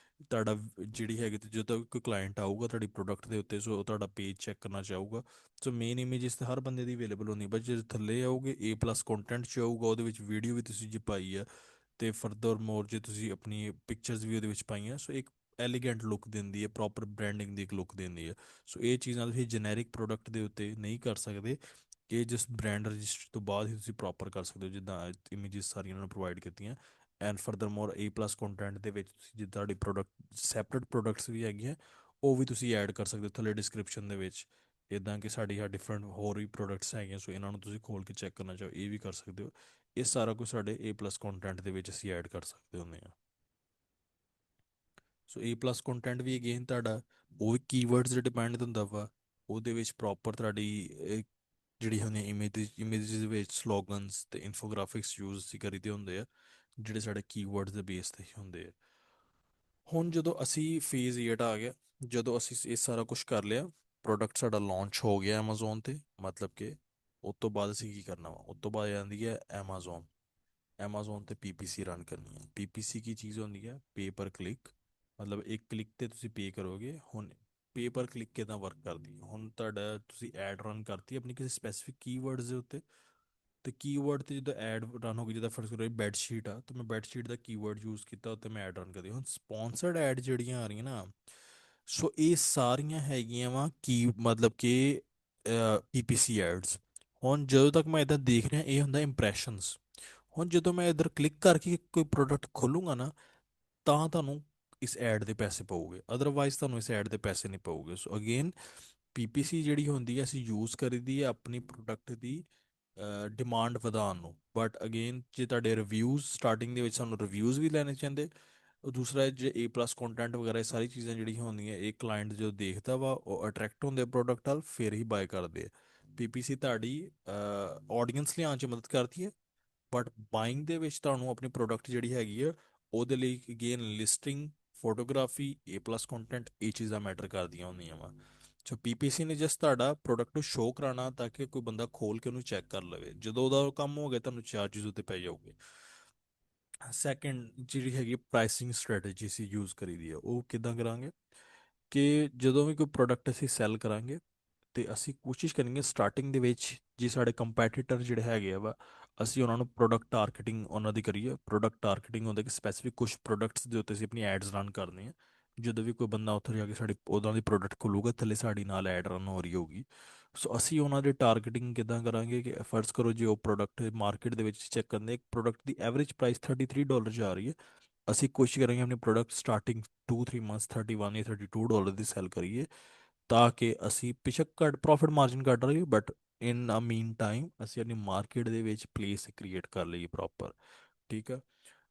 ਤੁਹਾਡਾ ਜਿਹੜੀ ਹੈਗੀ ਤੇ ਜਦੋਂ ਕੋਈ ਕਲਾਇੰਟ ਆਊਗਾ ਤੁਹਾਡੀ ਪ੍ਰੋਡਕਟ ਦੇ ਉੱਤੇ, ਸੋ ਉਹ ਤੁਹਾਡਾ ਪੇਜ ਚੈੱਕ ਕਰਨਾ ਚਾਹੂਗਾ। ਸੋ ਮੇਨ ਇਮੇजेस ਤਾਂ ਹਰ ਬੰਦੇ ਦੀ ਅਵੇਲੇਬਲ ਹੁੰਦੀ, ਬਟ ਜੇ ਥੱਲੇ ਆਓਗੇ A+ ਕੰਟੈਂਟ 'ਚ ਆਊਗਾ ਉਹਦੇ ਵਿੱਚ ਵੀਡੀਓ ਵੀ ਤੁਸੀਂ ਜੇ ਪਾਈ ਆ ਤੇ ਫਰਦਰ ਮੋਰ ਜੇ ਤੁਸੀਂ ਆਪਣੀ ਪਿਕਚਰਸ ਵੀ ਉਹਦੇ ਵਿੱਚ ਪਾਈਆਂ ਸੋ ਇੱਕ ਐਲੀਗੈਂਟ ਲੁੱਕ ਦਿੰਦੀ ਹੈ, ਪ੍ਰੋਪਰ ਬ੍ਰਾਂਡਿੰਗ ਦੀ ਇੱਕ ਲੁੱਕ ਦਿੰਦੀ ਹੈ। ਸੋ ਇਹ ਚੀਜ਼ਾਂ ਤੁਸੀਂ ਜੈਨੇਰਿਕ ਪ੍ਰੋਡਕਟ ਦੇ ਉੱਤੇ ਨਹੀਂ ਕਰ ਸਕਦੇ, ਕਿ ਜਿਸ ਬ੍ਰਾਂਡ ਰਜਿਸਟਰ ਤੋਂ ਬਾਅਦ ਹੀ ਤੁਸੀਂ ਪ੍ਰੋਪਰ ਕਰ ਸਕਦੇ ਹੋ, ਜਿੱਦਾਂ ਇਮੇਜਸ ਸਾਰੀਆਂ ਉਹਨਾਂ ਨੂੰ ਪ੍ਰੋਵਾਈਡ ਕੀਤੀਆਂ। And further more A plus content ਦੇ ਵਿੱਚ ਤੁਸੀਂ ਜਿੱਦਾਂ ਤੁਹਾਡੀ ਪ੍ਰੋਡਕਟ ਸੈਪਰੇਟ ਪ੍ਰੋਡਕਟਸ ਵੀ ਹੈਗੀਆਂ, ਉਹ ਵੀ ਤੁਸੀਂ ਐਡ ਕਰ ਸਕਦੇ ਹੋ ਥੱਲੇ ਡਿਸਕ੍ਰਿਪਸ਼ਨ ਦੇ ਵਿੱਚ। ਇੱਦਾਂ ਕਿ ਸਾਡੀ ਆ ਡਿਫਰੈਂਟ ਹੋਰ ਵੀ ਪ੍ਰੋਡਕਟਸ ਹੈਗੀਆਂ, ਸੋ ਇਹਨਾਂ ਨੂੰ ਤੁਸੀਂ ਖੋਲ ਕੇ ਚੈੱਕ ਕਰਨਾ ਚਾਹੋ ਇਹ ਵੀ ਕਰ ਸਕਦੇ ਹੋ। ਇਹ ਸਾਰਾ ਕੁਝ ਸਾਡੇ A ਪਲੱਸ ਕੰਟੈਂਟ ਦੇ ਵਿੱਚ ਅਸੀਂ ਐਡ ਕਰ ਸਕਦੇ ਹੁੰਦੇ ਹਾਂ। ਸੋ A ਪਲੱਸ ਕੰਟੈਂਟ ਵੀ ਅਗੇਨ ਤੁਹਾਡਾ ਉਹ ਕੀਵਰਡਸ ਤੇ ਡਿਪੈਂਡ ਹੁੰਦਾ ਵਾ। ਉਹਦੇ ਵਿੱਚ ਪ੍ਰੋਪਰ ਤੁਹਾਡੀ ਜਿਹੜੀ ਹੁੰਦੀ ਇਮੇਜਿਸ ਦੇ ਵਿੱਚ ਸਲੋਗਨਸ ਤੇ ਇਨਫੋਗ੍ਰਾਫਿਕਸ ਯੂਜ਼ ਅਸੀਂ ਕਰੀਦੇ ਹੁੰਦੇ ਆ, ਜਿਹੜੇ ਸਾਡੇ ਕੀਵਰਡਸ ਦੇ ਬੇਸ ਤੇ ਹੁੰਦੇ ਆ। ਹੁਣ ਜਦੋਂ ਅਸੀਂ ਫੇਜ਼ 8 ਆ ਗਿਆ, ਜਦੋਂ ਅਸੀਂ ਇਹ ਸਾਰਾ ਕੁਝ ਕਰ ਲਿਆ, ਪ੍ਰੋਡਕਟ ਸਾਡਾ ਲਾਂਚ ਹੋ ਗਿਆ Amazon ਤੇ, ਮਤਲਬ ਕਿ ਉਸ ਤੋਂ ਬਾਅਦ ਅਸੀਂ ਕੀ ਕਰਨਾ ਵਾ, ਉਸ ਤੋਂ ਬਾਅਦ ਆਉਂਦੀ ਹੈ Amazon ਤੇ PPC ਰਨ ਕਰਨੀ ਹੈ। PPC ਕੀ ਚੀਜ਼ ਹੁੰਦੀ ਹੈ? ਪੇ ਪਰ ਕਲਿੱਕ, ਮਤਲਬ ਇੱਕ ਕਲਿੱਕ ਤੇ ਤੁਸੀਂ ਪੇ ਕਰੋਗੇ। ਹੁਣ ਪੇ ਪਰ ਕਲਿੱਕ ਕਿੱਦਾਂ ਵਰਕ ਕਰਦੀ ਹੈ? ਹੁਣ ਤੁਹਾਡਾ ਤੁਸੀਂ ਐਡ ਰਨ ਕਰਤੀ ਆਪਣੀ ਕਿਸੇ ਸਪੈਸੀਫਿਕ ਕੀਵਰਡਸ ਦੇ ਉੱਤੇ, ਤੇ ਕੀਵਰਡ ਤੇ ਜਦੋਂ ਐਡ ਰਨ ਹੋ ਗਈ, ਜਿੱਦਾਂ ਫਰਜ਼ ਕਰੋ ਬੈੱਡ ਸ਼ੀਟ ਆ, ਤਾਂ ਮੈਂ ਬੈੱਡ ਸ਼ੀਟ ਦਾ ਕੀਵਰਡ ਯੂਜ਼ ਕੀਤਾ ਉੱਤੇ ਮੈਂ ਐਡ ਰਨ ਕਰਦੀ। ਹੁਣ ਸਪੌਂਸਰਡ ਐਡ ਜਿਹੜੀਆਂ ਆ ਰਹੀਆਂ ਨਾ, ਸੋ ਇਹ ਸਾਰੀਆਂ ਹੈਗੀਆਂ ਵਾ ਕੀ ਮਤਲਬ ਕਿ PPC ਐਡਸ। ਹੁਣ ਜਦੋਂ ਤੱਕ ਮੈਂ ਇਦਾਂ ਦੇਖ ਰਿਹਾ, ਇਹ ਹੁੰਦਾ ਇੰਪ੍ਰੈਸ਼ਨਸ। ਹੁਣ ਜਦੋਂ ਮੈਂ ਇੱਧਰ ਕਲਿੱਕ ਕਰਕੇ ਕੋਈ ਪ੍ਰੋਡਕਟ ਖੋਲੂੰਗਾ ਨਾ, ਤਾਂ ਤੁਹਾਨੂੰ ਇਸ ਐਡ ਦੇ ਪੈਸੇ ਪਊਗੇ, ਅਦਰਵਾਈਜ਼ ਤੁਹਾਨੂੰ ਇਸ ਐਡ ਦੇ ਪੈਸੇ ਨਹੀਂ ਪਊਗੇ। ਸੋ ਅਗੇਨ PPC ਜਿਹੜੀ ਹੁੰਦੀ ਹੈ ਅਸੀਂ ਯੂਜ਼ ਕਰੀਦੀ ਹੈ ਆਪਣੀ ਪ੍ਰੋਡਕਟ ਦੀ ਡਿਮਾਂਡ ਵਧਾਉਣ ਨੂੰ। ਬਟ ਅਗੇਨ ਜੇ ਤੁਹਾਡੇ ਰਿਵਿਊਜ਼ ਸਟਾਰਟਿੰਗ ਦੇ ਵਿੱਚ ਸਾਨੂੰ ਰਿਵਿਊਜ਼ ਵੀ ਲੈਣੇ ਚਾਹੁੰਦੇ। ਉਹ ਦੂਸਰਾ ਹੈ, ਜੇ A ਪਲੱਸ ਕੰਟੈਂਟ ਵਗੈਰਾ ਇਹ ਸਾਰੀ ਚੀਜ਼ਾਂ ਜਿਹੜੀਆਂ ਹੁੰਦੀਆਂ, ਇਹ ਕਲਾਇੰਟ ਜਦੋਂ ਦੇਖਦਾ ਵਾ ਉਹ ਅਟਰੈਕਟ ਹੁੰਦੇ ਪ੍ਰੋਡਕਟ ਵੱਲ, ਫਿਰ ਹੀ ਬਾਏ ਕਰਦੇ ਆ। PPC ਤੁਹਾਡੀ ਆਡੀਅנס ਲਿਆਉਣ 'ਚ ਮਦਦ ਕਰਦੀ ਹੈ, ਬਟ ਬਾਇੰਗ ਦੇ ਵਿੱਚ ਤੁਹਾਨੂੰ ਆਪਣੀ ਪ੍ਰੋਡਕਟ ਜਿਹੜੀ ਹੈਗੀ ਆ ਉਹਦੇ ਲਈ again listing, photography, A plus content, ਇਹ ਚੀਜ਼ਾਂ ਮੈਟਰ ਕਰਦੀਆਂ ਹੁੰਦੀਆਂ ਵਾ। ਸੋ PPC ਨੇ ਜਸਟ ਤੁਹਾਡਾ ਪ੍ਰੋਡਕਟ ਨੂੰ ਸ਼ੋਅ ਕਰਾਉਣਾ ਤਾਂ ਕਿ ਕੋਈ ਬੰਦਾ ਖੋਲ ਕੇ ਉਹਨੂੰ ਚੈੱਕ ਕਰ ਲਵੇ। ਜਦੋਂ ਉਹਦਾ ਕੰਮ ਹੋ ਗਿਆ, ਤੁਹਾਨੂੰ ਚਾਰजेस ਉੱਤੇ ਪੈ ਜਾਓਗੇ। ਸੈਕੰਡ ਜਿਹੜੀ ਹੈਗੀ ਪ੍ਰਾਈਸਿੰਗ ਸਟ੍ਰੈਟਜੀ ਅਸੀਂ ਯੂਜ਼ ਕਰੀਦੀ ਆ, ਉਹ ਕਿੱਦਾਂ ਕਰਾਂਗੇ ਕਿ ਜਦੋਂ ਵੀ ਕੋਈ ਪ੍ਰੋਡਕਟ ਅਸੀਂ ਸੈੱਲ ਕਰਾਂਗੇ, ਤੇ ਅਸੀਂ ਕੋਸ਼ਿਸ਼ ਕਰਾਂਗੇ ਸਟਾਰਟਿੰਗ ਦੇ ਵਿੱਚ ਜੇ ਸਾਡੇ ਕੰਪੈਟੀਟਰ ਜਿਹੜੇ ਹੈਗੇ ਆ ਵਾ, ਅਸੀਂ ਉਹਨਾਂ ਨੂੰ ਪ੍ਰੋਡਕਟ ਟਾਰਗੇਟਿੰਗ ਉਹਨਾਂ ਦੀ ਕਰੀਏ। ਪ੍ਰੋਡਕਟ ਟਾਰਗੇਟਿੰਗ ਹੁੰਦਾ ਕਿ ਸਪੈਸੀਫਿਕ ਕੁਝ ਪ੍ਰੋਡਕਟਸ ਦੇ ਉੱਤੇ ਅਸੀਂ ਆਪਣੀ ਐਡਸ ਰਨ ਕਰਨੇ ਆ। ਜਦੋਂ ਵੀ ਕੋਈ ਬੰਦਾ ਉੱਥੇ ਜਾ ਕੇ ਸਾਡੀ ਉਹਨਾਂ ਦੀ ਪ੍ਰੋਡਕਟ ਖੋਲੂਗਾ, ਥੱਲੇ ਸਾਡੀ ਨਾਲ ਐਡ ਰਨ ਹੋ ਰਹੀ ਹੋਊਗੀ। ਸੋ ਅਸੀਂ ਉਹਨਾਂ ਦੀ ਟਾਰਗੇਟਿੰਗ ਕਿੱਦਾਂ ਕਰਾਂਗੇ ਕਿ ਫਰਜ਼ ਕਰੋ ਜੇ ਉਹ ਪ੍ਰੋਡਕਟ ਮਾਰਕੀਟ ਦੇ ਵਿੱਚ ਚੈੱਕ ਕਰਦੇ, ਇੱਕ ਪ੍ਰੋਡਕਟ ਦੀ ਐਵਰੇਜ ਪ੍ਰਾਈਸ $33 ਜਾ ਰਹੀ ਹੈ, ਅਸੀਂ ਕੋਸ਼ਿਸ਼ ਕਰਾਂਗੇ ਆਪਣੇ ਪ੍ਰੋਡਕਟ ਸਟਾਰਟਿੰਗ 2-3 ਮੰਥਸ 31 ਜਾਂ $32 ਦੀ ਸੈਲ ਕਰੀਏ, ਤਾਂ ਕਿ ਅਸੀਂ ਪਿਛਕ ਘੱਟ ਪ੍ਰੋਫਿਟ ਮਾਰਜਿਨ ਕੱਢ ਰਹੀਏ, but in a mean time ਅਸੀਂ ਆਪਣੀ ਮਾਰਕੀਟ ਦੇ ਵਿੱਚ ਪਲੇਸ ਕ੍ਰੀਏਟ ਕਰ ਲਈਏ ਪ੍ਰੋਪਰ। ਠੀਕ ਆ।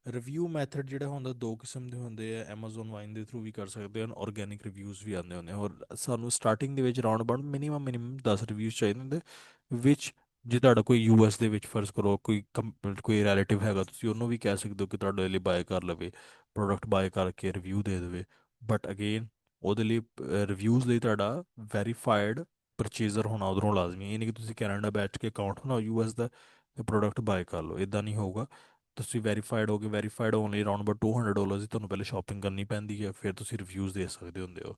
ਰਿਵਿਊ ਮੈਥਡ ਜਿਹੜਾ ਹੁੰਦਾ ਦੋ ਕਿਸਮ ਦੇ ਹੁੰਦੇ ਆ, Amazon ਵਾਈਨ ਦੇ ਥਰੂ ਵੀ ਕਰ ਸਕਦੇ ਹਨ, ਆਰਗੈਨਿਕ ਰਿਵਿਊਜ਼ ਵੀ ਆਉਂਦੇ ਹੁੰਦੇ ਆ। ਔਰ ਸਾਨੂੰ ਸਟਾਰਟਿੰਗ ਦੇ ਵਿੱਚ ਰਾਉਂਡ ਅਬਾਊਟ ਮਿਨੀਮਮ 10 ਰਿਵਿਊਜ਼ ਚਾਹੀਦੇ ਹੁੰਦੇ, ਵਿਚ ਜੇ ਤੁਹਾਡਾ ਕੋਈ US ਦੇ ਵਿੱਚ ਫਰਜ਼ ਕਰੋ ਕੋਈ ਰਿਲੇਟਿਵ ਹੈਗਾ, ਤੁਸੀਂ ਉਹਨੂੰ ਵੀ ਕਹਿ ਸਕਦੇ ਹੋ ਕਿ ਤੁਹਾਡੇ ਲਈ ਬਾਏ ਕਰ ਲਵੇ, ਪ੍ਰੋਡਕਟ ਬਾਏ ਕਰਕੇ ਰਿਵਿਊ ਦੇ ਦੇਵੇ। ਬਟ ਅਗੇਨ ਉਹਦੇ ਲਈ ਰਿਵਿਊਜ਼ ਲਈ ਤੁਹਾਡਾ ਵੈਰੀਫਾਈਡ ਪਰਚੇਜ਼ਰ ਹੋਣਾ ਉਧਰੋਂ ਲਾਜ਼ਮੀ ਹੈ। ਇਹ ਨਹੀਂ ਕਿ ਤੁਸੀਂ ਕੈਨੇਡਾ ਬੈਠ ਕੇ ਅਕਾਊਂਟ ਬਣਾਓ US ਦਾ ਤੇ ਪ੍ਰੋਡਕਟ ਬਾਏ ਕਰ ਲਓ, ਇਦਾਂ ਨਹੀਂ ਹੋਊਗਾ। ਤੁਸੀਂ ਵੈਰੀਫਾਈਡ ਹੋਗੇ, ਵੈਰੀਫਾਈਡ ਹੋਣ ਲਈ ਅਰਾਊਂਡ ਅਬਾਊਟ $200 ਦੀ ਤੁਹਾਨੂੰ ਪਹਿਲੇ ਸ਼ਾਪਿੰਗ ਕਰਨੀ ਪੈਂਦੀ ਹੈ, ਫਿਰ ਤੁਸੀਂ ਰਿਵਿਊਜ਼ ਦੇ ਸਕਦੇ ਹੁੰਦੇ ਹੋ।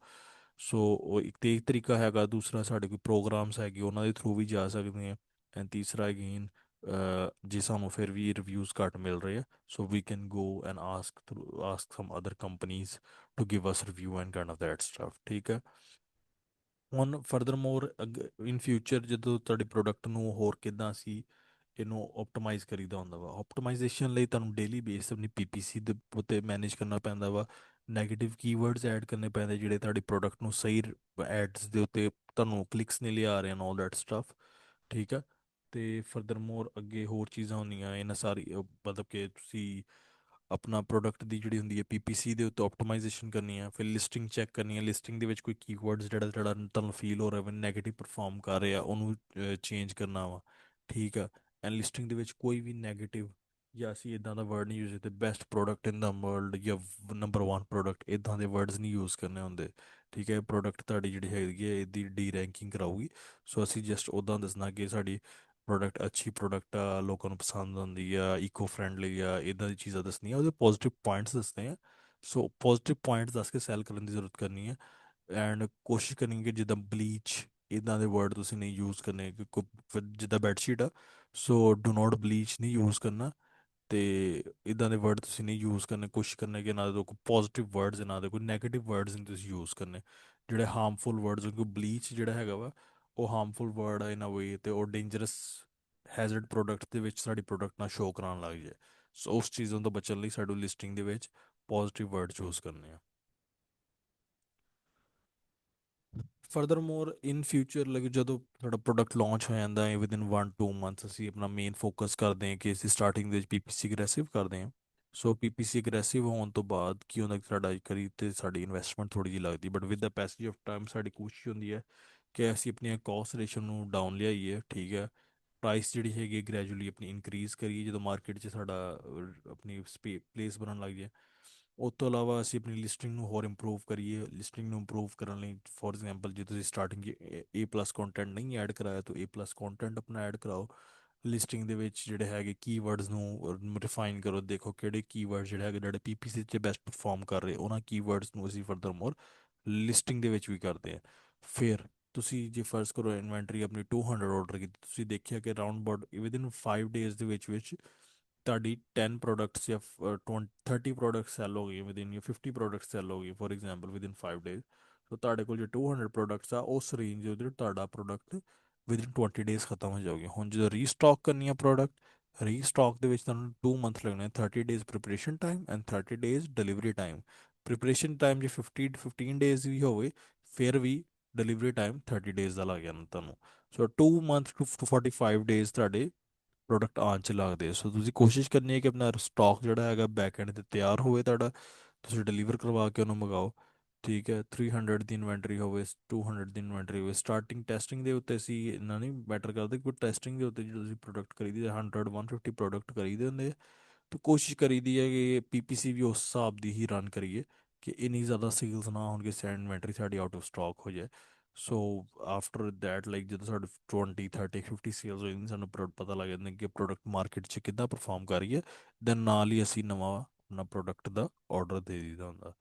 ਸੋ ਉਹ ਇੱਕ ਤੇ ਇੱਕ ਤਰੀਕਾ ਹੈਗਾ। ਦੂਸਰਾ ਸਾਡੇ ਕੋਈ ਪ੍ਰੋਗਰਾਮਸ ਹੈਗੇ, ਉਹਨਾਂ ਦੇ ਥਰੂ ਵੀ ਜਾ ਸਕਦੇ ਆ। ਐਂਡ ਤੀਸਰਾ ਅਗੇਨ ਜੇ ਸਾਨੂੰ ਫਿਰ ਵੀ ਰਿਵਿਊਜ਼ ਘੱਟ ਮਿਲ ਰਹੇ ਆ, so we can go and ask some other companies to give us review and kind of that stuff. ਠੀਕ ਹੈ। ਹੁਣ ਫਰਦਰ ਮੋਰ ਇਨ ਫਿਊਚਰ ਜਦੋਂ ਤੁਹਾਡੇ ਪ੍ਰੋਡਕਟ ਨੂੰ ਹੋਰ ਕਿੱਦਾਂ ਅਸੀਂ ਇਹਨੂੰ ਆਪਟਮਾਈਜ਼ ਕਰੀਦਾ ਹੁੰਦਾ ਵਾ, ਆਪਟਮਾਈਜ਼ੇਸ਼ਨ ਲਈ ਤੁਹਾਨੂੰ ਡੇਲੀ ਬੇਸ ਆਪਣੀ PPC ਦੇ ਉੱਤੇ ਮੈਨੇਜ ਕਰਨਾ ਪੈਂਦਾ ਵਾ। ਨੈਗੇਟਿਵ ਕੀਵਰਡਸ ਐਡ ਕਰਨੇ ਪੈਂਦੇ ਜਿਹੜੇ ਤੁਹਾਡੀ ਪ੍ਰੋਡਕਟ ਨੂੰ ਸਹੀ ਐਡਸ ਦੇ ਉੱਤੇ ਤੁਹਾਨੂੰ ਕਲਿੱਕਸ ਨਹੀਂ ਲਿਆ ਰਹੇ, ਆਲ ਦੈਟ ਸਟਫ। ਠੀਕ ਆ। ਤੇ ਫਰਦਰ ਮੋਰ ਅੱਗੇ ਹੋਰ ਚੀਜ਼ਾਂ ਹੁੰਦੀਆਂ ਇਹਨਾਂ ਸਾਰੀ ਮਤਲਬ ਕਿ ਤੁਸੀਂ ਆਪਣਾ ਪ੍ਰੋਡਕਟ ਦੀ ਜਿਹੜੀ ਹੁੰਦੀ ਹੈ PPC ਦੇ ਉੱਤੇ ਆਪਟਮਾਈਜ਼ੇਸ਼ਨ ਕਰਨੀ ਹੈ, ਫਿਰ ਲਿਸਟਿੰਗ ਚੈੱਕ ਕਰਨੀ ਹੈ। ਲਿਸਟਿੰਗ ਦੇ ਵਿੱਚ ਕੋਈ ਕੀਵਰਡਸ ਜਿਹੜਾ ਤੁਹਾਨੂੰ ਫੀਲ ਹੋ ਰਿਹਾ ਵਾ ਨੈਗੇਟਿਵ ਪਰਫਾਰਮ ਕਰ ਰਿਹਾ, ਉਹਨੂੰ ਚੇਂਜ ਕਰਨਾ ਵਾ। ਠੀਕ ਆ। ਐਂਡ ਲਿਸਟਿੰਗ ਦੇ ਵਿੱਚ ਕੋਈ ਵੀ ਨੈਗੇਟਿਵ ਜਾਂ ਅਸੀਂ ਇਦਾਂ ਦਾ ਵਰਡ ਨਹੀਂ ਯੂਜ਼ ਕਰਦੇ, ਬੈਸਟ ਪ੍ਰੋਡਕਟ ਇਨ ਦਾ ਵਰਲਡ ਜਾਂ ਨੰਬਰ 1 ਪ੍ਰੋਡਕਟ, ਇਦਾਂ ਦੇ ਵਰਡਸ ਨਹੀਂ ਯੂਜ਼ ਕਰਨੇ ਹੁੰਦੇ। ਠੀਕ ਹੈ। ਪ੍ਰੋਡਕਟ ਤੁਹਾਡੀ ਜਿਹੜੀ ਹੈਗੀ ਹੈ ਇਹਦੀ ਡੀ ਰੈਂਕਿੰਗ ਕਰਾਊਗੀ। ਸੋ ਅਸੀਂ ਜਸਟ ਉੱਦਾਂ ਦੱਸਣਾ ਕਿ ਸਾਡੀ ਪ੍ਰੋਡਕਟ ਅੱਛੀ ਪ੍ਰੋਡਕਟ ਆ, ਲੋਕਾਂ ਨੂੰ ਪਸੰਦ ਆਉਂਦੀ ਆ, ਇਕੋ ਫਰੈਂਡਲੀ ਆ, ਇਦਾਂ ਦੀ ਚੀਜ਼ਾਂ ਦੱਸਣੀਆਂ, ਉਹਦੇ ਪੋਜ਼ਿਟਿਵ ਪੁਆਇੰਟਸ ਦੱਸਦੇ ਆ। ਸੋ ਪੋਜ਼ਿਟਿਵ ਪੁਆਇੰਟਸ ਦੱਸ ਕੇ ਸੈਲ ਕਰਨ ਦੀ ਜ਼ਰੂਰਤ ਕਰਨੀ ਹੈ। ਐਂਡ ਕੋਸ਼ਿਸ਼ ਕਰਨੀ ਕਿ ਜਿੱਦਾਂ ਬਲੀਚ ਇਦਾਂ ਦੇ ਵਰਡ ਤੁਸੀਂ ਨਹੀਂ ਯੂਜ਼ ਕਰਨੇ, ਕਿ ਜਿੱਦਾਂ ਬੈੱਡਸ਼ੀਟ ਆ, ਸੋ ਡੂ ਨਾਟ ਬਲੀਚ ਨਹੀਂ ਯੂਜ਼ ਕਰਨਾ। ਤੇ ਇਦਾਂ ਦੇ ਵਰਡ ਤੁਸੀਂ ਨਹੀਂ ਯੂਜ਼ ਕਰਨੇ, ਕੋਸ਼ਿਸ਼ ਕਰਨੇ ਕਿ ਨਾ ਦੇ ਕੋਈ ਪੋਜ਼ਿਟਿਵ ਵਰਡਸ ਨਾ ਦੇ ਕੋਈ ਨੈਗੇਟਿਵ ਵਰਡਸ ਨਹੀਂ ਤੁਸੀਂ ਯੂਜ਼ ਕਰਨੇ, ਜਿਹੜੇ ਹਾਰਮਫੁਲ ਵਰਡਸ, ਕਿਉਂਕਿ ਬਲੀਚ ਜਿਹੜਾ ਹੈਗਾ ਵਾ ਉਹ ਹਾਰਮਫੁਲ ਵਰਡ ਆ ਇਨ ਅ ਵੇ, ਤੇ ਉਹ ਡੇਂਜਰਸ ਹੈਜ਼ਰਡ ਪ੍ਰੋਡਕਟ ਦੇ ਵਿੱਚ ਸਾਡੀ ਪ੍ਰੋਡਕਟ ਨਾਲ ਸ਼ੋਅ ਕਰਾਉਣ ਲੱਗ ਜਾਏ। ਸੋ ਉਸ ਚੀਜ਼ਾਂ ਤੋਂ ਬਚਣ ਲਈ ਸਾਨੂੰ ਲਿਸਟਿੰਗ ਦੇ ਵਿੱਚ ਪੋਜ਼ਿਟਿਵ ਵਰਡ ਚੂਜ਼ ਕਰਨੇ ਆ। ਫਰਦਰ ਇਨ ਫਿਊਚਰ ਲਾਈਕ ਜਦੋਂ ਸਾਡਾ ਪ੍ਰੋਡਕਟ ਲਾਂਚ ਹੋ ਜਾਂਦਾ ਹੈ ਵਿਦਿਨ 1-2 ਮੰਥਸ, ਅਸੀਂ ਆਪਣਾ ਮੇਨ ਫੋਕਸ ਕਰਦੇ ਹਾਂ ਕਿ ਅਸੀਂ ਸਟਾਰਟਿੰਗ ਦੇ ਵਿੱਚ ਪੀਪੀਸੀ ਅਗਰੈਸਿਵ ਕਰਦੇ ਹਾਂ। ਸੋ ਪੀਪੀਸੀ ਅਗਰੈਸਿਵ ਹੋਣ ਤੋਂ ਬਾਅਦ ਕੀ ਹੁੰਦਾ ਕਿ ਸਾਡਾ ਕਰੀ ਤੇ ਸਾਡੀ ਇਨਵੈਸਟਮੈਂਟ ਥੋੜੀ ਜਿਹੀ ਲੱਗਦੀ, but with the passage of time ਸਾਡੀ ਕੋਸ਼ਿਸ਼ ਹੁੰਦੀ ਹੈ ਕਿ ਅਸੀਂ ਆਪਣੀਆਂ ਕਾਸਟ ਰੇਸ਼ੋ ਨੂੰ ਡਾਊਨ ਲਿਆਈਏ, ਠੀਕ ਹੈ। ਪ੍ਰਾਈਸ ਜਿਹੜੀ ਹੈਗੀ ਗ੍ਰੈਜੂਅਲੀ ਆਪਣੀ ਇਨਕਰੀਜ਼ ਕਰੀਏ ਜਦੋਂ ਮਾਰਕੀਟ 'ਚ ਸਾਡਾ ਆਪਣੀ ਪਲੇਸ ਬਣਨ ਲੱਗ ਜਾਏ। ਉਸ ਤੋਂ ਇਲਾਵਾ ਅਸੀਂ ਆਪਣੀ ਲਿਸਟਿੰਗ ਨੂੰ ਹੋਰ ਇੰਪਰੂਵ ਕਰੀਏ। ਲਿਸਟਿੰਗ ਨੂੰ ਇੰਪਰੂਵ ਕਰਨ ਲਈ ਫੋਰ ਐਗਜ਼ਾਮਪਲ ਜੇ ਤੁਸੀਂ ਸਟਾਰਟਿੰਗ ਏ ਪਲੱਸ ਕੰਟੈਂਟ ਨਹੀਂ ਐਡ ਕਰਾਇਆ ਤਾਂ ਏ ਪਲੱਸ ਕੰਟੈਂਟ ਆਪਣਾ ਐਡ ਕਰਾਓ। ਲਿਸਟਿੰਗ ਦੇ ਵਿੱਚ ਜਿਹੜੇ ਹੈਗੇ ਕੀਵਰਡਸ ਨੂੰ ਰਿਫਾਈਨ ਕਰੋ, ਦੇਖੋ ਕਿਹੜੇ ਕੀਵਰਡ ਜਿਹੜੇ ਹੈਗੇ ਜਿਹੜੇ ਪੀਪੀਸੀ 'ਚ ਬੈਸਟ ਪਰਫਾਰਮ ਕਰ ਰਹੇ, ਉਹਨਾਂ ਕੀਵਰਡਸ ਨੂੰ ਅਸੀਂ ਫਰਦਰ ਮੋਰ ਲਿਸਟਿੰਗ ਦੇ ਵਿੱਚ ਵੀ ਕਰਦੇ ਹਾਂ। ਫਿਰ ਤੁਸੀਂ ਜੇ ਫਰਜ਼ ਕਰੋ ਇਨਵੈਂਟਰੀ ਆਪਣੀ 200 ਆਰਡਰ ਕੀਤੀ, ਤੁਸੀਂ ਦੇਖਿਆ ਕਿ ਅਰਾਊਂਡ ਅਬਾਊਟ ਵਿਦਿਨ 5 ਡੇਜ਼ ਦੇ ਵਿੱਚ ਤੁਹਾਡੀ 10 ਪ੍ਰੋਡਕਟਸ ਜਾਂ 30 ਪ੍ਰੋਡਕਟਸ ਸੈਲ ਹੋ ਗਏ ਵਿਦਿਨ ਜਾਂ 50 ਪ੍ਰੋਡਕਟਸ ਸੈਲ ਹੋ ਗਏ ਫੋਰ ਐਗਜ਼ਾਮਪਲ ਵਿਦਿਨ 5 ਡੇਜ਼। ਸੋ ਤੁਹਾਡੇ ਕੋਲ ਜੇ 200 ਪ੍ਰੋਡਕਟਸ ਆ ਉਸ ਰੇਂਜ ਦੇ ਉੱਤੇ ਤੁਹਾਡਾ ਪ੍ਰੋਡਕਟ ਵਿਦਿਨ 20 ਡੇਜ਼ ਖਤਮ ਹੋ ਜਾਓਗੇ। ਹੁਣ ਜਦੋਂ ਰੀਸਟਾਕ ਕਰਨੀ ਆ ਪ੍ਰੋਡਕਟ, ਰੀਸਟਾਕ ਦੇ ਵਿੱਚ ਤੁਹਾਨੂੰ 2 ਮੰਥ ਲੱਗਣੇ, 30 days preparation time and 30 days delivery time. Preparation time ਜੇ 15 ਡੇਜ਼ ਵੀ ਹੋਵੇ ਫਿਰ ਵੀ ਡਿਲੀਵਰੀ ਟਾਈਮ 30 ਡੇਜ਼ ਦਾ ਲੱਗ ਜਾਣਾ ਤੁਹਾਨੂੰ। ਸੋ 2 ਮੰਥ ਟੂ 45 ਡੇਜ਼ ਤੁਹਾਡੇ ਪ੍ਰੋਡਕਟ ਆਉਣ 'ਚ ਲੱਗਦੇ। ਸੋ ਤੁਸੀਂ ਕੋਸ਼ਿਸ਼ ਕਰਨੀ ਹੈ ਕਿ ਆਪਣਾ ਸਟਾਕ ਜਿਹੜਾ ਹੈਗਾ ਬੈਕ ਐਂਡ ਤੇ ਤਿਆਰ ਹੋਵੇ ਤੁਹਾਡਾ, ਤੁਸੀਂ ਡਿਲੀਵਰ ਕਰਵਾ ਕੇ ਉਹਨੂੰ ਮੰਗਾਓ, ਠੀਕ ਹੈ। 300 ਦੀ ਇਨਵੈਂਟਰੀ ਹੋਵੇ, 200 ਦੀ ਇਨਵੈਂਟਰੀ ਹੋਵੇ। ਸਟਾਰਟਿੰਗ ਟੈਸਟਿੰਗ ਦੇ ਉੱਤੇ ਅਸੀਂ ਇੰਨਾ ਨਹੀਂ ਮੈਟਰ ਕਰਦੇ ਕਿ ਟੈਸਟਿੰਗ ਦੇ ਉੱਤੇ ਜਦੋਂ ਤੁਸੀਂ ਪ੍ਰੋਡਕਟ ਖਰੀਦੀ 100-150 ਪ੍ਰੋਡਕਟ ਖਰੀਦੇ ਹੁੰਦੇ ਆ, ਤਾਂ ਕੋਸ਼ਿਸ਼ ਕਰੀਦੀ ਹੈ ਕਿ ਪੀਪੀਸੀ ਵੀ ਉਸ ਹਿਸਾਬ ਦੀ ਹੀ ਰਨ ਕਰੀਏ ਕਿ ਇੰਨੀ ਜ਼ਿਆਦਾ ਸੇਲਸ ਨਾ ਹੋਣ ਕਿ ਸੈਂਡ ਇਨਵੈਂਟਰੀ ਸਾਡੀ ਆਊਟ ਆਫ ਸਟਾਕ ਹੋ ਜਾਏ। ਸੋ ਆਫਟਰ ਦੈਟ ਲਾਈਕ ਜਦੋਂ ਸਾਡੇ 20-30-50 ਸੇਲਸ ਹੋ ਜਾਂਦੀ, ਸਾਨੂੰ ਪਤਾ ਲੱਗ ਜਾਂਦਾ ਕਿ ਪ੍ਰੋਡਕਟ ਮਾਰਕੀਟ 'ਚ ਕਿੱਦਾਂ ਪਰਫਾਰਮ ਕਰ ਰਹੀ ਹੈ, ਦੈਨ ਨਾਲ ਹੀ ਅਸੀਂ ਨਵਾਂ ਆਪਣਾ ਪ੍ਰੋਡਕਟ ਦਾ ਆਰਡਰ ਦੇ ਦਿੱਤਾ ਹੁੰਦਾ।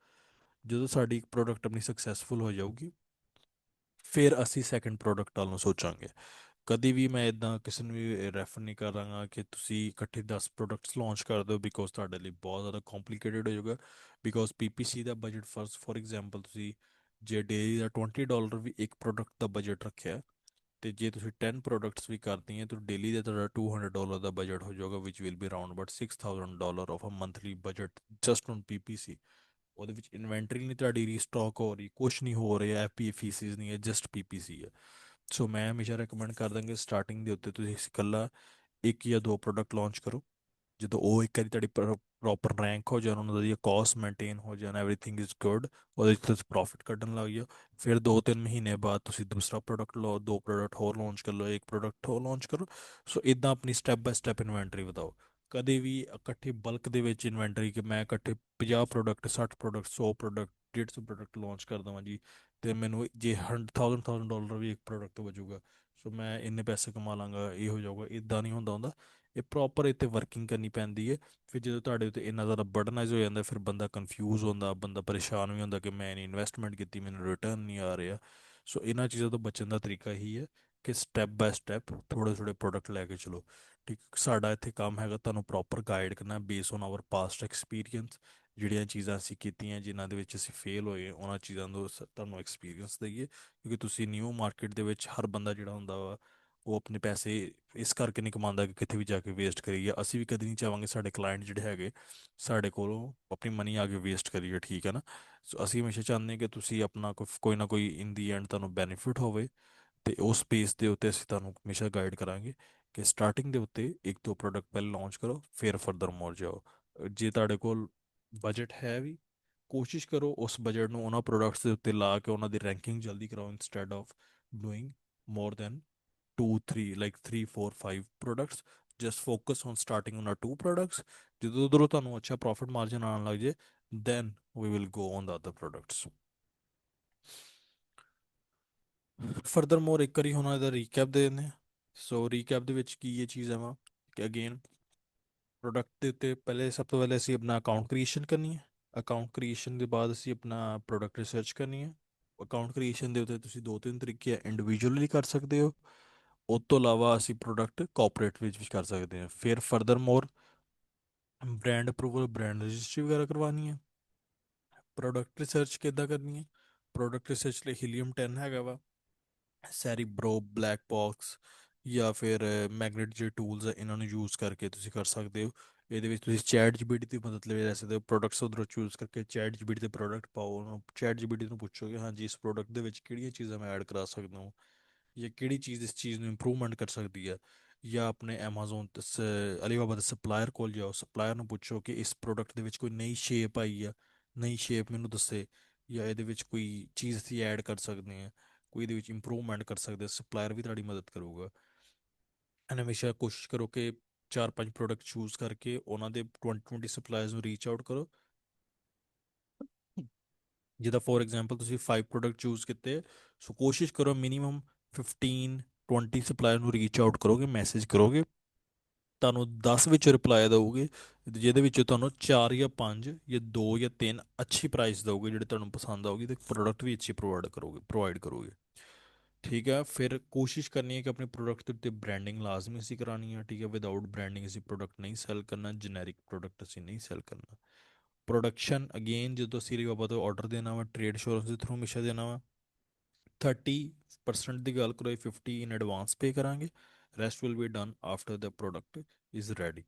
ਜਦੋਂ ਸਾਡੀ ਇੱਕ ਪ੍ਰੋਡਕਟ ਆਪਣੀ ਸਕਸੈਸਫੁਲ ਹੋ ਜਾਊਗੀ ਫਿਰ ਅਸੀਂ ਸੈਕੰਡ ਪ੍ਰੋਡਕਟ ਵੱਲ ਨੂੰ ਸੋਚਾਂਗੇ। ਕਦੀ ਵੀ ਮੈਂ ਇਦਾਂ ਕਿਸੇ ਨੂੰ ਵੀ ਰੈਫਰ ਨਹੀਂ ਕਰਾਂਗਾ ਕਿ ਤੁਸੀਂ ਇਕੱਠੇ 10 ਪ੍ਰੋਡਕਟਸ ਲਾਂਚ ਕਰ ਦਿਓ, ਬਿਕੋਜ਼ ਤੁਹਾਡੇ ਲਈ ਬਹੁਤ ਜ਼ਿਆਦਾ ਕੰਪਲਿਕੇਟਡ ਹੋ ਜਾਊਗਾ। Because PPC the budget for example ਤੁਸੀਂ ਜੇ ਡੇਲੀ ਦਾ $20 ਵੀ ਇੱਕ ਪ੍ਰੋਡਕਟ ਦਾ ਬਜਟ ਰੱਖਿਆ, ਤੇ ਜੇ ਤੁਸੀਂ 10 ਪ੍ਰੋਡਕਟਸ ਵੀ ਕਰਦੀਆਂ ਤਾਂ ਡੇਲੀ ਦਾ ਤੁਹਾਡਾ $200 ਦਾ ਬਜਟ ਹੋ ਜਾਊਗਾ, which will be around about $6000 of a monthly budget just on PPC. ਉਹਦੇ ਵਿੱਚ ਇਨਵੈਂਟਰੀ ਨਹੀਂ ਤੁਹਾਡੀ ਰੀਸਟਾਕ ਹੋ ਰਹੀ, ਕੁਛ ਨਹੀਂ ਹੋ ਰਿਹਾ, ਐਪੀ ਫੀਸਿਸ ਨਹੀਂ ਹੈ, ਜਸਟ ਪੀਪੀਸੀ ਹੈ। ਸੋ ਮੈਂ ਹਮੇਸ਼ਾ ਰეკਮੈਂਡ ਕਰ ਦਾਂਗੇ ਸਟਾਰਟਿੰਗ ਦੇ ਉੱਤੇ ਤੁਸੀਂ ਇਕੱਲਾ ਇੱਕ ਜਾਂ ਦੋ ਪ੍ਰੋਡਕਟ ਲਾਂਚ ਕਰੋ। ਜਦੋਂ ਉਹ ਇੱਕ ਵਾਰੀ ਤੁਹਾਡੀ ਪ੍ਰੋਪਰ ਰੈਂਕ ਹੋ ਜਾਣ, ਉਹਨਾਂ ਦੀ ਕਾਸਟ ਮੇਨਟੇਨ ਹੋ ਜਾਣ, ਐਵਰੀਥਿੰਗ ਇਜ਼ ਗੁੱਡ, ਉਹਦੇ 'ਚ ਤੁਸੀਂ ਪ੍ਰੋਫਿਟ ਕੱਢਣ ਲੱਗ ਜਾਓ। ਫਿਰ 2-3 ਮਹੀਨੇ ਬਾਅਦ ਤੁਸੀਂ ਦੂਸਰਾ ਪ੍ਰੋਡਕਟ ਲਓ, ਦੋ ਪ੍ਰੋਡਕਟ ਹੋਰ ਲਾਂਚ ਕਰ ਲਓ, ਇੱਕ ਪ੍ਰੋਡਕਟ ਹੋਰ ਲਾਂਚ ਕਰੋ। ਸੋ ਇਦਾਂ ਆਪਣੀ ਸਟੈਪ ਬਾय ਸਟੈਪ ਇਨਵੈਂਟਰੀ ਵਧਾਓ। ਕਦੇ ਵੀ ਇਕੱਠੇ ਬਲਕ ਦੇ ਵਿੱਚ ਇਨਵੈਂਟਰੀ ਕਿ ਮੈਂ ਇਕੱਠੇ 50 product, 60 product, 100 product, 150 product launch ਕਰ ਦਵਾਂ ਜੀ, ਤੇ ਮੈਨੂੰ ਜੇ $1000 ਵੀ ਇੱਕ ਪ੍ਰੋਡਕਟ ਤੋਂ ਬਚੂਗਾ, ਸੋ ਮੈਂ ਇੰਨੇ ਪੈਸੇ ਕਮਾ ਲਾਂਗਾ, ਇਹ ਹੋ ਜਾਊਗਾ। ਇਦਾਂ ਨਹੀਂ ਹੁੰਦਾ। ਇਹ ਪ੍ਰੋਪਰ ਇੱਥੇ ਵਰਕਿੰਗ ਕਰਨੀ ਪੈਂਦੀ ਹੈ। ਫਿਰ ਜਦੋਂ ਤੁਹਾਡੇ ਉੱਤੇ ਇੰਨਾ ਜ਼ਿਆਦਾ ਬਰਡਨਾਈਜ਼ ਹੋ ਜਾਂਦਾ, ਫਿਰ ਬੰਦਾ ਕਨਫਿਊਜ਼ ਹੁੰਦਾ, ਬੰਦਾ ਪਰੇਸ਼ਾਨ ਵੀ ਹੁੰਦਾ ਕਿ ਮੈਂ ਇਨੀ ਇਨਵੈਸਟਮੈਂਟ ਕੀਤੀ, ਮੈਨੂੰ ਰਿਟਰਨ ਨਹੀਂ ਆ ਰਿਹਾ। ਸੋ ਇਹਨਾਂ ਚੀਜ਼ਾਂ ਤੋਂ ਬਚਣ ਦਾ ਤਰੀਕਾ ਹੀ ਹੈ ਕਿ ਸਟੈਪ ਬਾय ਸਟੈਪ ਥੋੜ੍ਹੇ ਥੋੜ੍ਹੇ ਪ੍ਰੋਡਕਟ ਲੈ ਕੇ ਚਲੋ, ਠੀਕ। ਸਾਡਾ ਇੱਥੇ ਕੰਮ ਹੈਗਾ ਤੁਹਾਨੂੰ ਪ੍ਰੋਪਰ ਗਾਈਡ ਕਰਨਾ base on our past experience. ਜਿਹੜੀਆਂ ਚੀਜ਼ਾਂ ਅਸੀਂ ਕੀਤੀਆਂ ਜਿਨ੍ਹਾਂ ਦੇ ਵਿੱਚ ਅਸੀਂ ਫੇਲ ਹੋਏ, ਉਹਨਾਂ ਚੀਜ਼ਾਂ ਤੋਂ ਤੁਹਾਨੂੰ ਐਕਸਪੀਰੀਅੰਸ ਦਈਏ, ਕਿਉਂਕਿ ਤੁਸੀਂ ਨਿਊ ਮਾਰਕੀਟ ਦੇ ਵਿੱਚ ਹਰ ਬੰਦਾ ਜਿਹੜਾ ਹੁੰਦਾ ਵਾ ਉਹ ਆਪਣੇ ਪੈਸੇ ਇਸ ਕਰਕੇ ਨਹੀਂ ਕਮਾਉਂਦਾ ਕਿ ਕਿਤੇ ਵੀ ਜਾ ਕੇ ਵੇਸਟ ਕਰੀਏ। ਅਸੀਂ ਵੀ ਕਦੇ ਨਹੀਂ ਚਾਹਾਂਗੇ ਸਾਡੇ ਕਲਾਇੰਟ ਜਿਹੜੇ ਹੈਗੇ ਸਾਡੇ ਕੋਲੋਂ ਆਪਣੀ ਮਨੀ ਆ ਕੇ ਵੇਸਟ ਕਰੀਏ, ਠੀਕ ਹੈ ਨਾ। ਸੋ ਅਸੀਂ ਹਮੇਸ਼ਾ ਚਾਹੁੰਦੇ ਹਾਂ ਕਿ ਤੁਸੀਂ ਆਪਣਾ ਕੋਈ ਨਾ ਕੋਈ ਇਨ ਦੀ ਐਂਡ ਤੁਹਾਨੂੰ ਬੈਨੀਫਿਟ ਹੋਵੇ, ਤੇ ਉਸ ਬੇਸ ਦੇ ਉੱਤੇ ਅਸੀਂ ਤੁਹਾਨੂੰ ਹਮੇਸ਼ਾ ਗਾਈਡ ਕਰਾਂਗੇ ਕਿ ਸਟਾਰਟਿੰਗ ਦੇ ਉੱਤੇ ਇੱਕ ਦੋ ਪ੍ਰੋਡਕਟ ਪਹਿਲਾਂ ਲਾਂਚ ਕਰੋ, ਫਿਰ ਫਰਦਰ ਮੋਰ ਜਾਓ। ਜੇ ਤੁਹਾਡੇ ਕੋਲ ਬਜਟ ਹੈ ਵੀ, ਕੋਸ਼ਿਸ਼ ਕਰੋ ਉਸ ਬਜਟ ਨੂੰ ਉਹਨਾਂ ਪ੍ਰੋਡਕਟਸ ਦੇ ਉੱਤੇ ਲਾ ਕੇ ਉਹਨਾਂ ਦੀ ਰੈਂਕਿੰਗ ਜਲਦੀ ਕਰਾਓ, instead of doing more than 2-3 like 3-4-5 products. Just focus on starting on our two products. ਜਦੋਂ ਉਧਰੋਂ ਤੁਹਾਨੂੰ ਅੱਛਾ ਪ੍ਰੋਫਿਟ ਮਾਰਜਨ ਆਉਣ ਲੱਗ ਜੇ, then we will go on the other products. Furthermore ਇੱਕ ਵਾਰੀ ਹੁਣ ਇਹਦਾ ਰੀਕੈਪ ਦੇ ਦਿੰਦੇ ਹਾਂ। ਸੋ ਰੀਕੈਪ ਦੇ ਵਿੱਚ ਕੀ ਇਹ ਚੀਜ਼ ਹੈ ਵਾ ਕਿ ਅਗੇਨ ਪ੍ਰੋਡਕਟ ਦੇ ਉੱਤੇ ਪਹਿਲੇ ਸਭ ਤੋਂ ਪਹਿਲੇ ਅਸੀਂ ਆਪਣਾ ਅਕਾਊਂਟ ਕ੍ਰੀਏਸ਼ਨ ਕਰਨੀ ਹੈ। ਅਕਾਊਂਟ ਕ੍ਰੀਏਸ਼ਨ ਦੇ ਬਾਅਦ ਅਸੀਂ ਆਪਣਾ ਪ੍ਰੋਡਕਟ ਰਿਸਰਚ ਕਰਨੀ ਹੈ। ਅਕਾਊਂਟ ਕ੍ਰੀਏਸ਼ਨ ਦੇ ਉੱਤੇ ਤੁਸੀਂ ਦੋ ਤਿੰਨ ਤਰੀਕੇ ਇੰਡੀਵਿਜੂਅਲੀ ਕਰ ਸਕਦੇ ਹੋ। ਉਸ ਤੋਂ ਇਲਾਵਾ ਅਸੀਂ ਪ੍ਰੋਡਕਟ ਕੋਆਪਰੇਟ ਵਿੱਚ ਵੀ ਕਰ ਸਕਦੇ ਹਾਂ। ਫਿਰ ਫਰਦਰ ਮੋਰ ਬ੍ਰਾਂਡ ਅਪਰੂਵਲ, ਬ੍ਰਾਂਡ ਰਜਿਸਟਰੀ ਵਗੈਰਾ ਕਰਵਾਉਣੀ ਹੈ। ਪ੍ਰੋਡਕਟ ਰਿਸਰਚ ਕਿੱਦਾਂ ਕਰਨੀ ਹੈ? ਪ੍ਰੋਡਕਟ ਰਿਸਰਚ ਲਈ ਹੀਲੀਅਮ 10 ਹੈਗਾ ਵਾ, ਸੈਰੀਬਰੋ, ਬਲੈਕ ਬਾਕਸ ਜਾਂ ਫਿਰ ਮੈਗਨੇਟ ਜਿਹੜੇ ਟੂਲਸ ਆ ਇਹਨਾਂ ਨੂੰ ਯੂਜ਼ ਕਰਕੇ ਤੁਸੀਂ ਕਰ ਸਕਦੇ ਹੋ। ਇਹਦੇ ਵਿੱਚ ਤੁਸੀਂ ਚੈਟ ਜੀਪੀਟੀ ਦੀ ਮਦਦ ਲੈ ਸਕਦੇ ਹੋ। ਪ੍ਰੋਡਕਟਸ ਉਧਰੋਂ ਚੂਜ਼ ਕਰਕੇ ਚੈਟ ਜੀਪੀਟੀ ਦੇ ਪ੍ਰੋਡਕਟ ਪਾਓ, ਉਹਨੂੰ ਚੈਟ ਜੀਪੀਟੀ ਨੂੰ ਪੁੱਛੋਗੇ ਹਾਂਜੀ ਇਸ ਪ੍ਰੋਡਕਟ ਦੇ ਵਿੱਚ ਕਿਹੜੀਆਂ ਚੀਜ਼ਾਂ ਮੈਂ ਐਡ ਕਰਾ ਸਕਦਾ ਹਾਂ, ਜਾਂ ਕਿਹੜੀ ਚੀਜ਼ ਇਸ ਚੀਜ਼ ਨੂੰ ਇੰਪਰੂਵਮੈਂਟ ਕਰ ਸਕਦੀ ਹੈ। ਜਾਂ ਆਪਣੇ Amazon ਤੇ ਅਲੀਬਾਬਾ ਦੇ ਸਪਲਾਇਰ ਕੋਲ ਜਾਓ, ਸਪਲਾਇਰ ਨੂੰ ਪੁੱਛੋ ਕਿ ਇਸ ਪ੍ਰੋਡਕਟ ਦੇ ਵਿੱਚ ਕੋਈ ਨਈ ਸ਼ੇਪ ਆਈ ਆ, ਨਈ ਸ਼ੇਪ ਮੈਨੂੰ ਦੱਸੇ, ਜਾਂ ਇਹਦੇ ਵਿੱਚ ਕੋਈ ਚੀਜ਼ ਅਸੀਂ ਐਡ ਕਰ ਸਕਦੇ ਹਾਂ, ਕੋਈ ਇਹਦੇ ਵਿੱਚ ਇੰਪਰੂਵਮੈਂਟ ਕਰ ਸਕਦੇ, ਸਪਲਾਇਰ ਵੀ ਤੁਹਾਡੀ ਮਦਦ ਕਰੂਗਾ। ਐਂਡ ਹਮੇਸ਼ਾ ਕੋਸ਼ਿਸ਼ ਕਰੋ ਕਿ 4-5 ਪ੍ਰੋਡਕਟ ਚੂਜ਼ ਕਰਕੇ ਉਹਨਾਂ ਦੇ 20-20 ਸਪਲਾਇਰਸ ਨੂੰ ਰੀਚ ਆਊਟ ਕਰੋ। ਜਿੱਦਾਂ ਫੋਰ ਐਗਜ਼ਾਮਪਲ ਤੁਸੀਂ 5 ਪ੍ਰੋਡਕਟ ਚੂਜ਼ ਕੀਤੇ, ਸੋ ਕੋਸ਼ਿਸ਼ ਕਰੋ ਮਿਨੀਮਮ 15-20 ਸਪਲਾਇਰ ਨੂੰ ਰੀਚ ਆਊਟ ਕਰੋਗੇ, ਮੈਸੇਜ ਕਰੋਗੇ, ਤੁਹਾਨੂੰ 10 ਵਿੱਚ ਰਿਪਲਾਈ ਦਊਗੇ, ਜਿਹਦੇ ਵਿੱਚੋਂ ਤੁਹਾਨੂੰ 4 ਜਾਂ 5 ਜਾਂ 2 ਜਾਂ 3 ਅੱਛੀ ਪ੍ਰਾਈਸ ਦਊਗੇ ਜਿਹੜੇ ਤੁਹਾਨੂੰ ਪਸੰਦ ਆਊਗੀ, ਤੇ ਪ੍ਰੋਡਕਟ ਵੀ ਅੱਛੀ ਪ੍ਰੋਵਾਈਡ ਕਰੋਗੇ। ਠੀਕ ਹੈ, ਫਿਰ ਕੋਸ਼ਿਸ਼ ਕਰਨੀ ਹੈ ਕਿ ਆਪਣੇ ਪ੍ਰੋਡਕਟ ਦੇ ਉੱਤੇ ਬ੍ਰਾਂਡਿੰਗ ਲਾਜ਼ਮੀ ਅਸੀਂ ਕਰਾਉਣੀ ਹੈ। ਠੀਕ ਹੈ, ਵਿਦਆਊਟ ਬ੍ਰਾਂਡਿੰਗ ਅਸੀਂ ਪ੍ਰੋਡਕਟ ਨਹੀਂ ਸੈੱਲ ਕਰਨਾ, ਜਨੈਰਿਕ ਪ੍ਰੋਡਕਟ ਅਸੀਂ ਨਹੀਂ ਸੈੱਲ ਕਰਨਾ। ਪ੍ਰੋਡਕਸ਼ਨ ਅਗੇਨ ਜਦੋਂ ਅਸੀਂ Alibaba ਤੋਂ ਆਰਡਰ ਦੇਣਾ ਵਾ ਟ੍ਰੇਡ ਸ਼ੋਰੂਮਸ ਦੇ ਥਰੂ ਹਮੇਸ਼ਾ ਦੇਣਾ ਵਾ। 30% ਦੀ ਗੱਲ ਕਰੋ, 50 ਇਨ ਐਡਵਾਂਸ ਪੇ ਕਰਾਂਗੇ, rest will be done after the product is ready.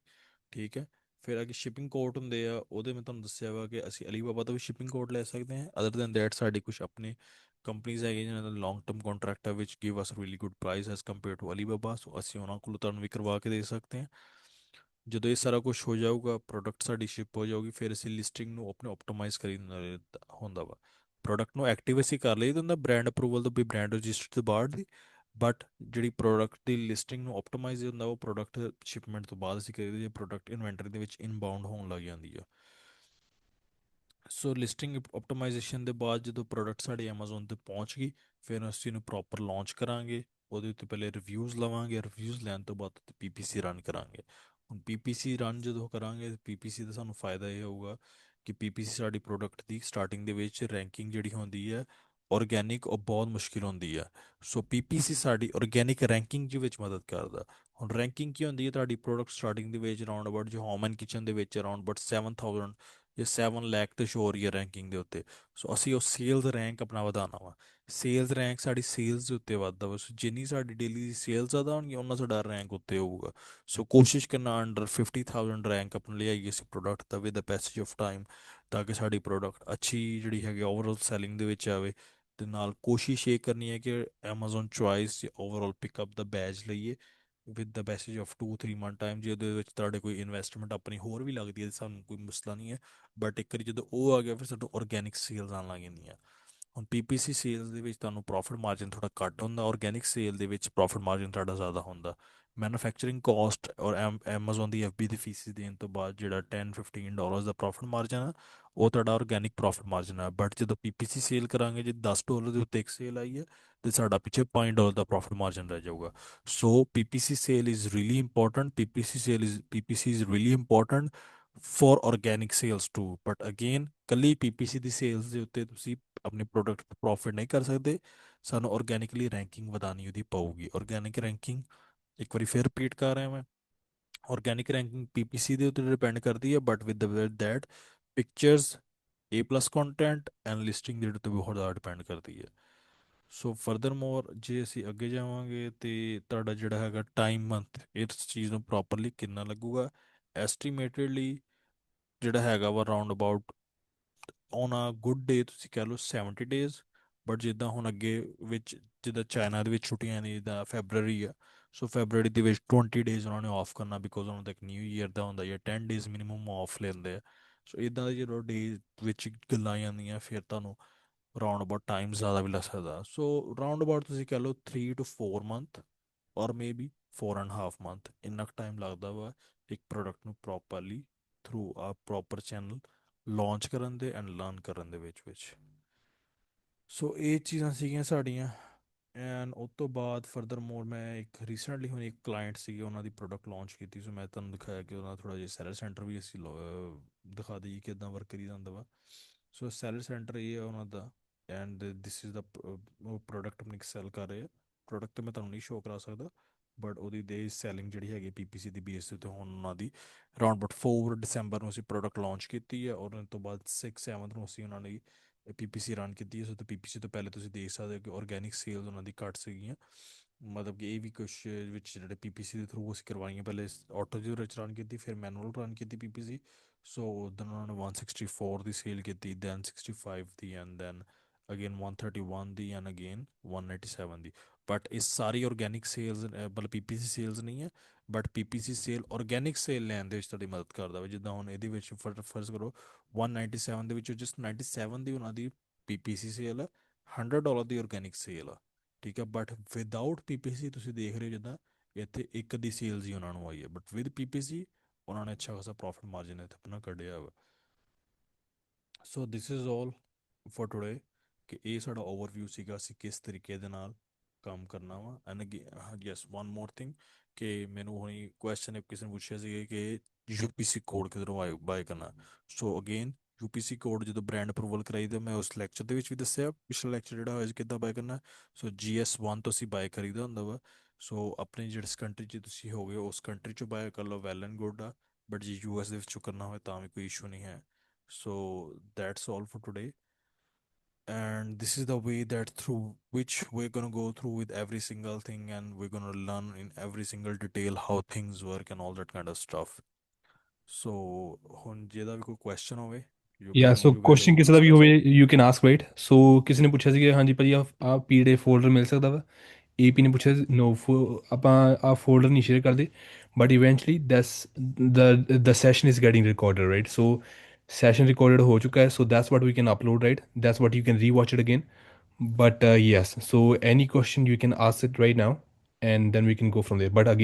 ਠੀਕ ਹੈ, ਫਿਰ ਅੱਗੇ ਸ਼ਿਪਿੰਗ ਕੋਡ ਹੁੰਦੇ ਆ, ਉਹਦੇ ਮੈਂ ਤੁਹਾਨੂੰ ਦੱਸਿਆ ਵਾ ਕਿ ਅਸੀਂ Alibaba ਤੋਂ ਵੀ ਸ਼ਿਪਿੰਗ ਕੋਡ ਲੈ ਸਕਦੇ ਹਾਂ। ਅਦਰ ਦੈਨ ਦੈਟ ਸਾਡੇ ਕੁਝ ਆਪਣੇ ਕੰਪਨੀਜ਼ ਹੈਗੇ ਜਿਹਨਾਂ ਦਾ ਲੌਂਗ ਟਰਮ ਕੰਟਰੈਕਟ ਹੈ which give us really good price as compare to Alibaba, so ਅਸੀਂ ਉਹਨਾਂ ਕੋਲੋਂ ਤੁਹਾਨੂੰ ਵੀ ਕਰਵਾ ਕੇ ਦੇ ਸਕਦੇ ਹਾਂ। ਜਦੋਂ ਇਹ ਸਾਰਾ ਕੁਝ ਹੋ ਜਾਊਗਾ, ਪ੍ਰੋਡਕਟ ਸਾਡੀ ਸ਼ਿਪ ਹੋ ਜਾਊਗੀ, ਫਿਰ ਅਸੀਂ ਲਿਸਟਿੰਗ ਨੂੰ ਆਪਣੇ ਆਪਟੀਮਾਈਜ਼ ਕਰੀ ਹੁੰਦਾ ਵਾ। ਪ੍ਰੋਡਕਟ ਨੂੰ ਐਕਟਿਵ ਅਸੀਂ ਕਰ ਲਈ ਹੁੰਦਾ ਬ੍ਰਾਂਡ ਅਪਰੂਵਲ ਤੋਂ ਵੀ, ਬ੍ਰਾਂਡ ਰਜਿਸਟਰ ਤੋਂ ਬਾਅਦ ਦੀ। ਬਟ ਜਿਹੜੀ ਪ੍ਰੋਡਕਟ ਦੀ ਲਿਸਟਿੰਗ ਨੂੰ ਆਪਟੀਮਾਈਜ਼ ਹੁੰਦਾ ਉਹ ਪ੍ਰੋਡਕਟ ਸ਼ਿਪਮੈਂਟ ਤੋਂ ਬਾਅਦ ਅਸੀਂ ਕਰੀਏ, ਜੇ ਪ੍ਰੋਡਕਟ ਇਨਵੈਂਟਰੀ ਦੇ ਵਿੱਚ ਇਨਬਾਊਂਡ ਹੋਣ ਲੱਗ ਜਾਂਦੀ ਆ। ਸੋ ਲਿਸਟਿੰਗ ਆਪਟੀਮਾਈਜੇਸ਼ਨ ਦੇ ਬਾਅਦ ਜਦੋਂ ਪ੍ਰੋਡਕਟ ਸਾਡੇ Amazon ਤੇ ਪਹੁੰਚ ਗਈ, ਫਿਰ ਅਸੀਂ ਇਹਨੂੰ ਪ੍ਰੋਪਰ ਲਾਂਚ ਕਰਾਂਗੇ। ਉਹਦੇ ਉੱਤੇ ਪਹਿਲੇ ਰਿਵਿਊਜ਼ ਲਵਾਂਗੇ, ਰਿਵਿਊਜ਼ ਲੈਣ ਤੋਂ ਬਾਅਦ PPC ਰਨ ਕਰਾਂਗੇ। ਹੁਣ PPC ਰਨ ਜਦੋਂ ਕਰਾਂਗੇ, PPC ਦਾ ਸਾਨੂੰ ਫਾਇਦਾ ਇਹ ਹੋਊਗਾ ਕਿ PPC ਸਾਡੀ ਪ੍ਰੋਡਕਟ ਦੀ ਸਟਾਰਟਿੰਗ ਦੇ ਵਿੱਚ ਰੈਂਕਿੰਗ ਜਿਹੜੀ ਹੁੰਦੀ ਹੈ ਆਰਗੈਨਿਕ, ਉਹ ਬਹੁਤ ਮੁਸ਼ਕਿਲ ਹੁੰਦੀ ਆ। ਸੋ PPC ਸਾਡੀ ਆਰਗੈਨਿਕ ਰੈਂਕਿੰਗ ਦੇ ਵਿੱਚ ਮਦਦ ਕਰਦਾ। ਹੁਣ ਰੈਂਕਿੰਗ ਕੀ ਹੁੰਦੀ ਹੈ? ਤੁਹਾਡੀ ਪ੍ਰੋਡਕਟ ਸਟਾਰਟਿੰਗ ਦੇ ਵਿੱਚ ਅਰਾਊਂਡ ਅਬਾਊਟ ਜੋ ਹੋਮ ਐਂਡ ਕਿਚਨ ਦੇ ਵਿੱਚ ਅਰਾਊਂਡ ਅਬਾਊਟ 7000 ਜਾਂ 7 ਲੱਖ ਤੇ ਸ਼ੋ ਹੋ ਰਹੀ ਹੈ ਰੈਂਕਿੰਗ ਦੇ ਉੱਤੇ। ਸੋ ਅਸੀਂ ਉਹ ਸੇਲਸ ਰੈਂਕ ਆਪਣਾ ਵਧਾਉਣਾ ਵਾ। ਸੇਲਸ ਰੈਂਕ ਸਾਡੀ ਸੇਲਸ ਦੇ ਉੱਤੇ ਵੱਧਦਾ ਵਾ। ਸੋ ਜਿੰਨੀ ਸਾਡੀ ਡੇਲੀ ਦੀ ਸੇਲਸ ਜ਼ਿਆਦਾ ਹੋਣਗੀਆਂ, ਉਹਨਾਂ ਸਾਡਾ ਰੈਂਕ ਉੱਤੇ ਹੋਊਗਾ। ਸੋ ਕੋਸ਼ਿਸ਼ ਕਰਨਾ ਅੰਡਰ 50,000 ਰੈਂਕ ਆਪਣੇ ਲਿਆਈਏ ਅਸੀਂ product the with the passage of time, ਤਾਂ ਕਿ ਸਾਡੀ ਪ੍ਰੋਡਕਟ ਅੱਛੀ ਜਿਹੜੀ ਹੈਗੀ ਓਵਰਆਲ ਸੈਲਿੰਗ ਦੇ ਵਿੱਚ ਆਵੇ। ਤੇ ਨਾਲ ਕੋਸ਼ਿਸ਼ ਇਹ ਕਰਨੀ ਹੈ ਕਿ Amazon ਚੁਆਇਸ ਓਵਰਆਲ ਪਿਕਅਪ ਦਾ ਬੈਜ ਲਈਏ with the passage of 2-3 month time. ਜੇ ਉਹਦੇ ਵਿੱਚ ਤੁਹਾਡੇ ਕੋਈ ਇਨਵੈਸਟਮੈਂਟ ਆਪਣੀ ਹੋਰ ਵੀ ਲੱਗਦੀ ਹੈ, ਸਾਨੂੰ ਕੋਈ ਮਸਲਾ ਨਹੀਂ ਹੈ। ਬਟ ਇੱਕ ਵਾਰੀ ਜਦੋਂ ਉਹ ਆ ਗਿਆ, ਫਿਰ ਸਾਨੂੰ ਆਰਗੈਨਿਕ ਸੇਲਸ ਆਉਣ ਲੱਗ ਜਾਂਦੀਆਂ। ਹੁਣ PPC ਸੇਲਸ ਦੇ ਵਿੱਚ ਤੁਹਾਨੂੰ ਪ੍ਰੋਫਿਟ ਮਾਰਜਨ ਥੋੜਾ ਘੱਟ ਹੁੰਦਾ, ਆਰਗੈਨਿਕ ਸੇਲ ਦੇ ਵਿੱਚ ਪ੍ਰੋਫਿਟ ਮਾਰਜਨ ਤੁਹਾਡਾ ਜ਼ਿਆਦਾ ਹੁੰਦਾ। ਮੈਨੂਫੈਕਚਰਿੰਗ ਕਾਸਟ ਔਰ Amazon ਦੀ FB ਦੀ ਫੀਸਿਸ ਦੇਣ ਤੋਂ ਬਾਅਦ ਜਿਹੜਾ $10-15 ਦਾ ਪ੍ਰੋਫਿਟ ਮਾਰਜਨ ਆ, ਉਹ ਤੁਹਾਡਾ ਆਰਗੈਨਿਕ ਪ੍ਰੋਫਿਟ ਮਾਰਜਨ ਆ। ਬਟ ਜਦੋਂ PPC ਸੇਲ ਕਰਾਂਗੇ, ਜੇ $10 ਦੇ ਉੱਤੇ ਇੱਕ ਸੇਲ ਆਈ ਹੈ, ਤੇ ਸਾਡਾ ਪਿੱਛੇ $5 ਦਾ ਪ੍ਰੋਫਿਟ ਮਾਰਜਨ ਰਹਿ ਜਾਊਗਾ। So PPC sale is really important, PPC is really important for organic sales too. But again ਕੱਲੀ PPC ਦੀ ਸੇਲਸ ਦੇ ਉੱਤੇ ਤੁਸੀਂ ਆਪਣੇ ਪ੍ਰੋਡਕਟ ਤੋਂ ਪ੍ਰੋਫਿਟ ਨਹੀਂ ਕਰ ਸਕਦੇ। ਸਾਨੂੰ ਆਰਗੈਨਿਕਲੀ ਰੈਂਕਿੰਗ ਵਧਾਉਣੀ ਉਹਦੀ ਪਊਗੀ। ਆਰਗੈਨਿਕ ਰੈਂਕਿੰਗ ਇੱਕ ਵਾਰੀ ਫਿਰ ਰਿਪੀਟ ਕਰ ਰਿਹਾ ਮੈਂ, ਆਰਗੈਨਿਕ ਰੈਂਕਿੰਗ PPC ਦੇ ਉੱਤੇ ਡਿਪੈਂਡ ਕਰਦੀ ਹੈ, but with that pictures, A+ content and listing ਦੇ ਉੱਤੇ ਬਹੁਤ ਜ਼ਿਆਦਾ ਡਿਪੈਂਡ ਕਰਦੀ ਹੈ। ਸੋ ਫਰਦਰ ਮੋਰ ਜੇ ਅਸੀਂ ਅੱਗੇ ਜਾਵਾਂਗੇ, ਤੇ ਤੁਹਾਡਾ ਜਿਹੜਾ ਹੈਗਾ ਟਾਈਮ ਮੰਥ ਇਸ ਚੀਜ਼ ਨੂੰ ਪ੍ਰੋਪਰਲੀ ਕਿੰਨਾ ਲੱਗੂਗਾ, ਐਸਟੀਮੇਟਡਲੀ ਜਿਹੜਾ ਹੈਗਾ ਵਾ round about on a good day ਤੁਸੀਂ ਕਹਿ ਲਓ 70 ਡੇਜ਼। ਬਟ ਜਿੱਦਾਂ ਹੁਣ ਅੱਗੇ ਵਿੱਚ ਜਿੱਦਾਂ ਚਾਈਨਾ ਦੇ ਵਿੱਚ ਛੁੱਟੀਆਂ ਨੇ, ਜਿੱਦਾਂ ਫੈਬਰਰੀ ਆ, ਸੋ ਫੈਬਰਰੀ ਦੇ ਵਿੱਚ 20 ਡੇਜ਼ ਉਹਨਾਂ ਨੇ ਆਫ ਕਰਨਾ, ਬਿਕੋਜ਼ ਉਹਨਾਂ ਦਾ ਇੱਕ ਨਿਊ ਈਅਰ ਦਾ ਹੁੰਦਾ, ਜਾਂ 10 ਡੇਜ਼ ਮਿਨੀਮਮ ਆਫ ਲੈਂਦੇ ਆ। ਸੋ ਇਦਾਂ ਦੇ ਜਦੋਂ ਡੇ ਵਿੱਚ ਗੱਲਾਂ ਜਾਂਦੀਆਂ, ਫਿਰ ਤੁਹਾਨੂੰ ਰਾਉਂਡ ਅਬਾਊਟ ਟਾਈਮ ਜ਼ਿਆਦਾ ਵੀ ਲੱਗ ਸਕਦਾ। ਸੋ ਰਾਉਂਡ ਅਬਾਊਟ ਤੁਸੀਂ ਕਹਿ ਲਓ 3 to 4 ਮੰਥ, ਔਰ ਮੇ ਬੀ 4.5 ਮੰਥ, ਇੰਨਾ ਕੁ ਟਾਈਮ ਲੱਗਦਾ ਵਾ ਇੱਕ ਪ੍ਰੋਡਕਟ ਨੂੰ ਪ੍ਰੋਪਰਲੀ ਥਰੂ ਆ ਪ੍ਰੋਪਰ ਚੈਨਲ ਲਾਂਚ ਕਰਨ ਦੇ ਐਂਡ ਲਰਨ ਕਰਨ ਦੇ ਵਿੱਚ। ਸੋ ਇਹ ਚੀਜ਼ਾਂ ਸੀਗੀਆਂ ਸਾਡੀਆਂ। ਐਂਡ ਉਸ ਤੋਂ ਬਾਅਦ ਫਰਦਰ ਮੋਰ ਮੈਂ ਇੱਕ ਰੀਸੈਂਟਲੀ ਹੁਣ ਇੱਕ ਕਲਾਇੰਟ ਸੀਗੇ, ਉਹਨਾਂ ਦੀ ਪ੍ਰੋਡਕਟ ਲਾਂਚ ਕੀਤੀ। ਸੋ ਮੈਂ ਤੁਹਾਨੂੰ ਦਿਖਾਇਆ ਕਿ ਉਹਨਾਂ ਦਾ ਥੋੜ੍ਹਾ ਜਿਹਾ ਸੈਲਰ ਸੈਂਟਰ ਵੀ ਅਸੀਂ ਦਿਖਾ ਦਈਏ ਕਿ ਇੱਦਾਂ ਵਰਕ ਕਰੀ ਜਾਂਦਾ ਵਾ। ਸੋ ਸੈਲਰ ਸੈਂਟਰ ਇਹ ਹੈ ਉਹਨਾਂ ਦਾ, and this is the product ਆਪਣੀ ਸੈਲ ਕਰ ਰਹੇ ਆ। ਪ੍ਰੋਡਕਟ ਮੈਂ ਤੁਹਾਨੂੰ ਨਹੀਂ ਸ਼ੋਅ ਕਰਾ ਸਕਦਾ, ਬਟ ਉਹਦੀ ਦੇ ਸੈਲਿੰਗ ਜਿਹੜੀ ਹੈਗੀ ਪੀਪੀਸੀ ਦੀ ਬੇਸ ਤੇ ਹੁਣ ਉਹਨਾਂ ਦੀ ਅਰਾਊਂਡ ਅਬਾਊਟ 4 ਦਸੰਬਰ ਨੂੰ ਅਸੀਂ ਪ੍ਰੋਡਕਟ ਲਾਂਚ ਕੀਤੀ ਹੈ, ਔਰ ਉਸ ਤੋਂ ਬਾਅਦ 6 7 ਨੂੰ ਅਸੀਂ ਉਹਨਾਂ ਦੀ ਪੀਪੀਸੀ ਰਨ ਕੀਤੀ ਹੈ। ਸੋ ਤੇ ਪੀਪੀਸੀ ਤੋਂ ਪਹਿਲੇ ਤੁਸੀਂ ਦੇਖ ਸਕਦੇ ਹੋ ਕਿ ਆਰਗੈਨਿਕ ਸੇਲਸ ਉਹਨਾਂ ਦੀ ਘੱਟ ਸੀਗੀਆਂ। ਮਤਲਬ ਕਿ ਇਹ ਵੀ ਕੁਛ ਵਿੱਚ ਜਿਹੜੇ ਪੀਪੀਸੀ ਦੇ ਥਰੂ ਅਸੀਂ ਕਰਵਾਈਆਂ, ਪਹਿਲੇ ਆਟੋ ਦੇ ਵਿੱਚ ਰਨ ਕੀਤੀ, ਫਿਰ ਮੈਨੂਅਲ ਰਨ ਕੀਤੀ ਪੀਪੀਸੀ। ਸੋ ਉਦੋਂ ਉਹਨਾਂ ਨੇ 164 ਦੀ ਸੇਲ ਕੀਤੀ, then 65 the, and then again 131 the, and again 197 the. But ਇਹ ਸਾਰੀ ਆਰਗੈਨਿਕ ਸੇਲਸ ਮਤਲਬ ਪੀਪੀਸੀ ਸੇਲਸ ਨਹੀਂ ਹੈ, but PPC sale organic sale ਲੈਣ ਦੇ ਵਿੱਚ ਤੁਹਾਡੀ ਮਦਦ ਕਰਦਾ ਵਾ। ਜਿੱਦਾਂ ਹੁਣ ਇਹਦੇ ਵਿੱਚ ਫਰਜ਼ ਕਰੋ 197 ਦੇ ਵਿੱਚੋਂ ਜਸਟ 97 ਦੀ ਉਹਨਾਂ ਦੀ ਪੀਪੀਸੀ ਸੇਲ ਹੈ, $100 ਦੀ ਆਰਗੈਨਿਕ ਸੇਲ ਆ, ਠੀਕ ਹੈ। ਬਟ ਵਿਦਆਊਟ ਪੀਪੀਸੀ ਤੁਸੀਂ ਦੇਖ ਰਹੇ ਹੋ ਜਿੱਦਾਂ ਇੱਥੇ ਇੱਕ ਦੀ ਸੇਲਸ ਹੀ ਉਹਨਾਂ ਨੂੰ ਆਈ ਹੈ, ਬਟ ਵਿਦ ਪੀਪੀਸੀ ਉਹਨਾਂ ਨੇ ਅੱਛਾ ਖਾਸਾ ਪ੍ਰੋਫਿਟ ਮਾਰਜਨ ਇੱਥੇ ਆਪਣਾ ਕੱਢਿਆ ਵਾ। So this is all for today, ਕਿ ਇਹ ਸਾਡਾ ਓਵਰਵਿਊ ਸੀਗਾ ਅਸੀਂ ਕਿਸ ਤਰੀਕੇ ਦੇ ਨਾਲ ਕੰਮ ਕਰਨਾ ਵਾ। And yes one more thing, ਕਿ ਮੈਨੂੰ ਹੁਣੀ ਕੁਐਸਚਨ ਕਿਸੇ ਨੇ ਪੁੱਛਿਆ ਸੀ ਕਿ ਯੂਪੀਸੀ ਕੋਡ ਕਿਧਰੋਂ ਬਾਏ ਕਰਨਾ। ਸੋ ਅਗੇਨ ਯੂਪੀਸੀ ਕੋਡ ਜਦੋਂ ਬ੍ਰਾਂਡ ਅਪਰੂਵਲ ਕਰਾਈ ਤਾਂ ਮੈਂ ਉਸ ਲੈਕਚਰ ਦੇ ਵਿੱਚ ਵੀ ਦੱਸਿਆ, ਪਿਛਲਾ ਲੈਕਚਰ ਜਿਹੜਾ ਹੋਇਆ ਸੀ ਕਿੱਦਾਂ ਬਾਏ ਕਰਨਾ। ਸੋ GS1 ਤੋਂ ਅਸੀਂ ਬਾਏ ਕਰੀਦਾ ਹੁੰਦਾ ਵਾ। ਸੋ ਆਪਣੀ ਜਿਸ ਕੰਟਰੀ 'ਚ ਤੁਸੀਂ ਹੋਗੇ ਉਸ ਕੰਟਰੀ 'ਚੋਂ ਬਾਏ ਕਰ ਲਓ, ਵੈਲ ਐਂਡ ਗੁੱਡ ਆ। ਬਟ ਜੇ US ਦੇ ਵਿੱਚੋਂ ਕਰਨਾ ਹੋਵੇ ਤਾਂ ਵੀ ਕੋਈ ਇਸ਼ੂ ਨਹੀਂ ਹੈ। So that's all for today. And this is the way that through which we're going to go through with every single thing, and we're going to learn in every single detail how things work and all that kind of stuff. So ਹੁਣ ਜਿਹਦਾ ਵੀ ਕੋਈ ਕੁਐਸਚਨ ਹੋਵੇ, ਯਾ so you guys are question going to ਕਿਸੇ ਦਾ ਵੀ discuss ਹੋਵੇ it. You can ask, right. So ਕਿਸੇ ਨੇ ਪੁੱਛਿਆ ਸੀ ਕਿ ਹਾਂਜੀ ਭਾਜੀ ਆ ਪੀਡੀਐਫ ਫੋਲਡਰ ਮਿਲ ਸਕਦਾ ਵਾ। ਏਪੀ ਨੇ ਪੁੱਛਿਆ ਸੀ, ਨੋ ਆਪਾਂ ਆ ਫੋਲਡਰ ਨਹੀਂ ਸ਼ੇਅਰ ਕਰਦੇ, but eventually the session is getting recorded, right. So session recorded ਹੋ ਚੁੱਕਾ ਹੈ, so that's what we can upload, right. That's what you can rewatch it again. But yes, so any question you can ask it right now, and then we can go from there. But again,